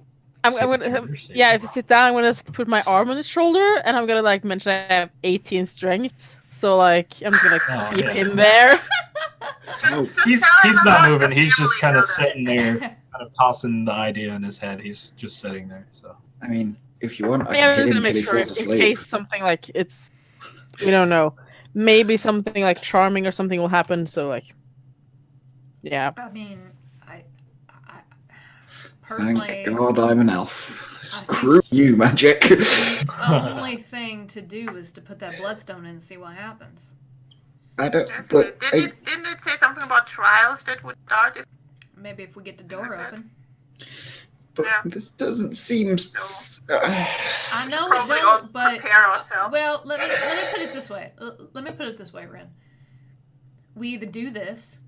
Speaker 3: I'm gonna, yeah, if you sit down, I'm gonna put my arm on his shoulder, and I'm gonna like mention I have 18 strength, so like I'm just gonna
Speaker 2: Oh,
Speaker 3: keep
Speaker 2: yeah.
Speaker 3: him there.
Speaker 2: He's
Speaker 4: tell him
Speaker 2: not
Speaker 4: about
Speaker 2: moving.
Speaker 4: your
Speaker 2: He's just
Speaker 4: family,
Speaker 2: kind of
Speaker 4: Hilda.
Speaker 2: sitting there, kind of tossing the idea in his head. He's just sitting there. So
Speaker 5: I mean, if you want, I
Speaker 3: Yeah,
Speaker 5: can
Speaker 3: I'm
Speaker 5: hit
Speaker 3: just
Speaker 5: him
Speaker 3: gonna
Speaker 5: till he
Speaker 3: make sure
Speaker 5: falls
Speaker 3: in
Speaker 5: asleep.
Speaker 3: case something like it's, we don't know, maybe something like charming or something will happen. So like, yeah.
Speaker 1: I mean, I personally,
Speaker 5: Thank God I'm an elf.
Speaker 1: I think-
Speaker 5: Screw you, magic.
Speaker 1: the only thing to do is to put that bloodstone in and see what happens.
Speaker 5: I don't.
Speaker 4: That's
Speaker 5: But
Speaker 4: good. Didn't it say something about trials that would start?
Speaker 1: Maybe if we get the door open.
Speaker 4: Yeah.
Speaker 5: this doesn't seem.
Speaker 1: I know it
Speaker 4: Probably all
Speaker 1: don't, but
Speaker 4: prepare ourselves.
Speaker 1: well, let me put it this way. Let me put it this way, Ren. We either do this,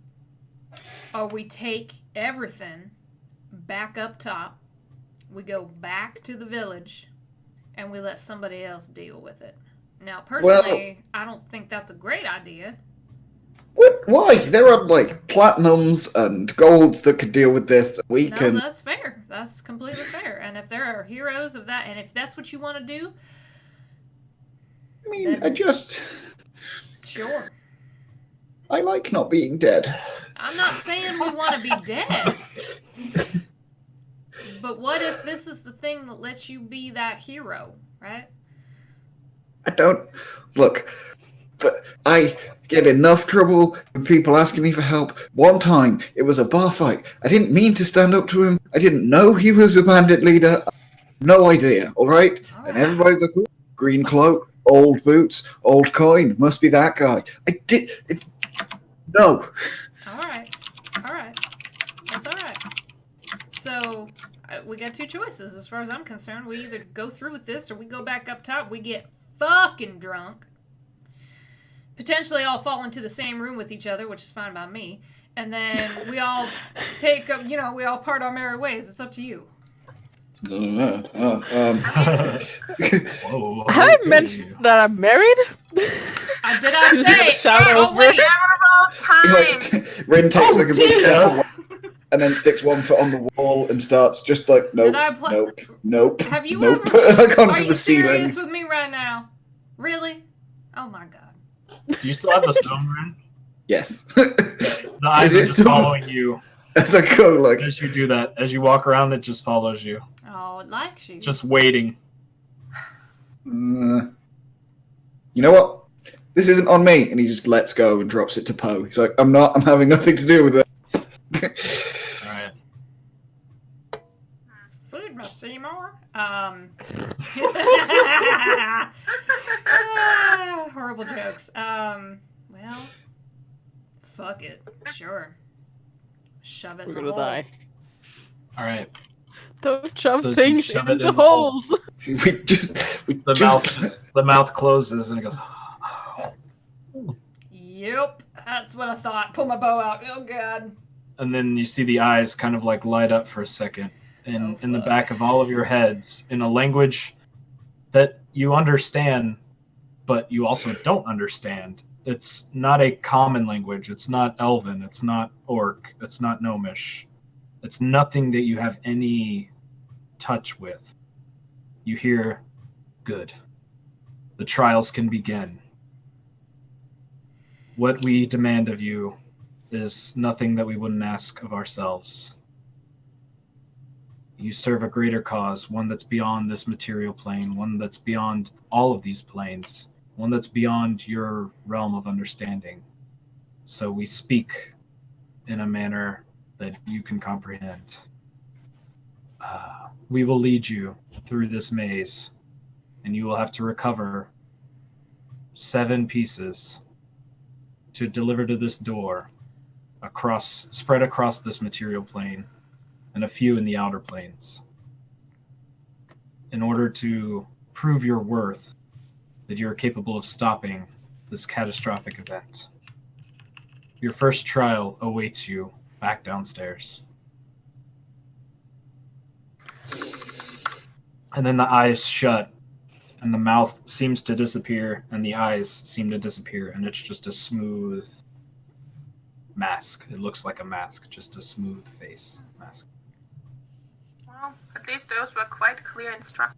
Speaker 1: or we take everything back up top. We go back to the village, and we let somebody else deal with it. Now, personally, I don't think that's a great idea.
Speaker 5: What? Why? There are like platinums and golds that could deal with this. We
Speaker 1: No,
Speaker 5: can.
Speaker 1: that's fair. That's completely fair. And if there are heroes of that, and if that's what you want to do,
Speaker 5: I mean, I just.
Speaker 1: sure.
Speaker 5: I like not being dead.
Speaker 1: I'm not saying we want to be dead. But what if this is the thing that lets you be that hero, right?
Speaker 5: I don't. Look, but I get enough trouble with people asking me for help. One time, it was a bar fight. I didn't mean to stand up to him. I didn't know he was a bandit leader. No idea, alright?
Speaker 1: All
Speaker 5: And
Speaker 1: right.
Speaker 5: everybody's like, "Ooh, green cloak, old boots, old coin. Must be that guy. I did. No.
Speaker 1: All right. That's all right. So we got two choices as far as I'm concerned. We either go through with this or we go back up top. We get fucking drunk. Potentially all fall into the same room with each other, which is fine by me. And then we all take, we all part our merry ways. It's up to you.
Speaker 2: Whoa,
Speaker 3: Have I
Speaker 2: okay.
Speaker 3: mentioned that I'm married?
Speaker 1: Did I
Speaker 3: Just
Speaker 1: say?
Speaker 3: shout
Speaker 1: Oh,
Speaker 3: over.
Speaker 1: wait.
Speaker 4: Memorable time.
Speaker 5: Rin takes
Speaker 2: Oh,
Speaker 5: like a big step
Speaker 2: dear.
Speaker 5: away and then sticks one foot on the wall and starts just like, nope,
Speaker 1: Did I pl-
Speaker 5: nope.
Speaker 1: Have you
Speaker 5: nope.
Speaker 1: ever?
Speaker 5: Like onto
Speaker 1: Are you
Speaker 5: the ceiling.
Speaker 1: serious with me right now? Really? Oh my god.
Speaker 2: Do you still have the stone, Ren?
Speaker 5: Yes.
Speaker 2: The eyes
Speaker 5: Is
Speaker 2: are
Speaker 5: it
Speaker 2: just
Speaker 5: still-
Speaker 2: following you
Speaker 5: As I go, like,
Speaker 2: as you do that. As you walk around, it just follows you,
Speaker 1: Oh, it likes you.
Speaker 2: just waiting.
Speaker 5: you know what? This isn't on me. And he just lets go and drops it to Poe. He's like, I'm having nothing to do with it.
Speaker 2: All right.
Speaker 1: Food, Miss Seymour. Horrible jokes. Well, fuck it. Sure. Shove it
Speaker 3: We're
Speaker 1: in the
Speaker 3: gonna
Speaker 1: hole.
Speaker 3: die.
Speaker 2: All right.
Speaker 3: Don't shove
Speaker 2: So you
Speaker 3: things
Speaker 2: shove it
Speaker 3: into
Speaker 2: in the hole.
Speaker 3: holes.
Speaker 2: The mouth closes and it goes.
Speaker 1: Yep, that's what I thought. Pull my bow out. Oh god.
Speaker 2: And then you see the eyes kind of like light up for a second, and
Speaker 1: Oh,
Speaker 2: in the
Speaker 1: fuck.
Speaker 2: back of all of your heads, in a language that you understand, but you also don't understand. It's not a common language. It's not Elven. It's not Orc. It's not Gnomish. It's nothing that you have any touch with. You hear, good. The trials can begin. What we demand of you is nothing that we wouldn't ask of ourselves. You serve a greater cause, one that's beyond this material plane, one that's beyond all of these planes, one that's beyond your realm of understanding. So we speak in a manner that you can comprehend. We will lead you through this maze, and you will have to recover 7 pieces to deliver to this door, spread across this material plane, and a few in the outer planes, in order to prove your worth, that you're capable of stopping this catastrophic event. Your first trial awaits you back downstairs. And then the eyes shut, and the mouth seems to disappear, and the eyes seem to disappear, and it's just a smooth mask. It looks like a mask, just a smooth face mask.
Speaker 4: Well, at least those were quite clear instructions.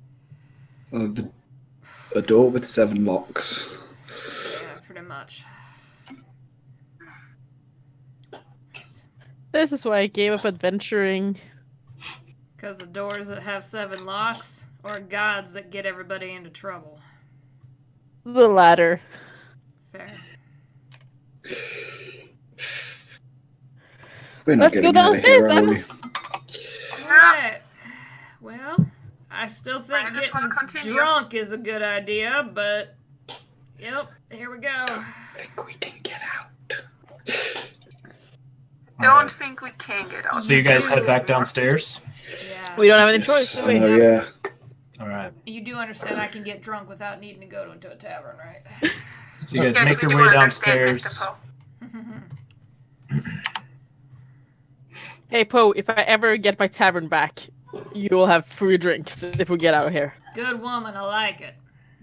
Speaker 5: A door with 7 locks.
Speaker 1: Yeah, pretty much.
Speaker 3: This is why I gave up adventuring.
Speaker 1: Because of doors that have 7 locks, or gods that get everybody into trouble.
Speaker 3: The latter.
Speaker 1: Fair.
Speaker 5: We're not
Speaker 3: Let's go
Speaker 5: getting out of here,
Speaker 3: downstairs,
Speaker 5: are
Speaker 3: then.
Speaker 5: we?
Speaker 1: Alright. Well, I still think
Speaker 4: Might as well
Speaker 1: getting
Speaker 4: continue.
Speaker 1: drunk is a good idea, but... Yep, here we go.
Speaker 5: I think we can get out.
Speaker 4: Don't think we can get out.
Speaker 2: So you guys head back downstairs?
Speaker 1: Yeah.
Speaker 3: We don't have any choice, do
Speaker 5: I
Speaker 3: we?
Speaker 5: know, yeah.
Speaker 2: All right.
Speaker 1: You do understand I can get drunk without needing to go into a tavern, right?
Speaker 2: So you guys
Speaker 4: Yes,
Speaker 2: make
Speaker 4: we
Speaker 2: your
Speaker 4: do
Speaker 2: way
Speaker 4: understand,
Speaker 2: downstairs.
Speaker 4: Mr. Poe.
Speaker 3: Hey, Poe, if I ever get my tavern back, you will have free drinks if we get out of here.
Speaker 1: Good woman, I like it.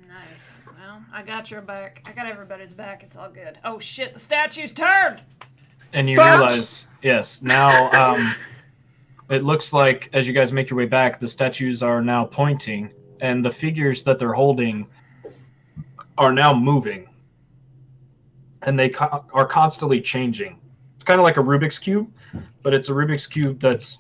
Speaker 1: Nice. Well, I got your back. I got everybody's back. It's all good. Oh shit, the statue's turned!
Speaker 2: And you
Speaker 3: Fuck!
Speaker 2: realize, yes, now it looks like as you guys make your way back, the statues are now pointing, and the figures that they're holding are now moving. And they are constantly changing. It's kind of like a Rubik's Cube, but it's a Rubik's Cube that's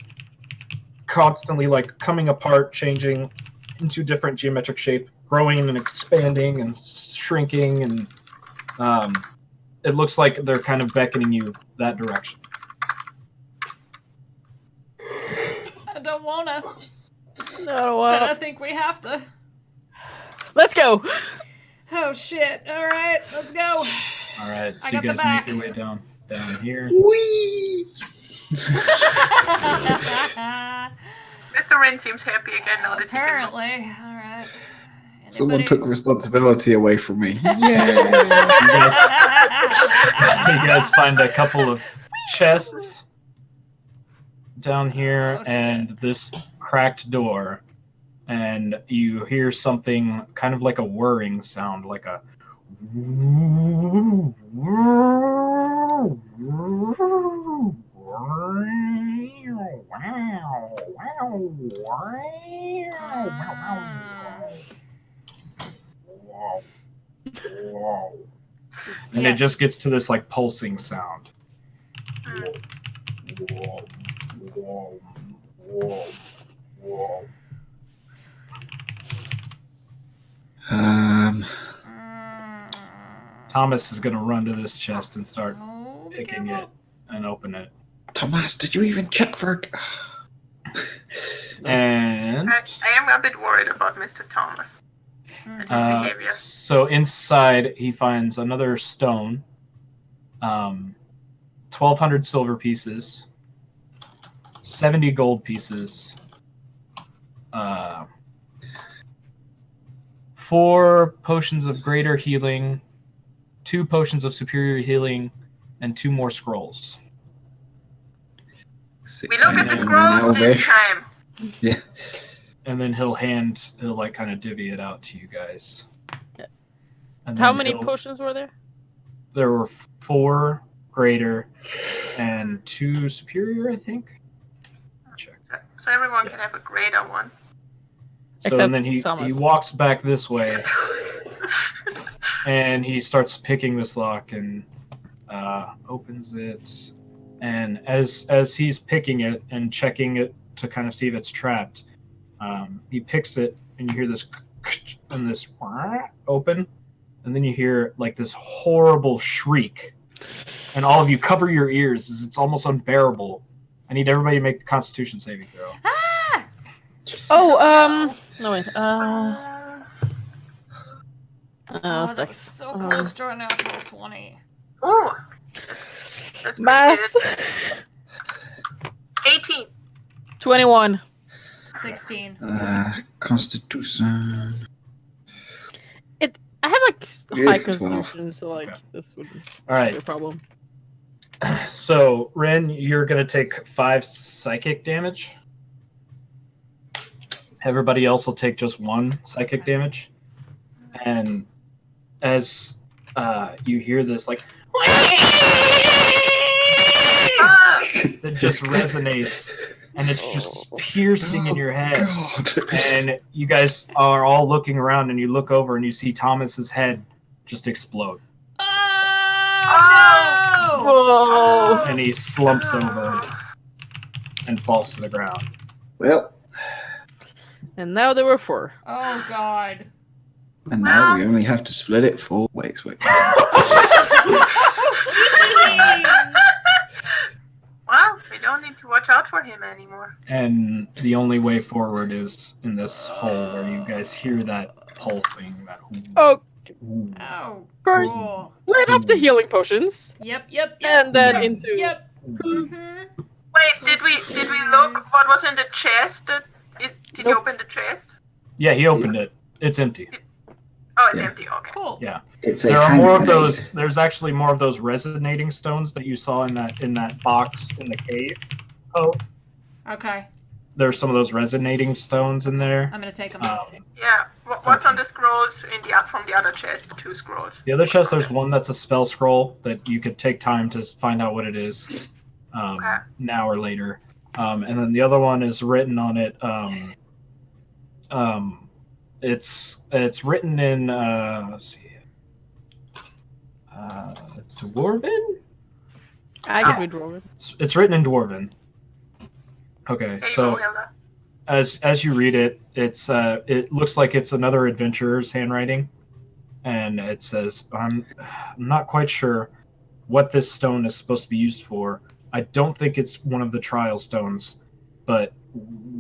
Speaker 2: constantly like coming apart, changing into different geometric shape, growing and expanding and shrinking, and it looks like they're kind of beckoning you that direction.
Speaker 1: I don't wanna,
Speaker 3: No,
Speaker 1: but I think we have to.
Speaker 3: let's go.
Speaker 1: Oh shit. Alright, let's go.
Speaker 2: All right,
Speaker 1: I
Speaker 2: so you
Speaker 1: got the
Speaker 2: guys
Speaker 1: back.
Speaker 2: make your way down here.
Speaker 5: Whee!
Speaker 4: Mr. Rin seems happy again now that he can.
Speaker 1: Apparently. Alright.
Speaker 5: Someone took responsibility away from me.
Speaker 2: You guys find a couple of chests down here
Speaker 1: Oh, shit.
Speaker 2: and this cracked door, and you hear something kind of like a whirring sound, like a and it just gets to this like pulsing sound. Thomas is gonna run to this chest and start
Speaker 1: Oh, be
Speaker 2: picking it
Speaker 1: careful.
Speaker 2: and open it.
Speaker 5: Thomas, did you even check for...
Speaker 2: And
Speaker 4: I am a bit worried about Mr. Thomas and his behavior.
Speaker 2: so inside he finds another stone, 1,200 silver pieces, 70 gold pieces, 4 potions of greater healing, 2 potions of superior healing, and 2 more scrolls.
Speaker 4: We look at the
Speaker 2: And
Speaker 4: scrolls this time.
Speaker 5: Yeah.
Speaker 2: And then he'll like kind of divvy it out to you guys. And
Speaker 3: How
Speaker 2: then
Speaker 3: many potions were there?
Speaker 2: There were 4 greater and 2 superior, I think. Check.
Speaker 4: So everyone can have a greater one.
Speaker 2: So
Speaker 3: Except
Speaker 2: and then he
Speaker 3: Thomas.
Speaker 2: walks back this way and he starts picking this lock and opens it. And as he's picking it and checking it to kind of see if it's trapped, he picks it and you hear this and this open, and then you hear like this horrible shriek, and all of you cover your ears as it's almost unbearable. I need everybody to make a Constitution saving throw.
Speaker 1: Ah!
Speaker 3: Oh, no wait.
Speaker 1: Oh, that was so close to a natural 20.
Speaker 4: Oh, that's pretty
Speaker 3: Math.
Speaker 4: good. 18.
Speaker 3: 21.
Speaker 1: 16.
Speaker 5: Constitution.
Speaker 3: I have like
Speaker 5: Yeah,
Speaker 3: high
Speaker 5: 12.
Speaker 3: constitution, so like
Speaker 2: Okay.
Speaker 3: this wouldn't
Speaker 2: All right.
Speaker 3: be a problem.
Speaker 2: So Ren, you're gonna take 5 psychic damage. Everybody else will take just 1 psychic damage. And as you hear this, like that just resonates, and it's just piercing in your head.
Speaker 5: God.
Speaker 2: And you guys are all looking around, and you look over, and you see Thomas's head just explode,
Speaker 1: Oh,
Speaker 3: Whoa!
Speaker 2: and he slumps over and falls to the ground.
Speaker 5: Well,
Speaker 3: And now there were 4.
Speaker 1: no! Oh, God.
Speaker 5: and now we only have to split it 4 ways. Wait.
Speaker 4: Well, we don't need to watch out for him anymore.
Speaker 2: And the only way forward is in this hole where you guys hear that pulsing. That
Speaker 3: Oh,
Speaker 1: Oh,
Speaker 3: First-
Speaker 1: cool.
Speaker 3: light up the healing potions,
Speaker 1: Yep.
Speaker 3: and then
Speaker 1: yep,
Speaker 3: into.
Speaker 1: Yep. Mm-hmm.
Speaker 4: Wait, did we look what was in the chest? Did you
Speaker 3: Nope.
Speaker 4: open the chest?
Speaker 2: Yeah, he opened it. It's empty.
Speaker 4: Oh, it's
Speaker 5: Yeah.
Speaker 4: empty. Okay.
Speaker 1: Cool.
Speaker 2: Yeah.
Speaker 5: It's a
Speaker 2: There are
Speaker 5: hand
Speaker 2: more of
Speaker 5: grenade.
Speaker 2: those. There's actually more of those resonating stones that you saw in that box in the cave. Oh,
Speaker 1: Okay.
Speaker 2: there's some of those resonating stones in there.
Speaker 1: I'm gonna take them.
Speaker 4: Yeah. What's on the scrolls from the other chest? 2 scrolls.
Speaker 2: The other chest, there's one that's a spell scroll that you could take time to find out what it is,
Speaker 4: Okay.
Speaker 2: now or later. And then the other one is written on it. It's written in let's see, Dwarven.
Speaker 3: I can redraw it.
Speaker 2: It's written in Dwarven. Okay,
Speaker 4: There you go,
Speaker 2: so
Speaker 4: Hilda.
Speaker 2: as you read it, it looks like it's another adventurer's handwriting, and it says, "I'm not quite sure what this stone is supposed to be used for. I don't think it's one of the trial stones, but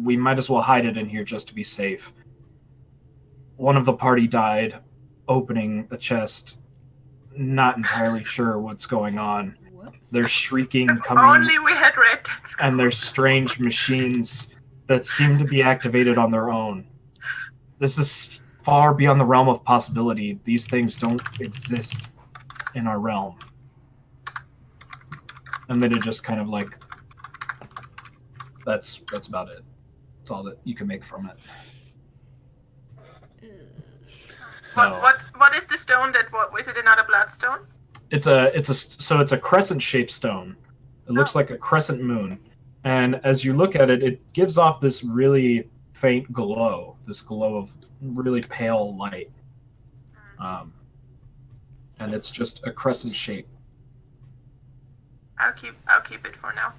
Speaker 2: we might as well hide it in here just to be safe. One of the party died opening a chest. Not entirely sure what's going on.
Speaker 1: Whoops.
Speaker 2: There's shrieking
Speaker 4: If
Speaker 2: coming,
Speaker 4: only we had read that scroll.
Speaker 2: and there's strange machines that seem to be activated on their own. This is far beyond the realm of possibility. These things don't exist in our realm." And then it just kind of like, that's about it. That's all that you can make from it. So
Speaker 4: What is the stone is it another bloodstone?
Speaker 2: it's a crescent shaped stone. It looks like a crescent moon, and as you look at it, it gives off this really faint glow. This glow of really pale light, and it's just a crescent shape.
Speaker 4: I'll keep it for now.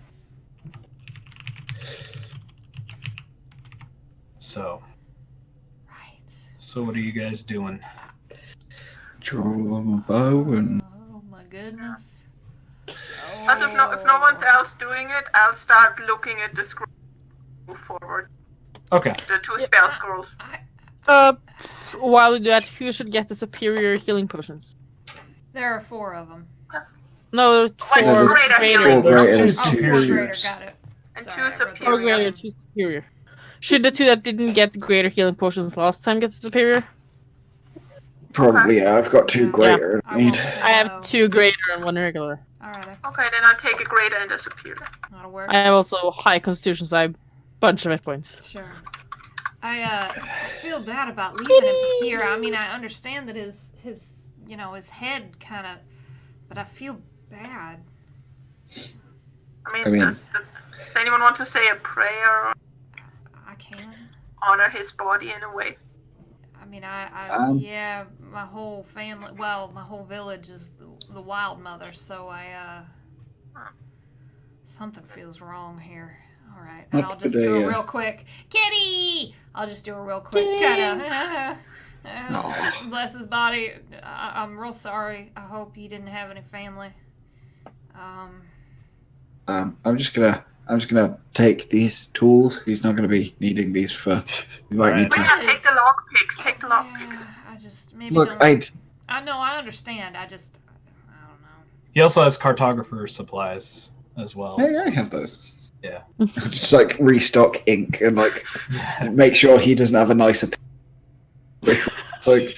Speaker 2: So
Speaker 1: Right.
Speaker 2: what are you guys doing?
Speaker 5: Draw a bow and
Speaker 1: Oh my goodness.
Speaker 4: As if no one's else doing it, I'll start looking at the scroll. Move forward.
Speaker 2: Okay.
Speaker 4: The 2 spell scrolls.
Speaker 3: While you do that, who should get the superior healing potions?
Speaker 1: There are 4 of them.
Speaker 3: No, there's
Speaker 4: Wait,
Speaker 3: 4
Speaker 4: greater
Speaker 3: greater.
Speaker 4: healing.
Speaker 5: Four greater
Speaker 2: There's
Speaker 5: and
Speaker 1: Oh,
Speaker 2: two
Speaker 1: 4 greater.
Speaker 5: superiors.
Speaker 1: Got it.
Speaker 4: And
Speaker 1: Sorry,
Speaker 4: 2
Speaker 1: I wrote that
Speaker 3: 4
Speaker 4: superior.
Speaker 3: greater, 2 superior. Should the two that didn't get greater healing potions last time get the superior?
Speaker 5: Probably, yeah. I've got 2 greater.
Speaker 1: I
Speaker 5: I need.
Speaker 1: won't say
Speaker 3: I
Speaker 1: no.
Speaker 3: have 2 greater and 1 regular.
Speaker 1: Alright,
Speaker 4: Okay, then I'll take a greater and a superior.
Speaker 1: that'll work.
Speaker 3: I have also high constitution, so I have a bunch of hit points.
Speaker 1: Sure. I feel bad about leaving him here. I mean, I understand that his head kind of, but I feel bad.
Speaker 4: I mean, does anyone want to say a prayer or
Speaker 1: I can.
Speaker 4: honor his body in a way?
Speaker 1: I mean, yeah, my whole family, well, my whole village is the Wild Mother, so something feels wrong here. All right, and I'll just do a real quick, Kitty! I'll just do a real quick kind of, bless his body. I'm real sorry. I hope he didn't have any family.
Speaker 5: I'm just gonna take these tools. He's not gonna be needing these for. You might need to.
Speaker 4: Yeah, take the lockpicks. Take the lockpicks.
Speaker 1: I just maybe
Speaker 5: Look,
Speaker 1: don't. I know. I understand. I don't know.
Speaker 2: He also has cartographer supplies as well.
Speaker 5: Hey, I have those.
Speaker 2: Yeah.
Speaker 5: Just like restock ink and like make sure he doesn't have a nicer. Like.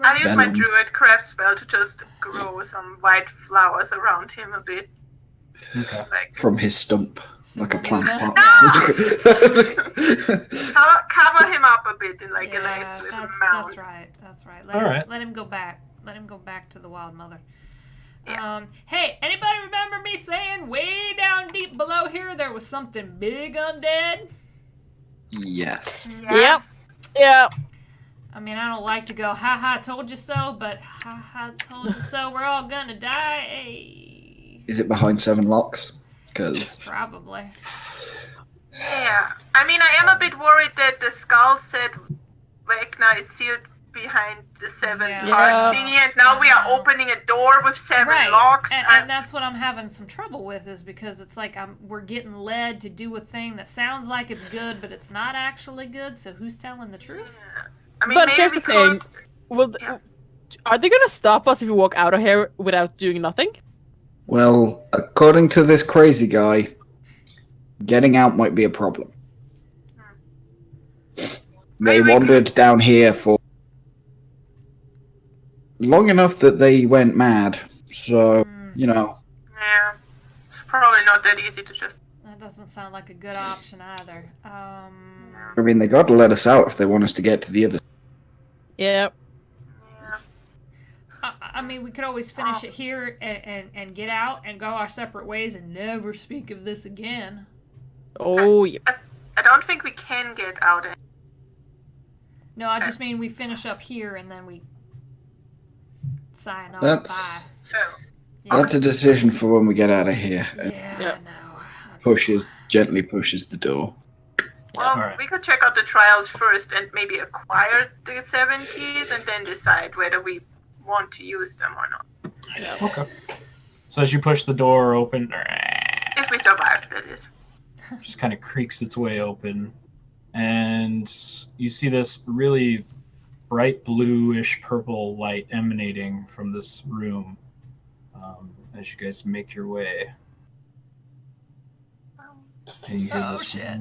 Speaker 4: I'll use my druid craft spell to just grow some white flowers around him a bit.
Speaker 2: Okay.
Speaker 4: Like,
Speaker 5: From his stump, like a plant pot.
Speaker 4: cover him up a bit in like a nice little mound.
Speaker 1: That's right. Let him go back. Let him go back to the Wild Mother. Yeah. Hey, anybody remember me saying way down deep below here there was something big undead?
Speaker 5: Yes.
Speaker 3: Yep. Yeah.
Speaker 1: I mean, I don't like to go, ha ha, told you so, but ha ha, told you so, we're all gonna die. Hey.
Speaker 5: Is it behind 7 locks? Because
Speaker 1: probably.
Speaker 4: Yeah. I mean, I am a bit worried that the skull said Vecna is sealed behind the 7 part thingy, and now we are opening a door with 7 locks.
Speaker 1: And that's what I'm having some trouble with, is because it's like we're getting led to do a thing that sounds like it's good, but it's not actually good, so who's telling the truth?
Speaker 4: Yeah. I mean,
Speaker 3: But
Speaker 4: maybe
Speaker 3: here's the thing. Are they gonna stop us if we walk out of here without doing nothing?
Speaker 5: well, according to this crazy guy, getting out might be a problem. They wandered down here for long enough that they went mad. So, you know.
Speaker 4: Yeah. It's probably not that easy to just...
Speaker 1: That doesn't sound like a good option either.
Speaker 5: I mean, they got to let us out if they want us to get to the other.
Speaker 3: Yeah.
Speaker 1: I mean, we could always finish it here and get out and go our separate ways and never speak of this again.
Speaker 3: Oh, yeah.
Speaker 4: I don't think we can get out.
Speaker 1: No, I just mean we finish up here and then we sign off.
Speaker 5: That's-
Speaker 1: Bye.
Speaker 4: Oh.
Speaker 1: Yeah.
Speaker 5: That's a decision for when we get out of here.
Speaker 1: Yeah,
Speaker 3: Yeah.
Speaker 1: I know.
Speaker 5: Gently pushes the door.
Speaker 4: Well,
Speaker 2: Alright.
Speaker 4: we could check out the trials first and maybe acquire the 7 keys and then decide whether we want to use them or not.
Speaker 2: Okay. So as you push the door open,
Speaker 4: If we survive, that is.
Speaker 2: just kind of creaks its way open, and you see this really bright bluish purple light emanating from this room as you guys make your way. And you hear
Speaker 1: Oh,
Speaker 2: this.
Speaker 1: shit.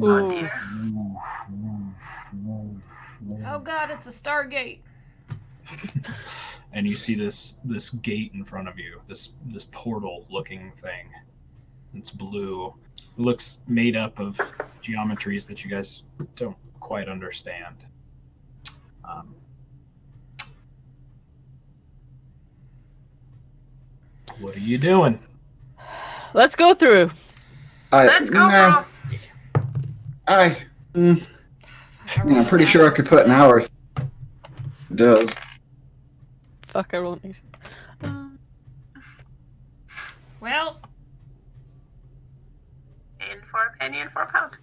Speaker 4: Oh dear.
Speaker 1: Oh god, it's a Stargate.
Speaker 2: And you see this gate in front of you, this portal looking thing. It's blue. It looks made up of geometries that you guys don't quite understand. What are you doing?
Speaker 3: Let's go through.
Speaker 4: Let's go, bro.
Speaker 5: I'm pretty sure I could put an hour. It does.
Speaker 3: Fuck, I rolled an 8.
Speaker 1: Well,
Speaker 4: In for a penny and for a pound.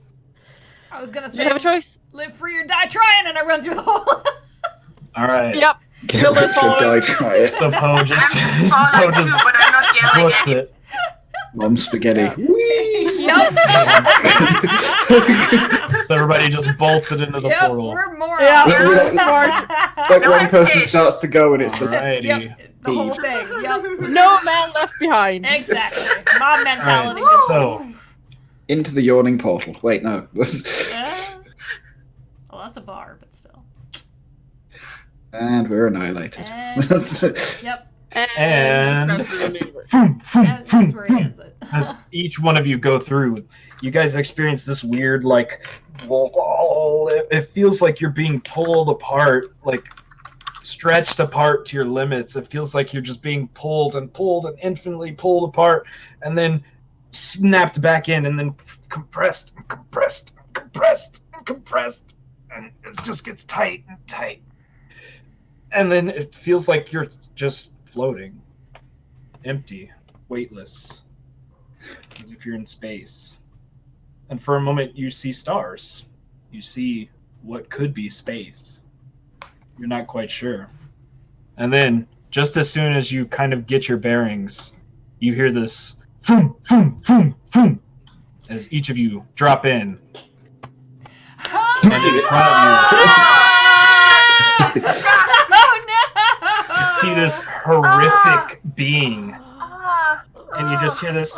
Speaker 1: I was gonna
Speaker 3: Do
Speaker 1: say
Speaker 3: you have a choice?
Speaker 1: live free or die trying, and I run through the hole.
Speaker 2: All right.
Speaker 3: Yep.
Speaker 5: Get
Speaker 3: Kill
Speaker 5: rich
Speaker 3: this
Speaker 5: or
Speaker 3: boy.
Speaker 5: die try it.
Speaker 2: So Poe just,
Speaker 4: I'm
Speaker 2: Poe
Speaker 4: falling too,
Speaker 2: just
Speaker 4: but I'm not yelling
Speaker 2: flips
Speaker 4: at him.
Speaker 2: it.
Speaker 5: Mom spaghetti. Whee!
Speaker 1: Yep.
Speaker 2: So everybody just bolts it into the
Speaker 1: Yep,
Speaker 2: portal.
Speaker 1: we're more.
Speaker 3: Yeah.
Speaker 5: Like
Speaker 4: No
Speaker 5: one person
Speaker 4: hesitation.
Speaker 5: starts to go and it's the
Speaker 2: Alrighty.
Speaker 1: Yep. The whole thing. Yep.
Speaker 3: No man left behind.
Speaker 1: Exactly. Mob mentality.
Speaker 2: Alright, so-
Speaker 5: Into the yawning portal. Wait, no.
Speaker 1: Yeah. Well, that's a bar, but still.
Speaker 5: And we're annihilated.
Speaker 1: And- Yep.
Speaker 2: And-
Speaker 1: That's where he ends it.
Speaker 2: As each one of you go through, you guys experience this weird, like, wall. It feels like you're being pulled apart, like, stretched apart to your limits. It feels like you're just being pulled and infinitely pulled apart, and then snapped back in, and then compressed and compressed and compressed and compressed, and it just gets tight and tight. And then it feels like you're just floating, empty, weightless, as if you're in space. And for a moment, you see stars. You see what could be space. You're not quite sure. And then, just as soon as you kind of get your bearings, you hear this boom, boom, boom, boom, as each of you drop in. And in front of
Speaker 1: Oh no!
Speaker 2: you see this horrific being.
Speaker 4: Ah,
Speaker 2: And you just hear this.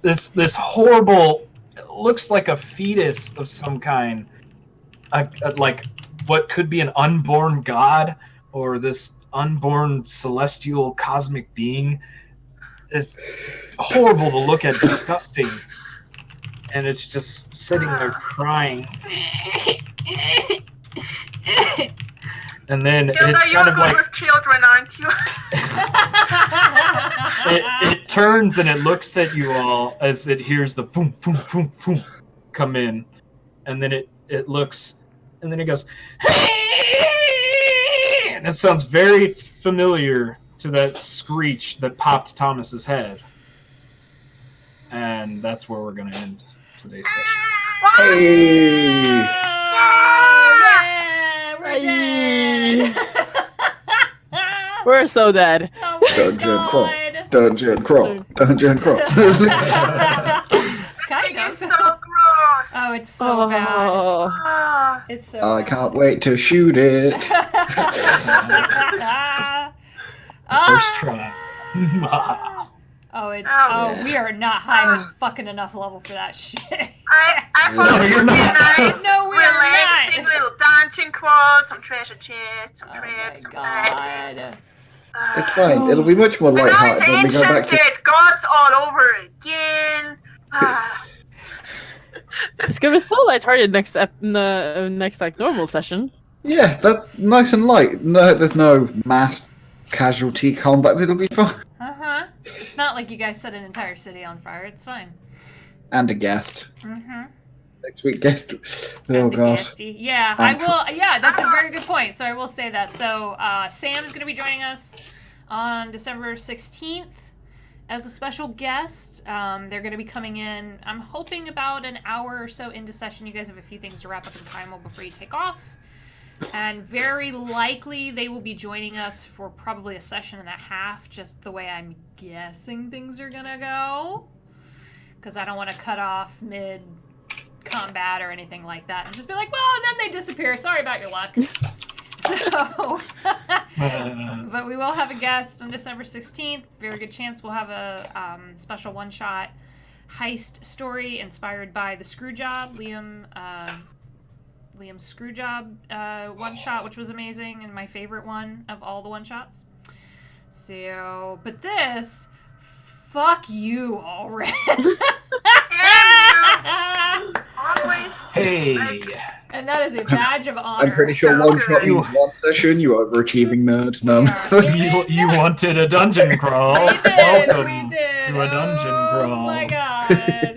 Speaker 2: This horrible, it looks like a fetus of some kind, like what could be an unborn god or this unborn celestial cosmic being. It's horrible to look at, disgusting, and it's just sitting there crying. And then
Speaker 4: Hilda,
Speaker 2: it's
Speaker 4: you're
Speaker 2: kind of
Speaker 4: good
Speaker 2: like
Speaker 4: with children, aren't you?
Speaker 2: it turns and it looks at you all as it hears the boom, boom, boom, boom come in, and then it looks, and then it goes, and it sounds very familiar to that screech that popped Thomas's head. And that's where we're going to end today's session.
Speaker 5: Hey!
Speaker 1: Yeah, we're dead.
Speaker 3: We're so dead.
Speaker 1: Oh my
Speaker 5: Dungeon crawl.
Speaker 1: God.
Speaker 5: Dungeon crawl. Dungeon crawl.
Speaker 1: Kind
Speaker 4: It's
Speaker 1: of.
Speaker 4: so gross.
Speaker 1: Oh, it's so bad.
Speaker 3: Oh.
Speaker 4: Ah.
Speaker 1: It's so
Speaker 5: I
Speaker 1: bad.
Speaker 5: can't wait to shoot it.
Speaker 2: First try.
Speaker 1: Oh, it's
Speaker 4: Oh,
Speaker 1: we are not high fucking enough level for that shit.
Speaker 4: I
Speaker 2: No,
Speaker 4: thought it
Speaker 2: you're
Speaker 4: would be a
Speaker 2: not.
Speaker 4: nice,
Speaker 1: No, we're
Speaker 4: relaxing
Speaker 1: not.
Speaker 4: little dungeon crawl, some treasure chests, some
Speaker 1: Oh
Speaker 4: traps,
Speaker 1: my
Speaker 4: some bags.
Speaker 1: God.
Speaker 5: It's fine. It'll be much more
Speaker 4: And now
Speaker 5: lighthearted
Speaker 4: it's
Speaker 5: when we go
Speaker 4: ancient
Speaker 5: back to.
Speaker 4: dead gods all over again. Ah.
Speaker 3: It's gonna be so lighthearted next next like normal session.
Speaker 5: Yeah, that's nice and light. No, there's no mass casualty combat. It'll be fun.
Speaker 1: Uh-huh. It's not like you guys set an entire city on fire. It's fine.
Speaker 5: And a guest.
Speaker 1: Mm-hmm.
Speaker 5: Next week, guest. Oh god.
Speaker 1: Yeah, I will. Yeah, that's a very good point. So I will say that. So Sam is going to be joining us on December 16th as a special guest. They're going to be coming in, I'm hoping about an hour or so into session. You guys have a few things to wrap up in time before you take off. And very likely they will be joining us for probably a session and a half, just the way I'm guessing things are going to go. Because I don't want to cut off mid-combat or anything like that. And just be like, well, and then they disappear. Sorry about your luck. So, but we will have a guest on December 16th. Very good chance we'll have a special one-shot heist story inspired by the Screwjob, Liam's Screwjob one-shot, which was amazing and my favorite one of all the one-shots. So, but this, fuck you, Ulrin.
Speaker 4: Always.
Speaker 2: Hey.
Speaker 1: And that is a badge of honor.
Speaker 5: I'm pretty sure one shot means one session, you overachieving nerd. No.
Speaker 1: Yeah.
Speaker 2: You wanted a dungeon crawl.
Speaker 1: We did,
Speaker 2: Welcome
Speaker 1: we did.
Speaker 2: to a dungeon crawl.
Speaker 1: Oh my god.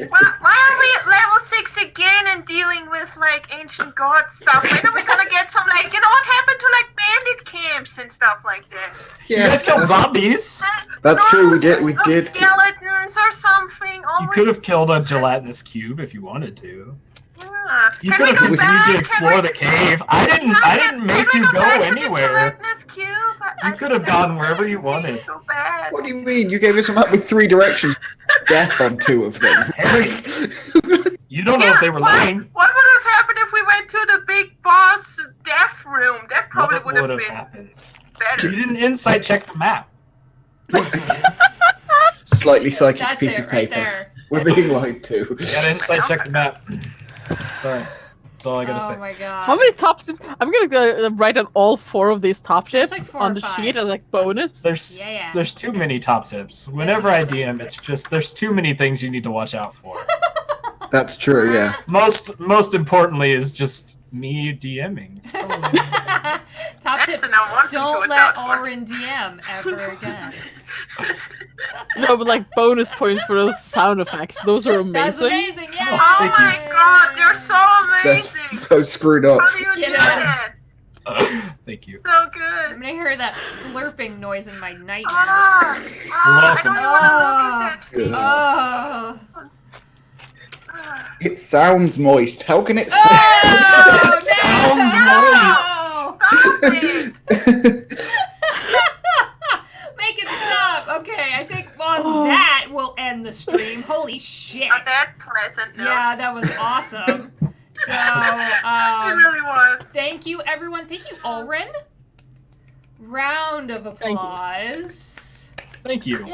Speaker 4: Why are we at level 6 again and dealing with like ancient god stuff? When are we gonna get some like, you know what happened to like bandit camps and stuff like that?
Speaker 2: You guys killed zombies.
Speaker 5: That's true, we did.
Speaker 4: Skeletons or something.
Speaker 2: You could have killed a gelatinous cube if you wanted to.
Speaker 4: Yeah.
Speaker 2: You
Speaker 4: Can
Speaker 2: could
Speaker 4: we
Speaker 2: have
Speaker 4: go
Speaker 2: continued
Speaker 4: back?
Speaker 2: to
Speaker 4: Can
Speaker 2: explore
Speaker 4: we-
Speaker 2: the cave. I didn't make
Speaker 4: can we
Speaker 2: you go
Speaker 4: back to the
Speaker 2: anywhere.
Speaker 4: gelatinous cube?
Speaker 2: You could have gone wherever you wanted.
Speaker 4: So bad.
Speaker 5: What do you mean? You gave us a map with 3 directions. Death on 2 of them.
Speaker 2: Hey. You don't know if they were lying.
Speaker 4: What would have happened if we went to the big boss death room? That probably
Speaker 2: What
Speaker 4: would have been
Speaker 2: happened?
Speaker 4: better.
Speaker 2: You didn't insight check the map.
Speaker 5: Slightly psychic
Speaker 1: That's
Speaker 5: piece
Speaker 1: it
Speaker 5: of
Speaker 1: right
Speaker 5: paper.
Speaker 1: there.
Speaker 5: We're being lied to.
Speaker 2: You gotta insight check the map. Sorry. That's all I gotta
Speaker 1: Oh
Speaker 2: say.
Speaker 1: my god.
Speaker 3: How many top tips? I'm gonna write down all 4 of these top
Speaker 1: There's
Speaker 3: tips
Speaker 1: like 4
Speaker 3: on
Speaker 1: or
Speaker 3: the
Speaker 1: 5.
Speaker 3: sheet as like bonus.
Speaker 1: Yeah.
Speaker 2: There's too many top tips. Whenever I DM, it's just there's too many things you need to watch out for.
Speaker 5: That's true, yeah.
Speaker 2: Most importantly is just me DMing.
Speaker 1: Top
Speaker 4: That's
Speaker 1: tip.
Speaker 4: enough one thing to
Speaker 1: Don't
Speaker 4: watch
Speaker 1: let
Speaker 4: out for.
Speaker 1: Ulrin DM ever again.
Speaker 3: No, but like bonus points for those sound effects. Those are
Speaker 1: That's
Speaker 3: amazing.
Speaker 1: amazing, yeah.
Speaker 4: Oh
Speaker 2: Thank
Speaker 4: my god, they're so
Speaker 5: That's
Speaker 4: amazing!
Speaker 5: so screwed up.
Speaker 4: How do you do
Speaker 1: It is.
Speaker 4: that?
Speaker 2: Thank you.
Speaker 4: So
Speaker 1: I'm
Speaker 4: good.
Speaker 1: gonna hear that slurping noise in my nightmares.
Speaker 4: I
Speaker 2: welcome.
Speaker 4: don't even want to look at that thing.
Speaker 1: Oh.
Speaker 5: It sounds moist. How can it
Speaker 1: Oh,
Speaker 2: Sounds
Speaker 1: no!
Speaker 5: sound?
Speaker 1: Make it stop. Okay, I think on
Speaker 3: Oh.
Speaker 1: that we'll end the stream. Holy shit.
Speaker 4: On that pleasant note.
Speaker 1: Yeah, that was awesome. So,
Speaker 4: It really was.
Speaker 1: thank you, everyone. Thank you, Ulrin. Round of
Speaker 3: you.
Speaker 1: applause.
Speaker 2: Thank you.
Speaker 1: Yay!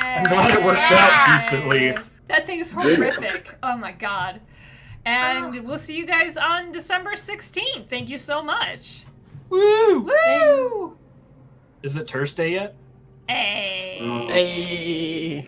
Speaker 2: I'm glad it worked out decently.
Speaker 1: That thing's horrific. Oh my god. And we'll see you guys on December 16th. Thank you so much.
Speaker 2: Woo!
Speaker 1: Woo!
Speaker 2: Is it Thursday yet?
Speaker 1: Hey.
Speaker 3: Hey.